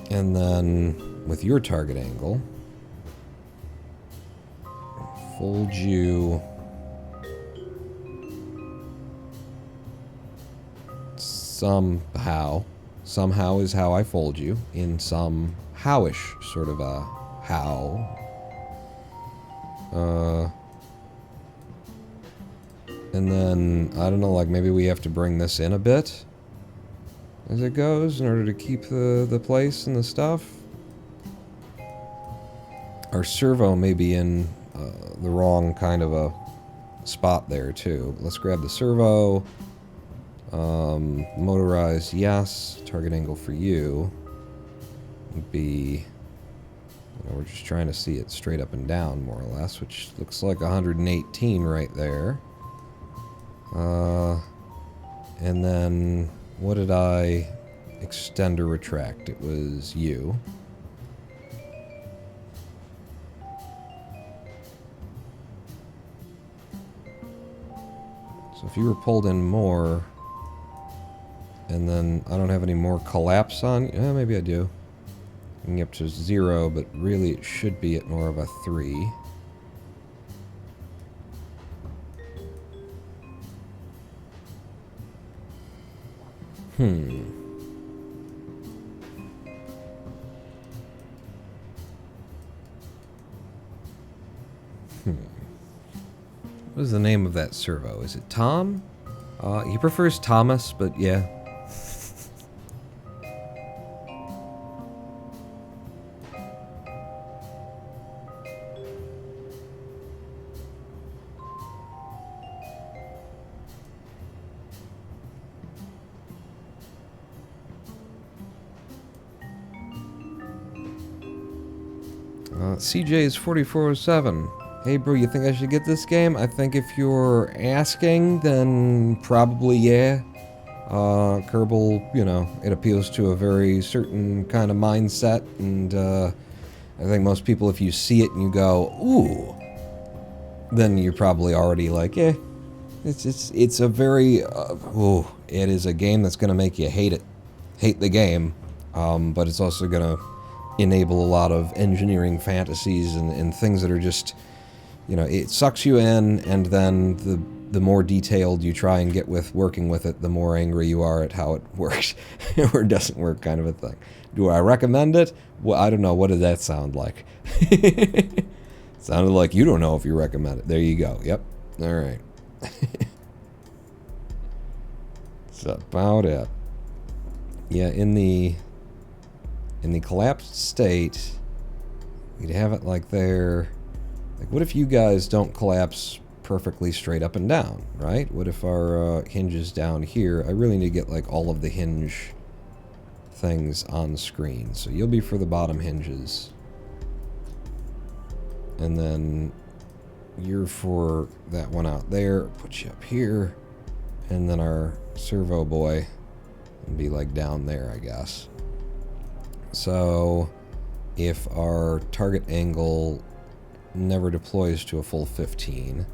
And then with your target angle, fold you somehow. Somehow is how I fold you, in some howish sort of a how. And then, I don't know, like maybe we have to bring this in a bit as it goes in order to keep the place and the stuff. Our servo may be in the wrong kind of a spot there too. Let's grab the servo. Motorized, yes. Target angle for you would be, we're just trying to see it straight up and down more or less, which looks like 118 right there. And then what did I extend or retract? It was you. So if you were pulled in more, and then I don't have any more collapse on, maybe I do. I can get up to 0, but really it should be at more of a 3. What is the name of that servo? Is it Tom? He prefers Thomas, but yeah. CJ's 4407. Hey bro, you think I should get this game? I think if you're asking, then probably yeah. Kerbal, you know, it appeals to a very certain kind of mindset, and I think most people, if you see it and you go, ooh, then you're probably already like, yeah. It's a very, it is a game that's gonna make you hate the game, but it's also gonna enable a lot of engineering fantasies and things that are just, you know, it sucks you in, and then the more detailed you try and get with working with it, the more angry you are at how it works or doesn't work, kind of a thing. Do I recommend it? Well, I don't know. What did that sound like? Sounded like you don't know if you recommend it. There you go. Yep. All right. That's about it. Yeah, in the collapsed state, we'd have it like there. Like, what if you guys don't collapse perfectly straight up and down, right? What if our hinge is down here? I really need to get like all of the hinge things on screen. So you'll be for the bottom hinges. And then you're for that one out there. Put you up here. And then our servo boy would be like down there, I guess. So if our target angle never deploys to a full 15,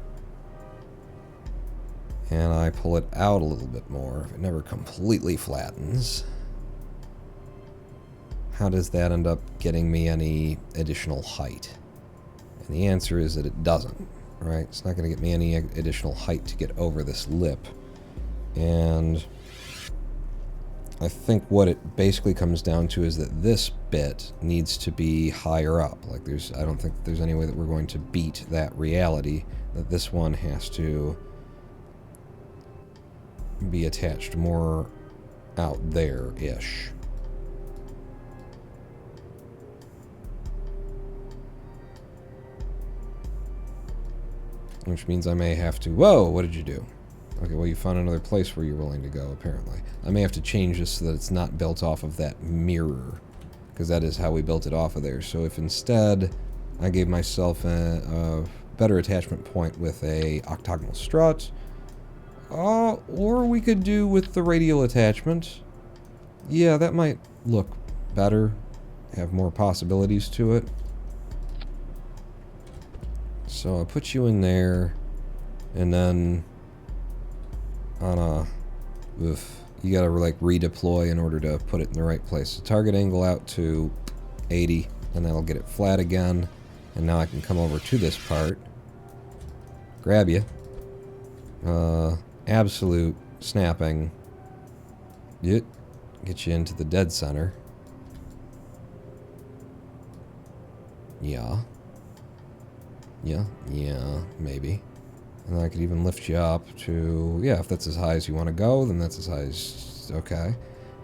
and I pull it out a little bit more, if it never completely flattens, how does that end up getting me any additional height? And the answer is that it doesn't, right? It's not going to get me any additional height to get over this lip. And I think what it basically comes down to is that this bit needs to be higher up. Like I don't think there's any way that we're going to beat that reality, that this one has to be attached more out there-ish. Which means I may have to... Whoa, what did you do? Okay, well, you found another place where you're willing to go, apparently. I may have to change this so that it's not built off of that mirror, because that is how we built it off of there. So if instead I gave myself a better attachment point with a octagonal strut. Or we could do with the radial attachment. Yeah, that might look better. Have more possibilities to it. So I'll put you in there, and then on a... Oof, you gotta like redeploy in order to put it in the right place. So target angle out to 80, and that'll get it flat again. And now I can come over to this part, grab you, absolute snapping, get you into the dead center. Yeah, maybe. And then I could even lift you up to, yeah, if that's as high as you want to go, then that's as high as, okay.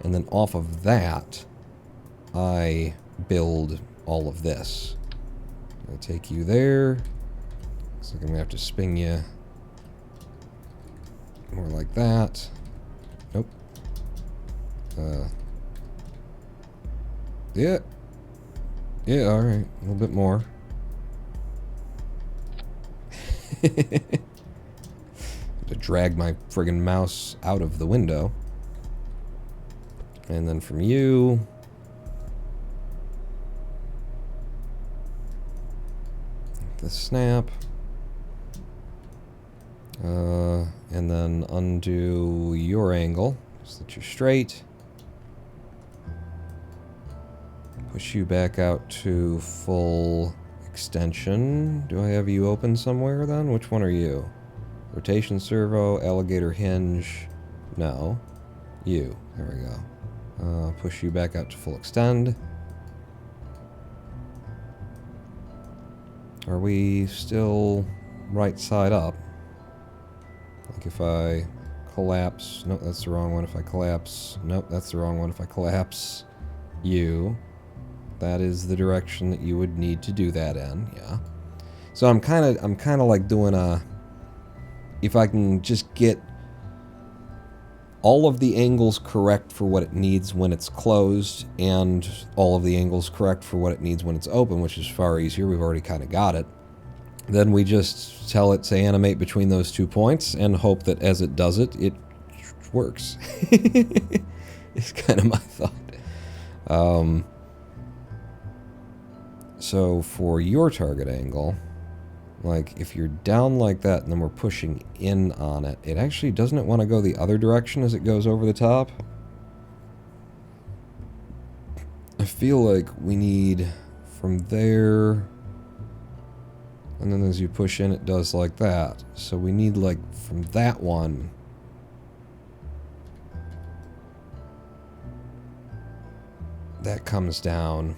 And then off of that, I build all of this. I'll take you there. Looks like I'm gonna have to spin you more like that. Nope. Yeah. Yeah, alright. A little bit more. To drag my friggin' mouse out of the window. And then from you... the snap. And then undo your angle so that you're straight. Push you back out to full extension. Do I have you open somewhere then? Which one are you? Rotation servo, alligator hinge. No. You. There we go. Push you back out to full extend. Are we still right side up? Like if I collapse... Nope, that's the wrong one. If I collapse... Nope, that's the wrong one. If I collapse you... That is the direction that you would need to do that in, yeah. So I'm kind of like doing a... If I can just get all of the angles correct for what it needs when it's closed, and all of the angles correct for what it needs when it's open, which is far easier, we've already kind of got it, then we just tell it to animate between those 2 points and hope that as it does it, it works. It's kind of my thought. So for your target angle, like if you're down like that and then we're pushing in on it, it actually doesn't want to go the other direction as it goes over the top. I feel like we need from there, and then as you push in it does like that. So we need like from that one that comes down.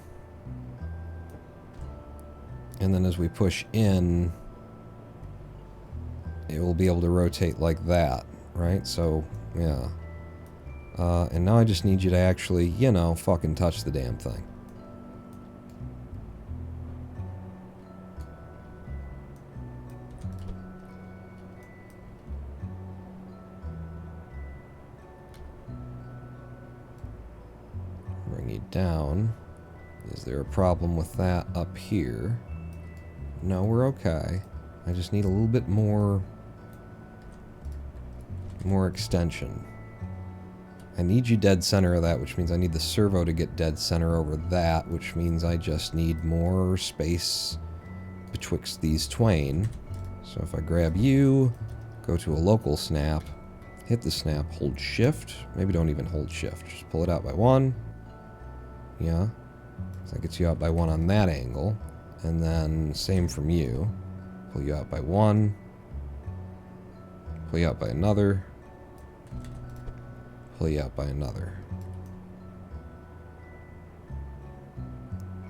And then as we push in, it will be able to rotate like that, right? So, yeah. And now I just need you to actually, you know, fucking touch the damn thing. Bring you down. Is there a problem with that up here? No, we're okay. I just need a little bit more extension. I need you dead center of that, which means I need the servo to get dead center over that, which means I just need more space betwixt these twain. So if I grab you, go to a local snap, hit the snap, hold shift, maybe don't even hold shift, just pull it out by 1. Yeah. So that gets you out by 1 on that angle. And then same from you. Pull you out by 1. Pull you out by another. Pull you out by another.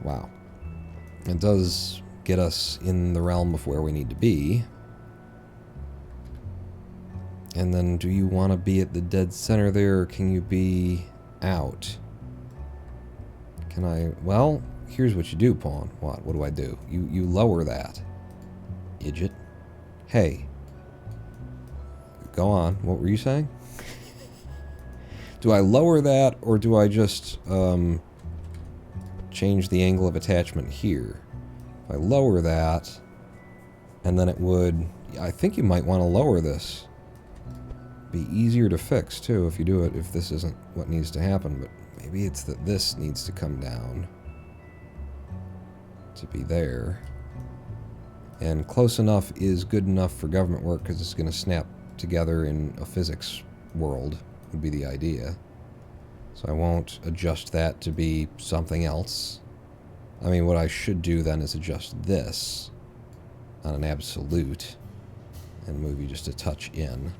Wow. It does get us in the realm of where we need to be. And then do you want to be at the dead center there, or can you be out? Can I... Well, here's what you do, pawn. What do I do? You lower that. Idiot. Hey. Go on. What were you saying? Do I lower that, or do I just change the angle of attachment here? If I lower that, and then it would... I think you might want to lower this. Be easier to fix, too, if you do it, if this isn't what needs to happen. But maybe it's that this needs to come down to be there. And close enough is good enough for government work because it's going to snap together in a physics world, would be the idea. So I won't adjust that to be something else. I mean, what I should do then is adjust this on an absolute and move you just a touch in.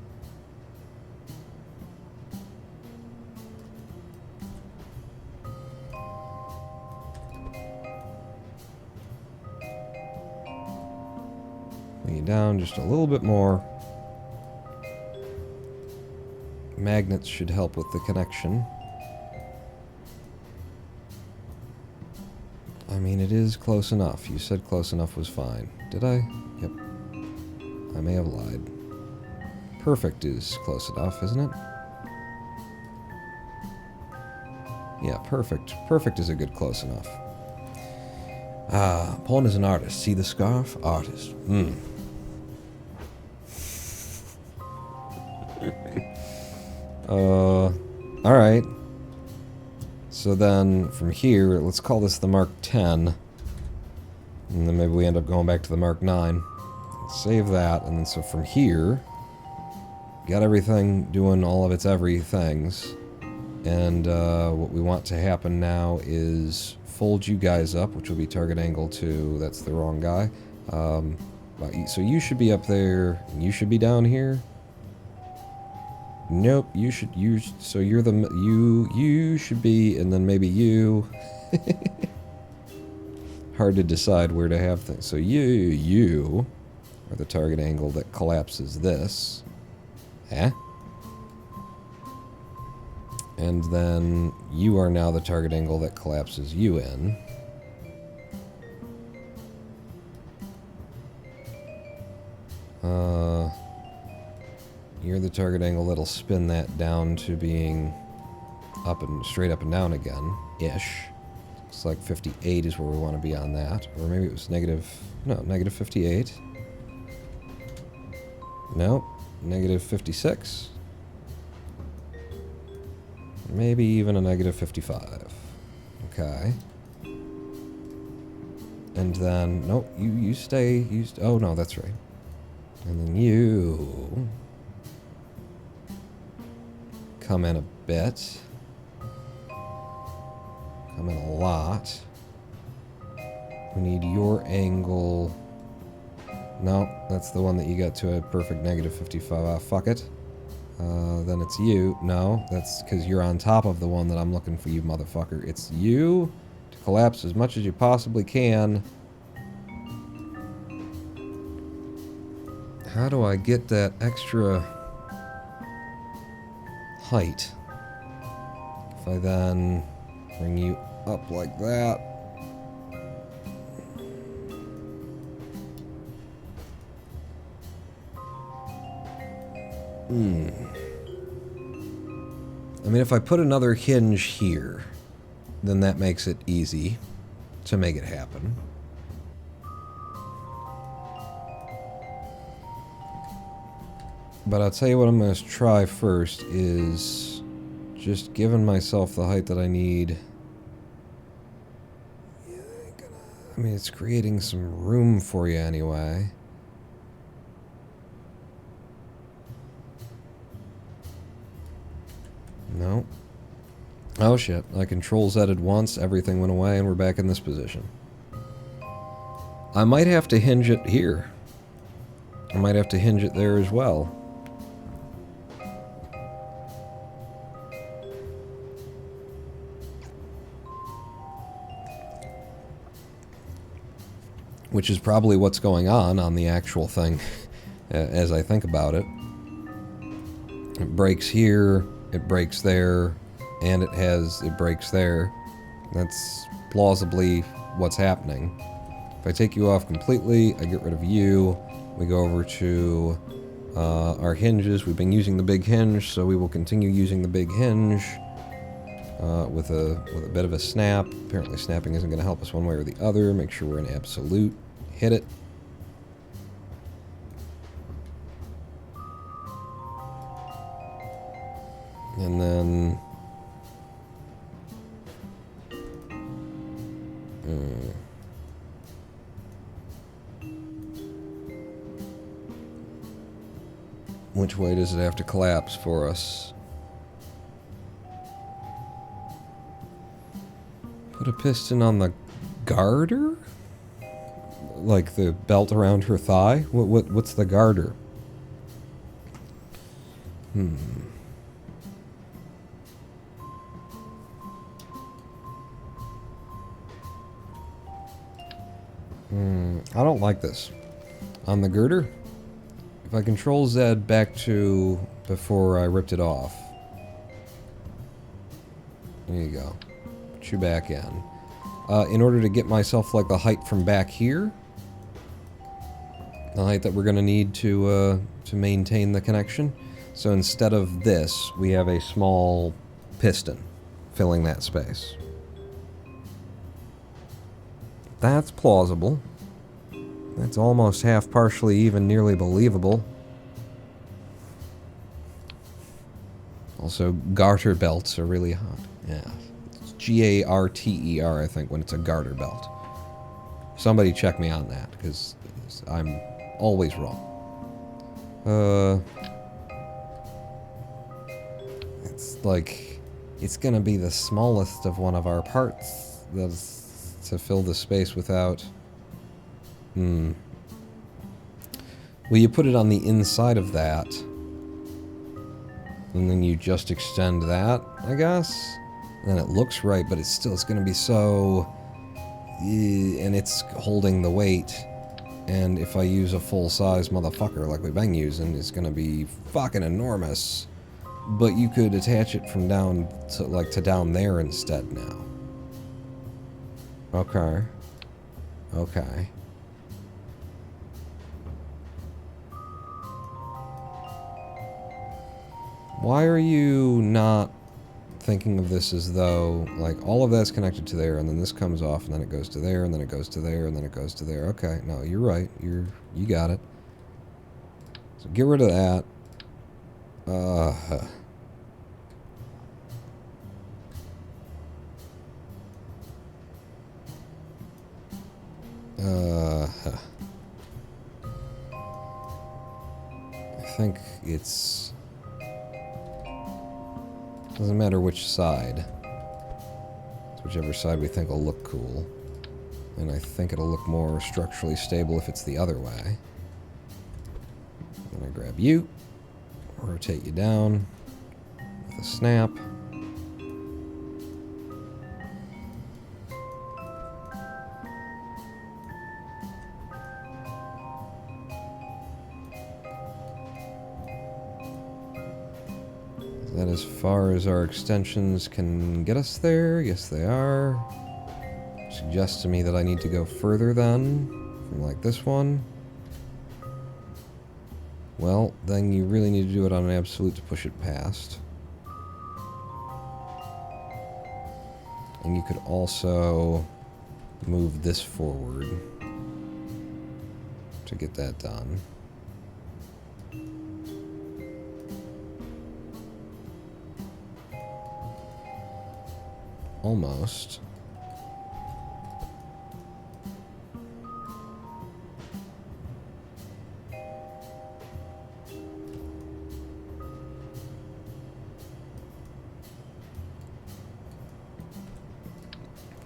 Bring you down just a little bit more. Magnets should help with the connection. I mean, it is close enough. You said close enough was fine. Did I? Yep. I may have lied. Perfect is close enough, isn't it? Yeah, perfect. Perfect is a good close enough. Ah, Pawn is an artist. See the scarf? Artist. Alright. So then, from here, let's call this the Mark 10. And then maybe we end up going back to the Mark 9. Save that, and then so from here, got everything doing all of its everythings. And what we want to happen now is fold you guys up, which will be target angle 2. That's the wrong guy. So you should be up there, and you should be down here. Nope, you so you're the, you should be, and then maybe you. Hard to decide where to have things. So you are the target angle that collapses this. Eh? And then you are now the target angle that collapses you in. You're the target angle that'll spin that down to being up and straight up and down again, ish. Looks like 58 is where we want to be on that. Or maybe it was negative 58. No, negative 56. Maybe even a negative 55. Okay. And then, nope, you stay, oh no, that's right. And then you come in a bit. Come in a lot. We need your angle. No, that's the one that you got to a perfect negative 55. Fuck it. Then it's you. No, that's because you're on top of the one that I'm looking for, you motherfucker. It's you to collapse as much as you possibly can. How do I get that extra height? If I then bring you up like that. I mean, if I put another hinge here, then that makes it easy to make it happen. But I'll tell you what I'm going to try first is just giving myself the height that I need. I mean, it's creating some room for you anyway. No. Oh shit, I Control-Z'd once, everything went away, and we're back in this position. I might have to hinge it here. I might have to hinge it there as well. Which is probably what's going on the actual thing, as I think about it. It breaks here, it breaks there, and it breaks there. That's plausibly what's happening. If I take you off completely, I get rid of you, we go over to our hinges. We've been using the big hinge, so we will continue using the big hinge. with a bit of a snap. Apparently snapping isn't going to help us one way or the other. Make sure we're in absolute. Hit it. And then... which way does it have to collapse for us? Put a piston on the garter? Like the belt around her thigh? What's the garter? I don't like this. On the girder, if I control Z back to before I ripped it off. There you go. Put you back in. In order to get myself like the height from back here, the height that we're going to need to maintain the connection. So instead of this, we have a small piston filling that space. That's plausible. That's almost half partially even nearly believable. Also, garter belts are really hot. Yeah. It's G-A-R-T-E-R, I think, when it's a garter belt. Somebody check me on that, because I'm always wrong. It's like, it's gonna be the smallest of one of our parts that's to fill the space without... Well, you put it on the inside of that, and then you just extend that, I guess? And then it looks right, but it's gonna be so... and it's holding the weight. And if I use a full-size motherfucker like we've been using, it's gonna be fucking enormous. But you could attach it from down to, like, to down there instead now. Okay. Okay. Why are you not thinking of this as though, like, all of that's connected to there, and then this comes off, and then it goes to there, and then it goes to there, and then it goes to there. Okay, no, you're right. You got it. So get rid of that. I think it's... doesn't matter which side. It's whichever side we think will look cool. And I think it'll look more structurally stable if it's the other way. I'm gonna grab you, rotate you down with a snap. Is that as far as our extensions can get us there? Yes, they are. Suggests to me that I need to go further then, from like this one. Well, then you really need to do it on an absolute to push it past. And you could also move this forward to get that done. Almost.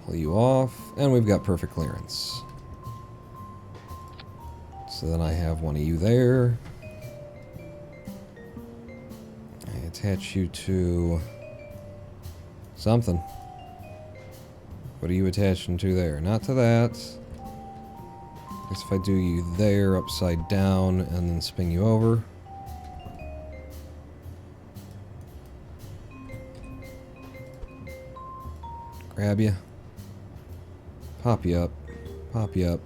Pull you off, and we've got perfect clearance. So then I have one of you there. I attach you to something. What are you attaching to there? Not to that. I guess if I do you there, upside down, and then spin you over. Grab you. Pop you up. Pop you up.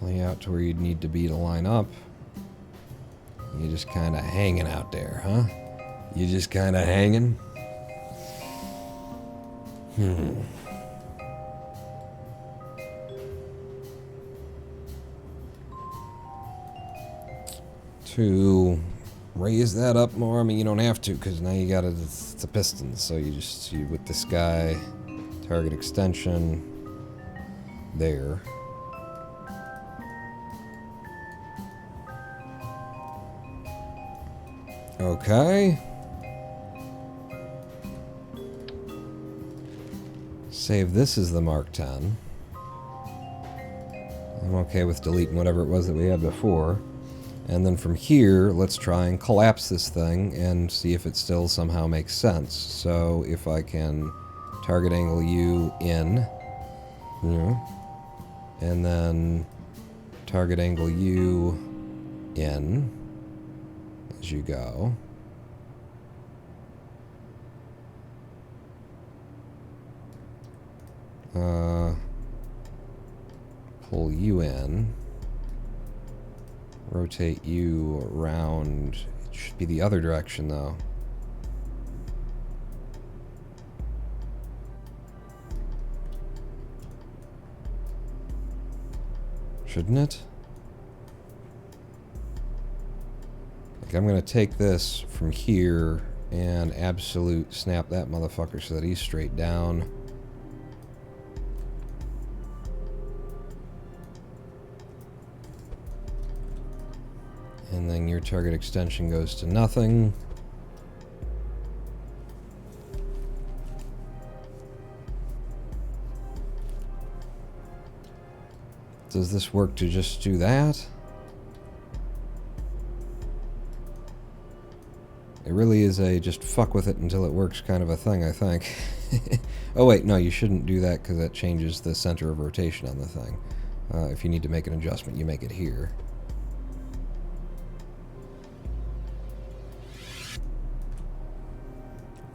lay out to where you'd need to be to line up. You're just kind of hanging out there, huh? You're just kind of hanging? To raise that up more, I mean, you don't have to, because now you got it, it's a piston, so you with this guy, target extension, there. Okay. Save this as the Mark 10. I'm okay with deleting whatever it was that we had before. And then from here, let's try and collapse this thing and see if it still somehow makes sense. So if I can target angle you in, and then target angle you in as you go. Pull you in. Rotate you around. It should be the other direction, though. Shouldn't it? Like, I'm gonna take this from here and absolute snap that motherfucker so that he's straight down. And then your target extension goes to nothing. Does this work to just do that? It really is a just fuck with it until it works kind of a thing, I think. Oh wait, no, you shouldn't do that because that changes the center of rotation on the thing. If you need to make an adjustment, you make it here.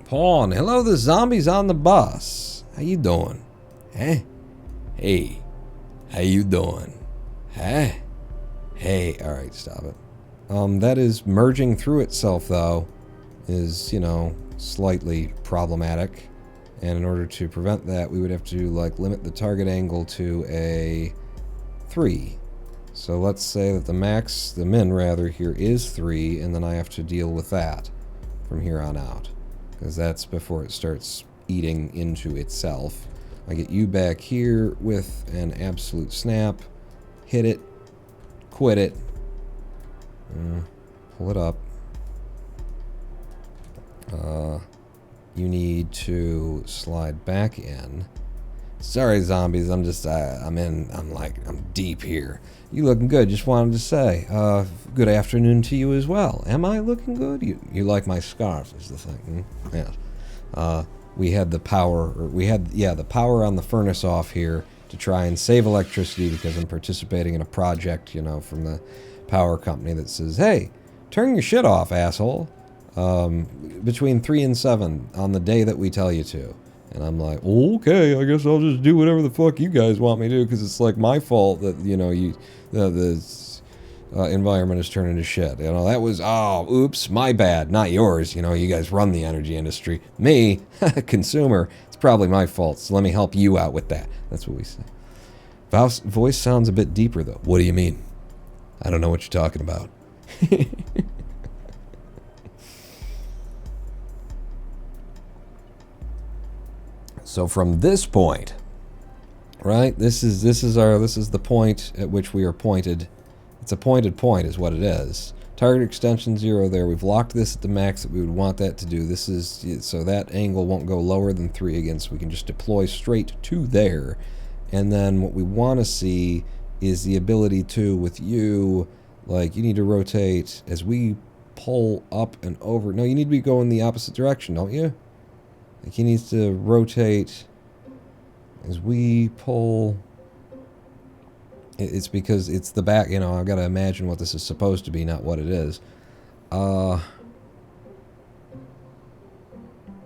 Pawn, hello, the zombies on the bus. How you doing? Huh? Hey, how you doing? Huh? Hey, all right, stop it. That is merging through itself, though, is, you know, slightly problematic. And in order to prevent that, we would have to, like, limit the target angle to a 3. So let's say that the min, rather, here is 3, and then I have to deal with that from here on out. Because that's before it starts eating into itself. I get you back here with an absolute snap. Hit it. Quit it. Pull it up. You need to slide back in. Sorry, zombies. I'm just, I'm deep here. You looking good. Just wanted to say, good afternoon to you as well. Am I looking good? You like my scarf is the thing. Yeah. We had the power, the power on the furnace off here to try and save electricity because I'm participating in a project, you know, from the power company that says, hey, turn your shit off, asshole. Between 3 and 7 on the day that we tell you to. And I'm like, okay, I guess I'll just do whatever the fuck you guys want me to do, because it's like my fault that, you know, the environment is turning to shit. You know, that was, oh, oops, my bad, not yours. You know, you guys run the energy industry. Me, consumer, it's probably my fault, so let me help you out with that. That's what we say. Voice sounds a bit deeper, though. What do you mean? I don't know what you're talking about. So from this point, right? This is the point at which we are pointed. It's a pointed point is what it is. Target extension 0 there. We've locked this at the max that we would want that to do. This is so that angle won't go lower than 3 again, so we can just deploy straight to there. And then what we want to see is the ability to, with you, like, you need to rotate as we pull up and over. No, you need to be going the opposite direction, don't you? Like, he needs to rotate as we pull. It's because it's the back, you know, I've got to imagine what this is supposed to be, not what it is. But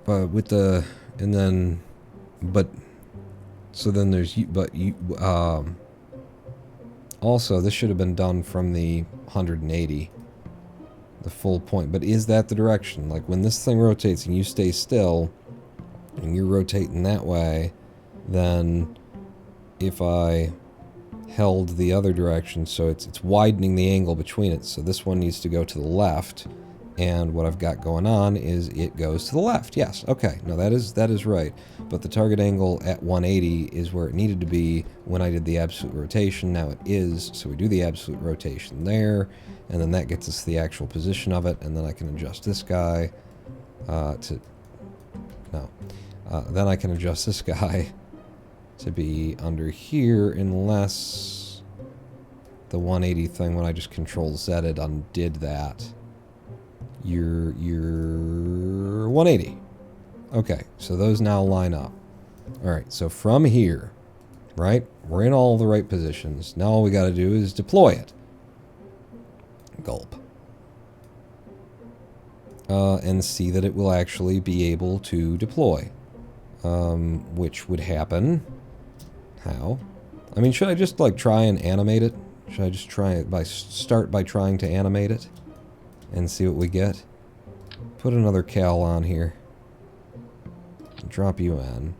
with the, and then, but, so then there's, but you, Also, this should have been done from the 180. The full point. But is that the direction? Like, when this thing rotates and you stay still, and you're rotating that way, then if I held the other direction, so it's widening the angle between it, so this one needs to go to the left, and what I've got going on is it goes to the left. Yes, okay, no, that is right, but the target angle at 180 is where it needed to be when I did the absolute rotation. Now it is, so we do the absolute rotation there, and then that gets us the actual position of it, and then I can adjust this guy then I can adjust this guy to be under here, unless the 180 thing, when I just Control-Z'd, undid that. You're 180. Okay, so those now line up. Alright, so from here, right, we're in all the right positions. Now all we got to do is deploy it. Gulp. And see that it will actually be able to deploy. Which would happen... How? I mean, should I just, like, try and animate it? Should I just try it start by trying to animate it? And see what we get? Put another cal on here. Drop you in.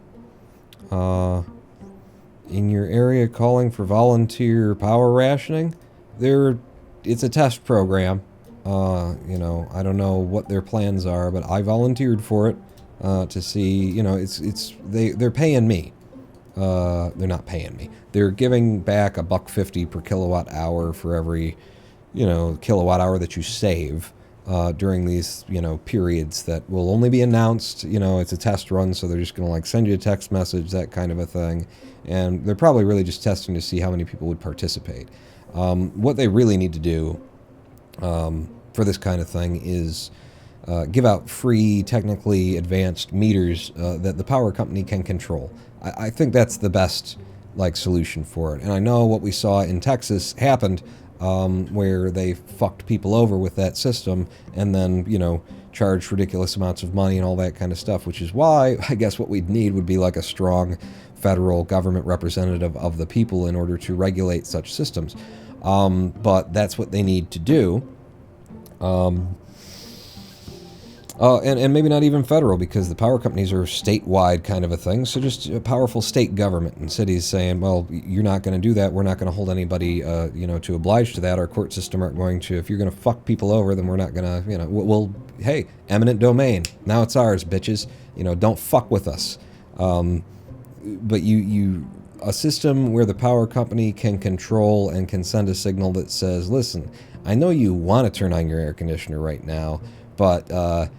In your area calling for volunteer power rationing? It's a test program. You know, I don't know what their plans are, but I volunteered for it, to see, you know, they're paying me. They're not paying me. They're giving back $1.50 per kilowatt hour for every, you know, kilowatt hour that you save during these, you know, periods that will only be announced. You know, it's a test run, so they're just going to, like, send you a text message, that kind of a thing. And they're probably really just testing to see how many people would participate. What they really need to do for this kind of thing is give out free, technically advanced meters that the power company can control. I think that's the best, like, solution for it. And I know what we saw in Texas happened, where they fucked people over with that system and then, you know, charged ridiculous amounts of money and all that kind of stuff, which is why I guess what we'd need would be like a strong federal government representative of the people in order to regulate such systems. But that's what they need to do. And maybe not even federal, because the power companies are statewide kind of a thing. So just a powerful state government and cities saying, well, you're not going to do that. We're not going to hold anybody, you know, to oblige to that. Our court system aren't going to. If you're going to fuck people over, then we're not going to, you know, we'll, hey, eminent domain. Now it's ours, bitches. You know, don't fuck with us. But a system where the power company can control and can send a signal that says, listen, I know you want to turn on your air conditioner right now, but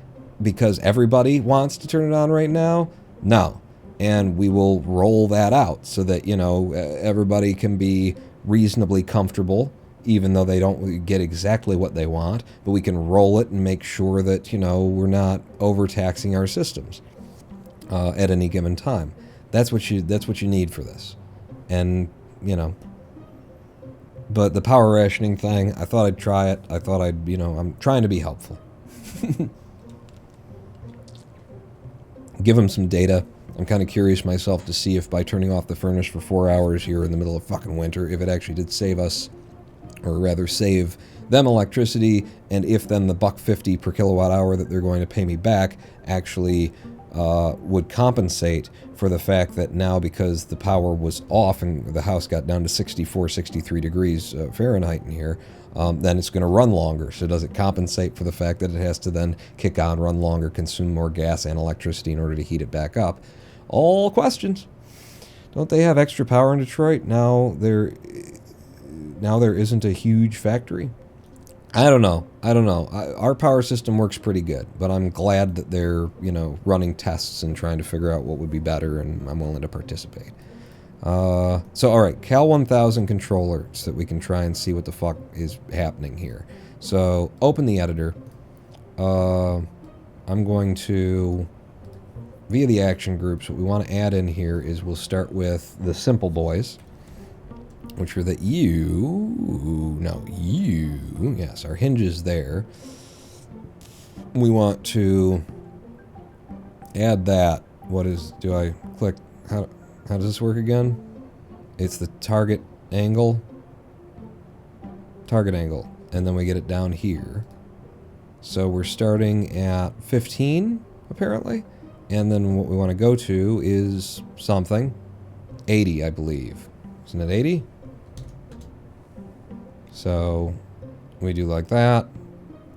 because everybody wants to turn it on right now, no. And we will roll that out so that, you know, everybody can be reasonably comfortable, even though they don't get exactly what they want, but we can roll it and make sure that, you know, we're not overtaxing our systems at any given time. That's what you need for this. And, you know, but the power rationing thing, I thought I'd try it. I thought I'd, you know, I'm trying to be helpful. Give them some data. I'm kind of curious myself to see if by turning off the furnace for 4 hours here in the middle of fucking winter, if it actually did save us, or rather save them electricity, and if then the $1.50 per kilowatt hour that they're going to pay me back actually would compensate for the fact that now, because the power was off and the house got down to 64, 63 degrees Fahrenheit in here, then it's going to run longer. So does it compensate for the fact that it has to then kick on, run longer, consume more gas and electricity in order to heat it back up? All questions. Don't they have extra power in Detroit? Now there isn't a huge factory? I don't know. Our power system works pretty good, but I'm glad that they're, you know, running tests and trying to figure out what would be better, and I'm willing to participate. So, alright, Cal 1000 controller, so that we can try and see what the fuck is happening here. So, open the editor. I'm going to, via the action groups, what we want to add in here is we'll start with the simple boys, which are the yes, our hinges there. We want to add that. Do I click, how does this work again? It's the target angle. target angle, and then we get it down here. So we're starting at 15, apparently, and then what we want to go to is something. 80, I believe. Isn't it 80? So we do like that.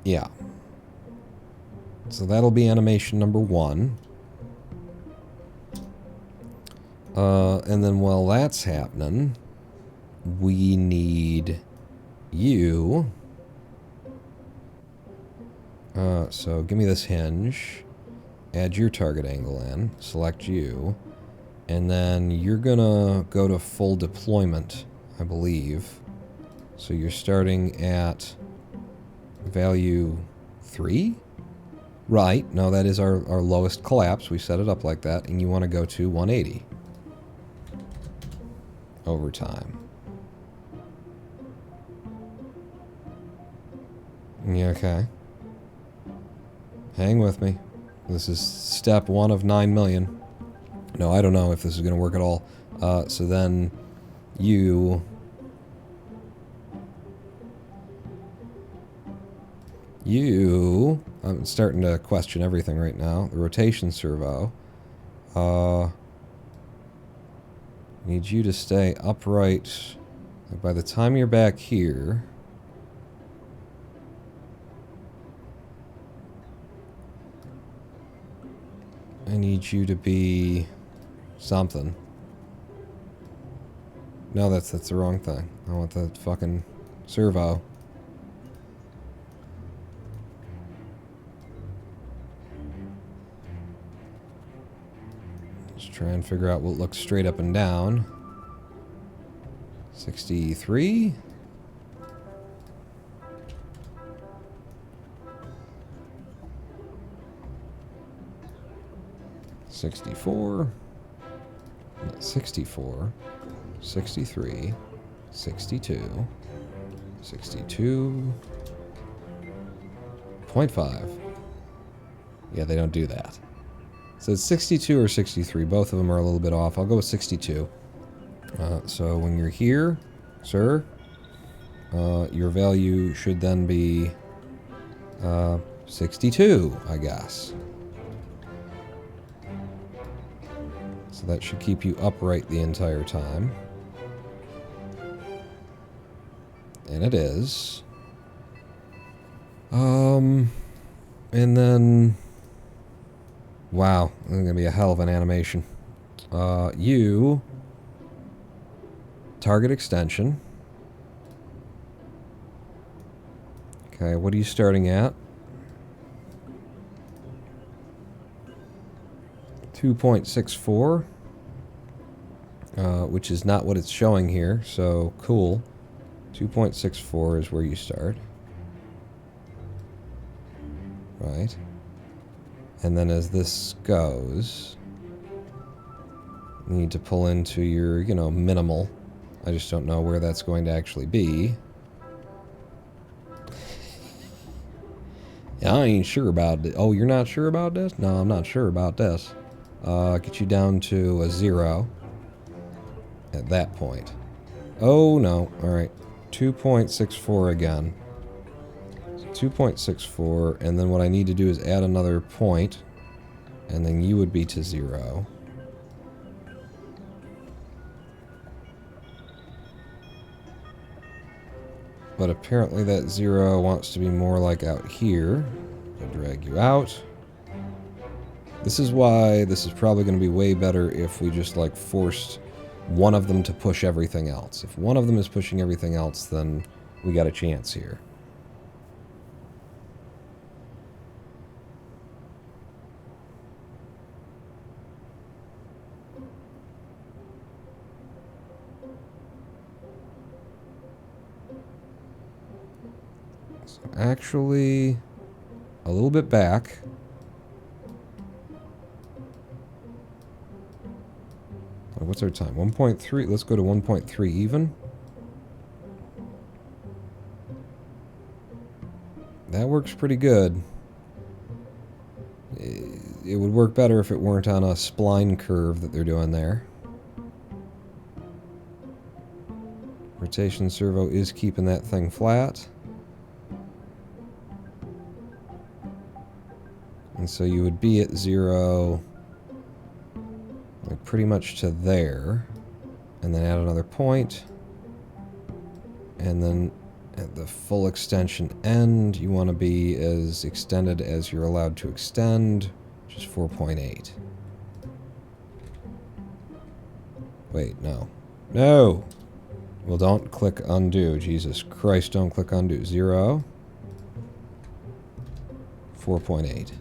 Yeah. So that'll be animation number 1. And then while that's happening, we need you. So give me this hinge. Add your target angle in. Select you. And then you're gonna go to full deployment, I believe. So you're starting at value 3? Right. No, that is our lowest collapse. We set it up like that. And you want to go to 180. Over time. Yeah, okay. Hang with me. This is step 1 of 9 million. No, I don't know if this is going to work at all. So then you... I'm starting to question everything right now. The rotation servo. Need you to stay upright. By the time you're back here... I need you to be... something. No, that's the wrong thing. I want the fucking servo. Let's try and figure out what looks straight up and down. 63. $64, 64, 63, 62, 62.5. Yeah, they don't do that. So it's 62 or 63. Both of them are a little bit off. I'll go with 62. So when you're here, sir, your value should then be 62, I guess. So that should keep you upright the entire time. And it is. And then... Wow, this is going to be a hell of an animation. You... Target extension. Okay, what are you starting at? 2.64. Which is not what it's showing here, so cool. 2.64 is where you start. Right. And then as this goes, you need to pull into your, minimal. I just don't know where that's going to actually be. Yeah, I ain't sure about it. Oh, you're not sure about this? No, I'm not sure about this. Get you down to a 0 at that point. Oh, no. Alright. 2.64 again. So 2.64, and then what I need to do is add another point, and then you would be to 0. But apparently that 0 wants to be more like out here. I'll drag you out. This is why this is probably going to be way better if we just, forced one of them to push everything else. If one of them is pushing everything else, then we got a chance here. So actually, a little bit back. What's our time? 1.3. Let's go to 1.3 even. That works pretty good. It would work better if it weren't on a spline curve that they're doing there. rotation servo is keeping that thing flat. And so you would be at 0, like pretty much to there, and then add another point, and then at the full extension end, you want to be as extended as you're allowed to extend, which is 4.8. Wait, no. No! Well, don't click undo. Jesus Christ, don't click undo. 0. 4.8.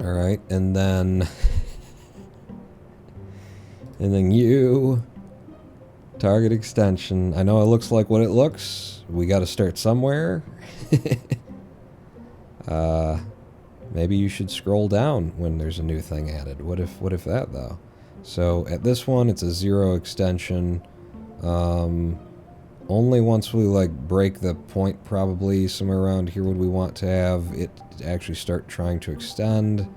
Alright, and then... and then you... target extension. I know it looks like what it looks. We gotta start somewhere. Maybe you should scroll down when there's a new thing added. What if that, though? So, at this one, it's a 0 extension. Only once we, like, break the point, probably, somewhere around here would we want to have it actually start trying to extend.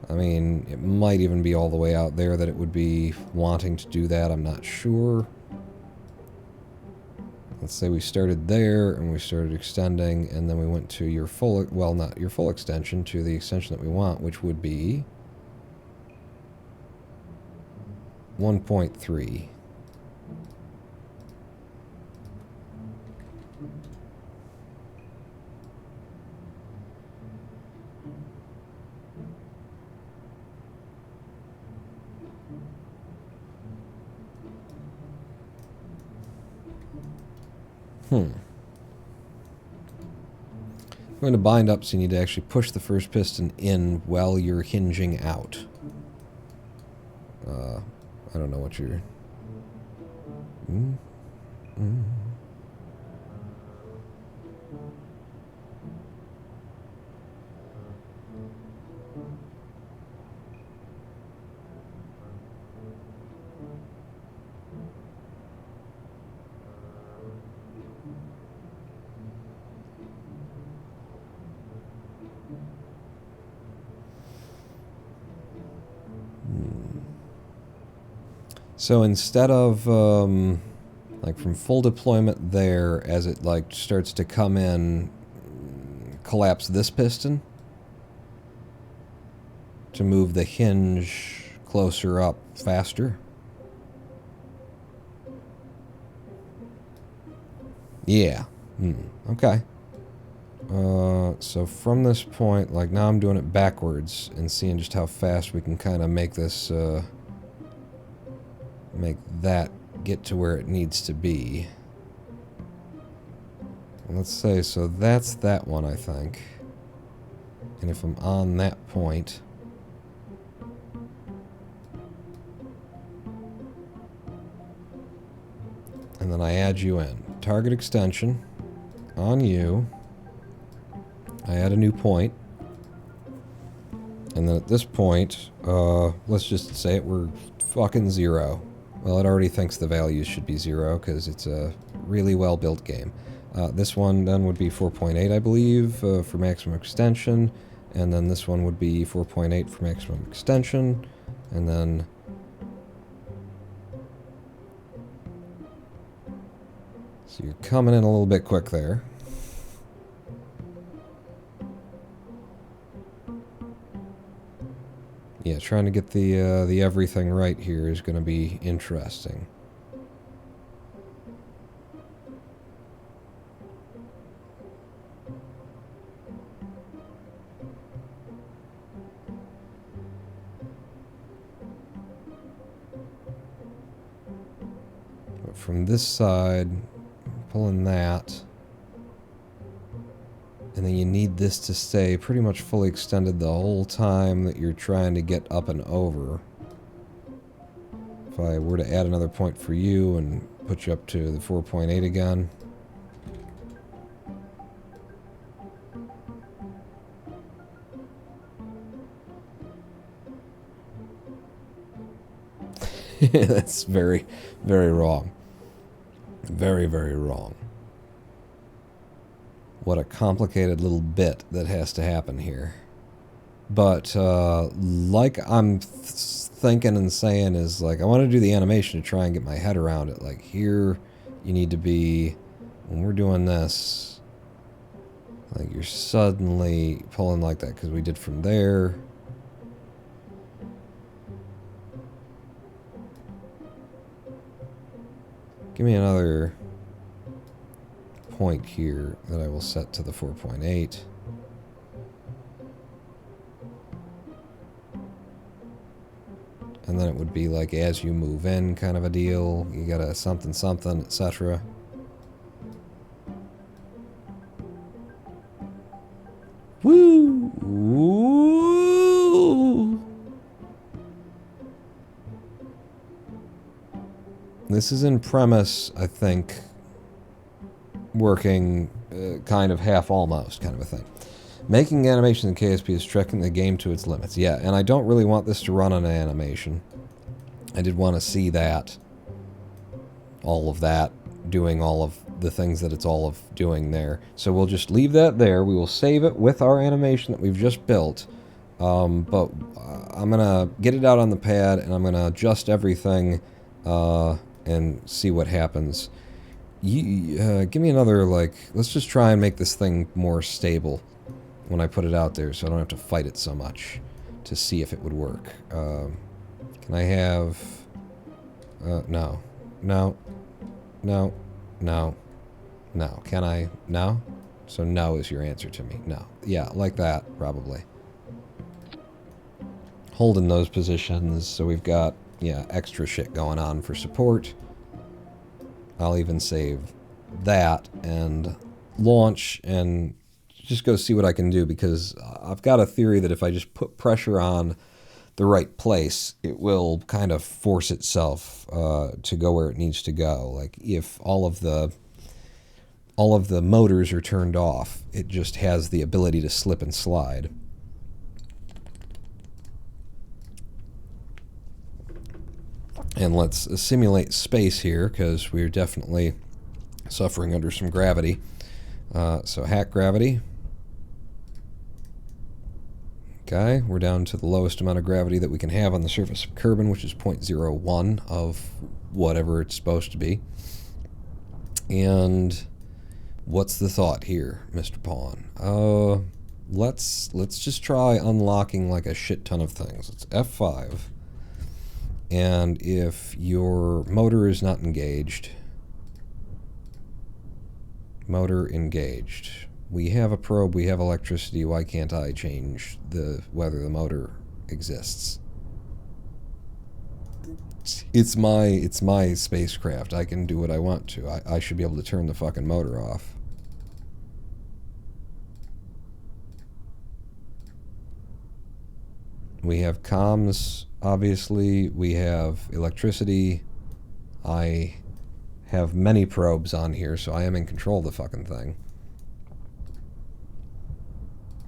I mean, it might even be all the way out there that it would be wanting to do that. I'm not sure. Let's say we started there, and we started extending, and then we went to your full... well, not your full extension, to the extension that we want, which would be... 1.3. Going to bind up, so you need to actually push the first piston in while you're hinging out. I don't know what you're... So instead of, like, from full deployment there, as it, like, starts to come in, collapse this piston to move the hinge closer up faster. Yeah. Okay. So from this point, like, now I'm doing it backwards and seeing just how fast we can kind of make this, make that get to where it needs to be. Let's say, so that's that one, I think. And if I'm on that point... and then I add you in. Target extension. On you. I add a new point. And then at this point, let's just say it were fucking 0. Well, it already thinks the values should be 0, because it's a really well-built game. This one then would be 4.8, I believe, for maximum extension. And then this one would be 4.8 for maximum extension. And then... so you're coming in a little bit quick there. Yeah, trying to get the everything right here is going to be interesting. But from this side, pulling that, and then you need this to stay pretty much fully extended the whole time that you're trying to get up and over. If I were to add another point for you and put you up to the 4.8 again. That's very, very wrong. Very, very wrong. What a complicated little bit that has to happen here. But like I'm thinking and saying is, like, I want to do the animation to try and get my head around it. Like, here you need to be, when we're doing this, like, you're suddenly pulling like that because we did from there. Give me another point here that I will set to the 4.8. And then it would be like as you move in kind of a deal. You got a something something, etc. Woo! Woo! This is in premise, I think, working kind of half almost kind of a thing. Making animation in KSP is stretching the game to its limits. Yeah, and I don't really want this to run on an animation. I did want to see that. All of that. Doing all of the things that it's all of doing there. So we'll just leave that there. We will save it with our animation that we've just built. But I'm going to get it out on the pad, and I'm going to adjust everything and see what happens. Give me another, like, let's just try and make this thing more stable when I put it out there, so I don't have to fight it so much to see if it would work. Can I have... no. No. No. No. No. Can I? No? So no is your answer to me. No. Yeah, like that, probably. Holding those positions, so we've got, yeah, extra shit going on for support. I'll even save that and launch and just go see what I can do, because I've got a theory that if I just put pressure on the right place, it will kind of force itself to go where it needs to go. Like, if all of the motors are turned off, it just has the ability to slip and slide. And let's simulate space here, because we're definitely suffering under some gravity. So hack gravity. Okay, we're down to the lowest amount of gravity that we can have on the surface of Kerbal, which is 0.01 of whatever it's supposed to be. And what's the thought here, Mr. Pawn? Let's just try unlocking like a shit ton of things. It's F5. And if your motor is not engaged, motor engaged. We have a probe, we have electricity, why can't I change whether the motor exists? It's my spacecraft. I can do what I want to. I should be able to turn the fucking motor off. We have comms, obviously. We have electricity. I have many probes on here, so I am in control of the fucking thing.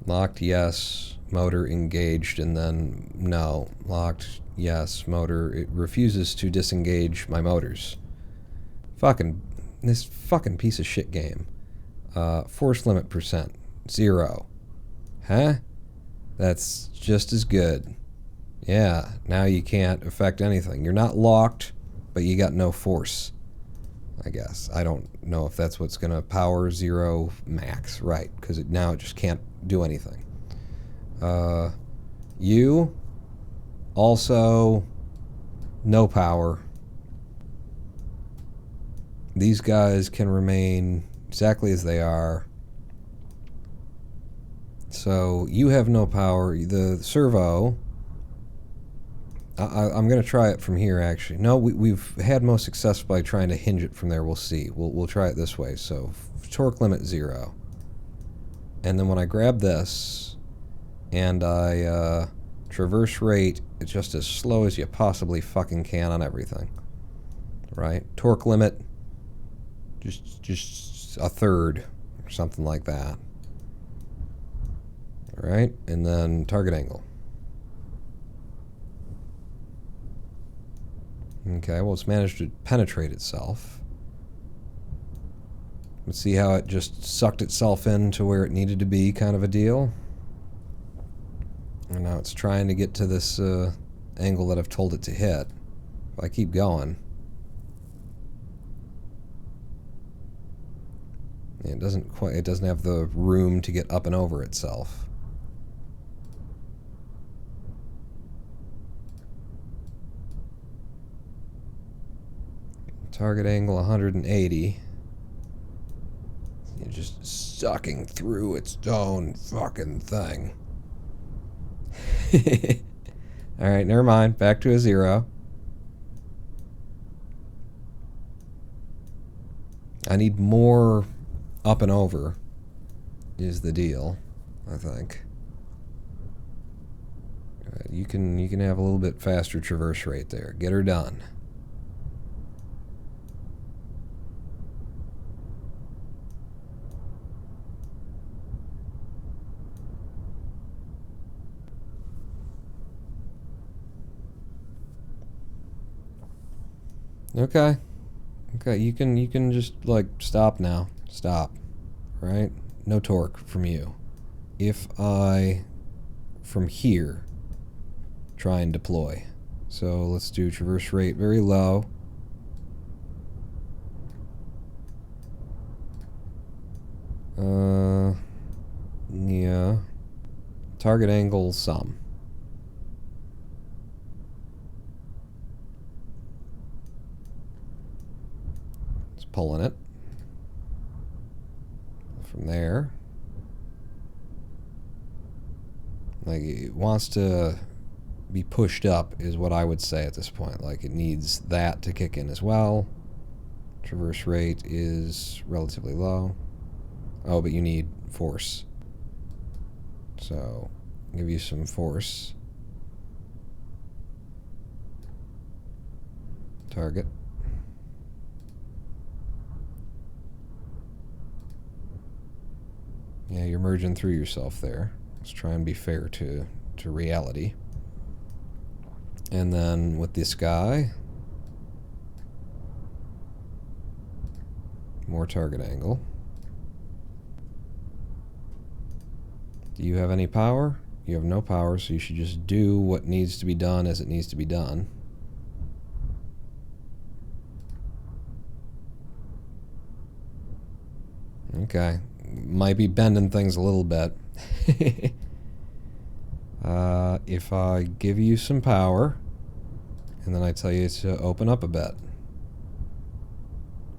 Locked, yes. Motor engaged, and then no. Locked, yes. Motor, it refuses to disengage my motors. This fucking piece of shit game. Force limit percent, 0. Huh? That's just as good. Yeah, now you can't affect anything. You're not locked, but you got no force, I guess. I don't know if that's what's going to power 0 max, right, because now it just can't do anything. You, also, no power. These guys can remain exactly as they are. So, you have no power. The servo... I'm going to try it from here, actually. No, we've had most success by trying to hinge it from there. We'll see. We'll try it this way. So, torque limit 0. And then when I grab this, and I traverse rate, it's just as slow as you possibly fucking can on everything. Right? Torque limit, just a third, or something like that. Alright? And then target angle. Okay, well, it's managed to penetrate itself. Let's see how it just sucked itself into where it needed to be, kind of a deal. And now it's trying to get to this angle that I've told it to hit. If I keep going, it doesn't have the room to get up and over itself. Target angle 180. You're just sucking through its own fucking thing. Alright, never mind. Back to a 0. I need more up and over is the deal, I think. You can have a little bit faster traverse rate there. Get her done. Okay. Okay, you can just, like, stop now. Stop. Right? No torque from you. If I, from here, try and deploy. So let's do traverse rate very low. Yeah. Target angle some. Pulling it from there. Like, it wants to be pushed up is what I would say at this point. Like, it needs that to kick in as well. Traverse rate is relatively low. Oh, but you need force. So, I'll give you some force. Target. Yeah, you're merging through yourself there. Let's try and be fair to reality. And then with this guy, more target angle. Do you have any power? You have no power, so you should just do what needs to be done as it needs to be done. Okay. Might be bending things a little bit. If I give you some power, and then I tell you to open up a bit.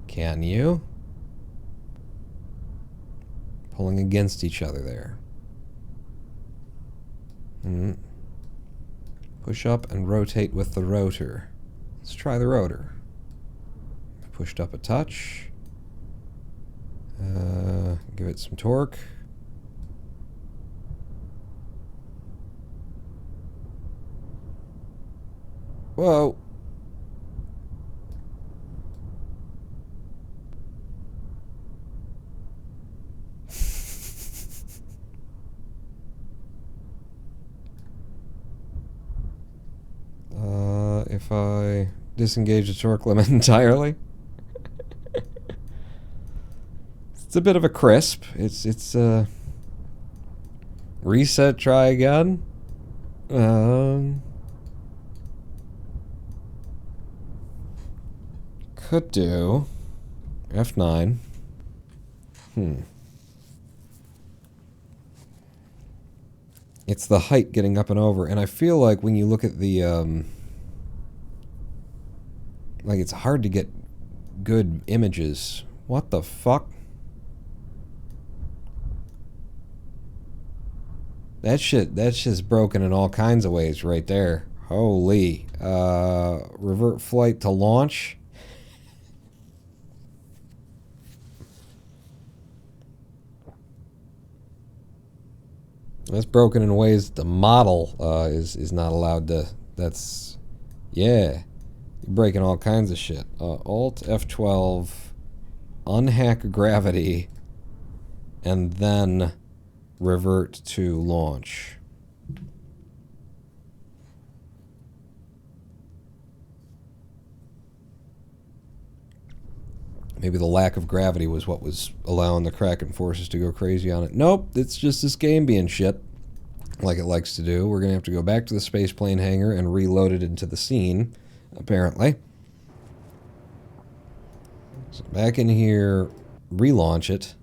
Can you? Pulling against each other there. Push up and rotate with the rotor. Let's try the rotor. Pushed up a touch. Give it some torque. Whoa. If I disengage the torque limit entirely. It's a bit of a crisp. It's reset, try again. Could do F9. It's the height getting up and over, and I feel like when you look at the like, it's hard to get good images. What the fuck? That's just broken in all kinds of ways right there. Holy. Revert flight to launch. That's broken in ways the model is not allowed to. That's, yeah. You're breaking all kinds of shit. Alt F12, unhack gravity, and then revert to launch. Maybe the lack of gravity was what was allowing the Kraken forces to go crazy on it. Nope, it's just this game being shit, like it likes to do. We're going to have to go back to the space plane hangar and reload it into the scene, apparently. So back in here, relaunch it.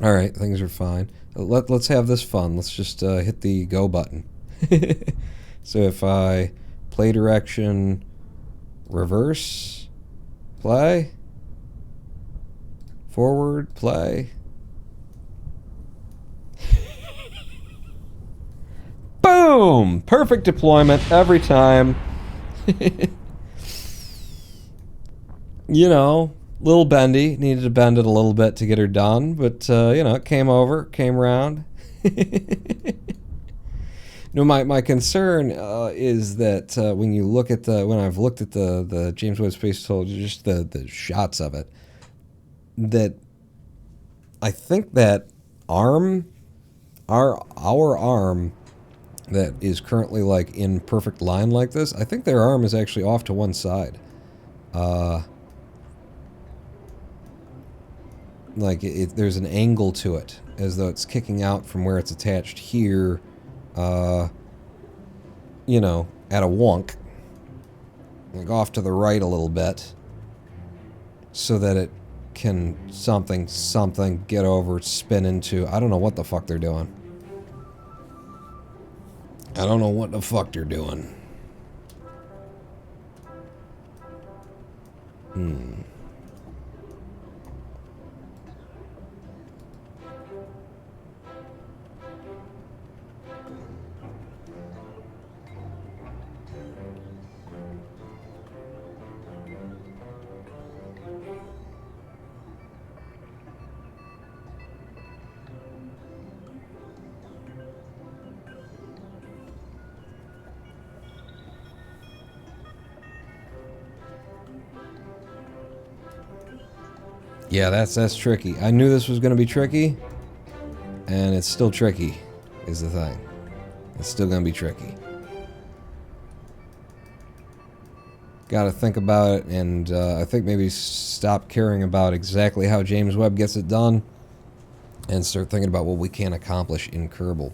All right, things are fine. Let's have this fun. Let's just hit the go button. So if I play direction, reverse, play, forward, play. Boom! Perfect deployment every time. You know, little bendy. Needed to bend it a little bit to get her done, but you know, it came around. No, my concern is that when you look at when I've looked at the James Webb Space Telescope, just the shots of it, that I think that arm, our arm that is currently like in perfect line like this, I think their arm is actually off to one side. Like there's an angle to it, as though it's kicking out from where it's attached here, you know, at a wonk, like off to the right a little bit, so that it can something get over, spin into, I don't know what the fuck they're doing. I don't know what the fuck they're doing. Yeah, that's tricky. I knew this was going to be tricky, and it's still tricky, is the thing. It's still going to be tricky. Got to think about it, and I think maybe stop caring about exactly how James Webb gets it done, and start thinking about what we can accomplish in Kerbal.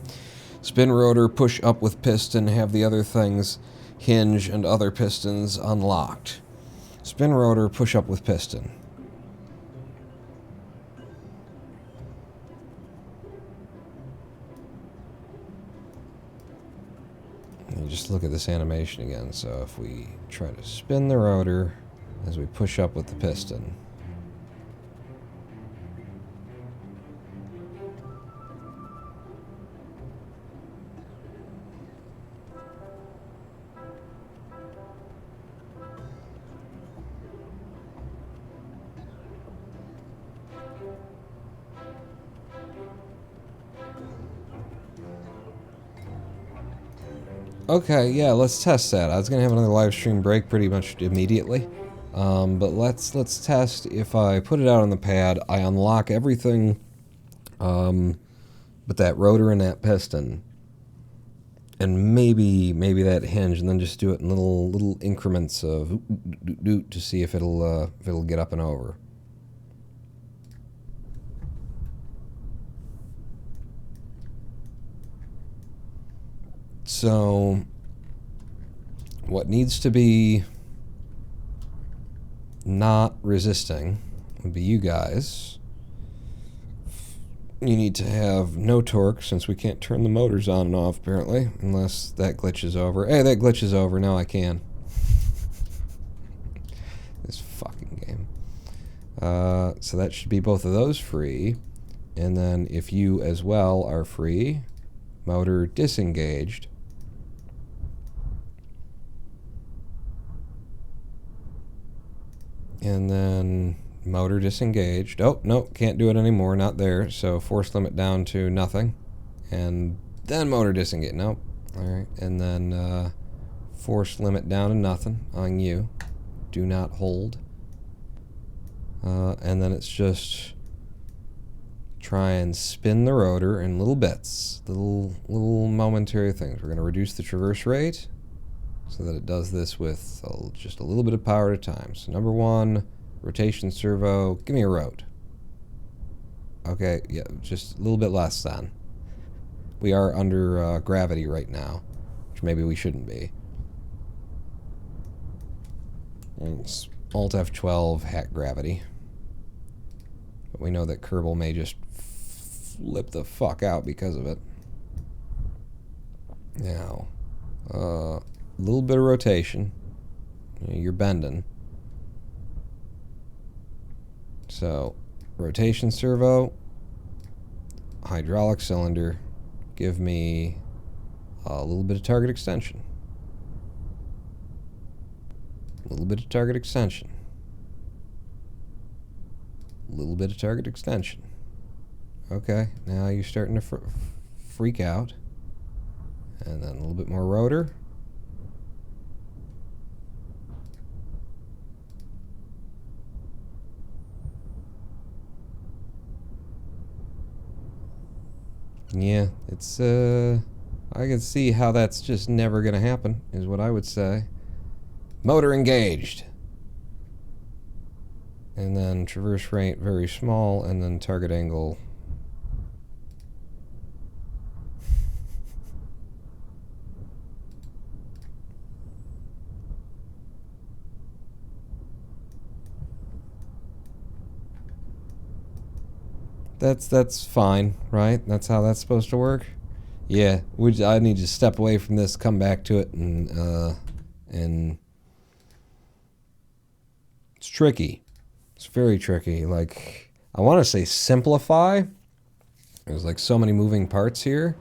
Spin rotor, push up with piston, have the other things, hinge and other pistons unlocked. Spin rotor, push up with piston. Just look at this animation again. So if we try to spin the rotor as we push up with the piston. Okay, yeah, let's test that. I was gonna have another live stream break pretty much immediately, but let's test. If I put it out on the pad, I unlock everything, but that rotor and that piston, and maybe that hinge, and then just do it in little increments of to see if it'll get up and over. So, what needs to be not resisting would be you guys. You need to have no torque, since we can't turn the motors on and off, apparently, unless that glitches over. Hey, that glitches over. Now I can. This fucking game. So that should be both of those free. And then if you as well are free, motor disengaged. And then motor disengaged. Oh, no, can't do it anymore, not there. So force limit down to nothing. And then motor disengaged. Nope. All right. And then force limit down to nothing on you. do not hold. And then it's just try and spin the rotor in little bits, little momentary things. We're going to reduce the traverse rate so that it does this with just a little bit of power at a time. So number 1, rotation servo, give me a rot. Okay, yeah, just a little bit less then. We are under gravity right now, which maybe we shouldn't be. And it's Alt F12 hat gravity. But we know that Kerbal may just flip the fuck out because of it. Now, a little bit of rotation. You're bending. So, rotation servo, hydraulic cylinder, give me a little bit of target extension. A little bit of target extension. A little bit of target extension. Okay, now you're starting to freak out. And then a little bit more rotor. Yeah, it's, I can see how that's just never gonna happen, is what I would say. Motor engaged. And then traverse rate very small, and then target angle. That's fine, right? That's how that's supposed to work? Yeah, I need to step away from this, come back to it, and it's tricky. It's very tricky. Like, I want to say simplify. There's like so many moving parts here.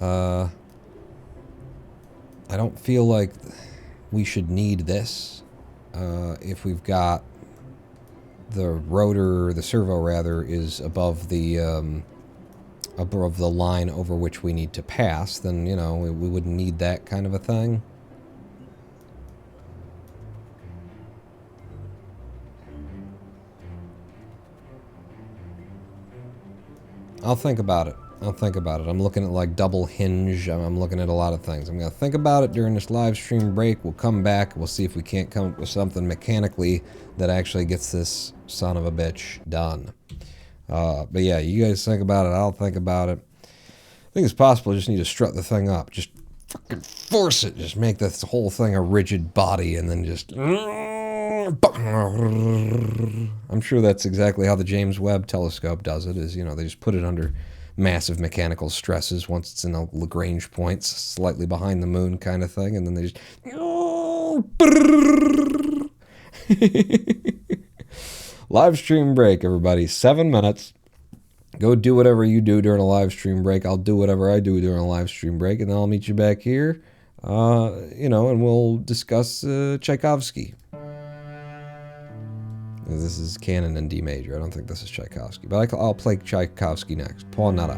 I don't feel like we should need this if we've got the rotor, the servo rather, is above the line over which we need to pass. Then, you know, we wouldn't need that kind of a thing. I'll think about it. I'm looking at like double hinge. I'm looking at a lot of things. I'm going to think about it during this live stream break. We'll come back. We'll see if we can't come up with something mechanically that actually gets this son of a bitch done. But yeah, you guys think about it. I'll think about it. I think it's possible. I just need to strut the thing up. Just fucking force it. Just make this whole thing a rigid body and then just... I'm sure that's exactly how the James Webb telescope does it, is, you know, they just put it under massive mechanical stresses once it's in a Lagrange points, slightly behind the moon kind of thing, and then they just... Live stream break, everybody. 7 minutes. Go do whatever you do during a live stream break. I'll do whatever I do during a live stream break, and then I'll meet you back here, you know, and we'll discuss Tchaikovsky. This is canon in D major. I don't think this is Tchaikovsky, but I'll play Tchaikovsky next. Paul Nada.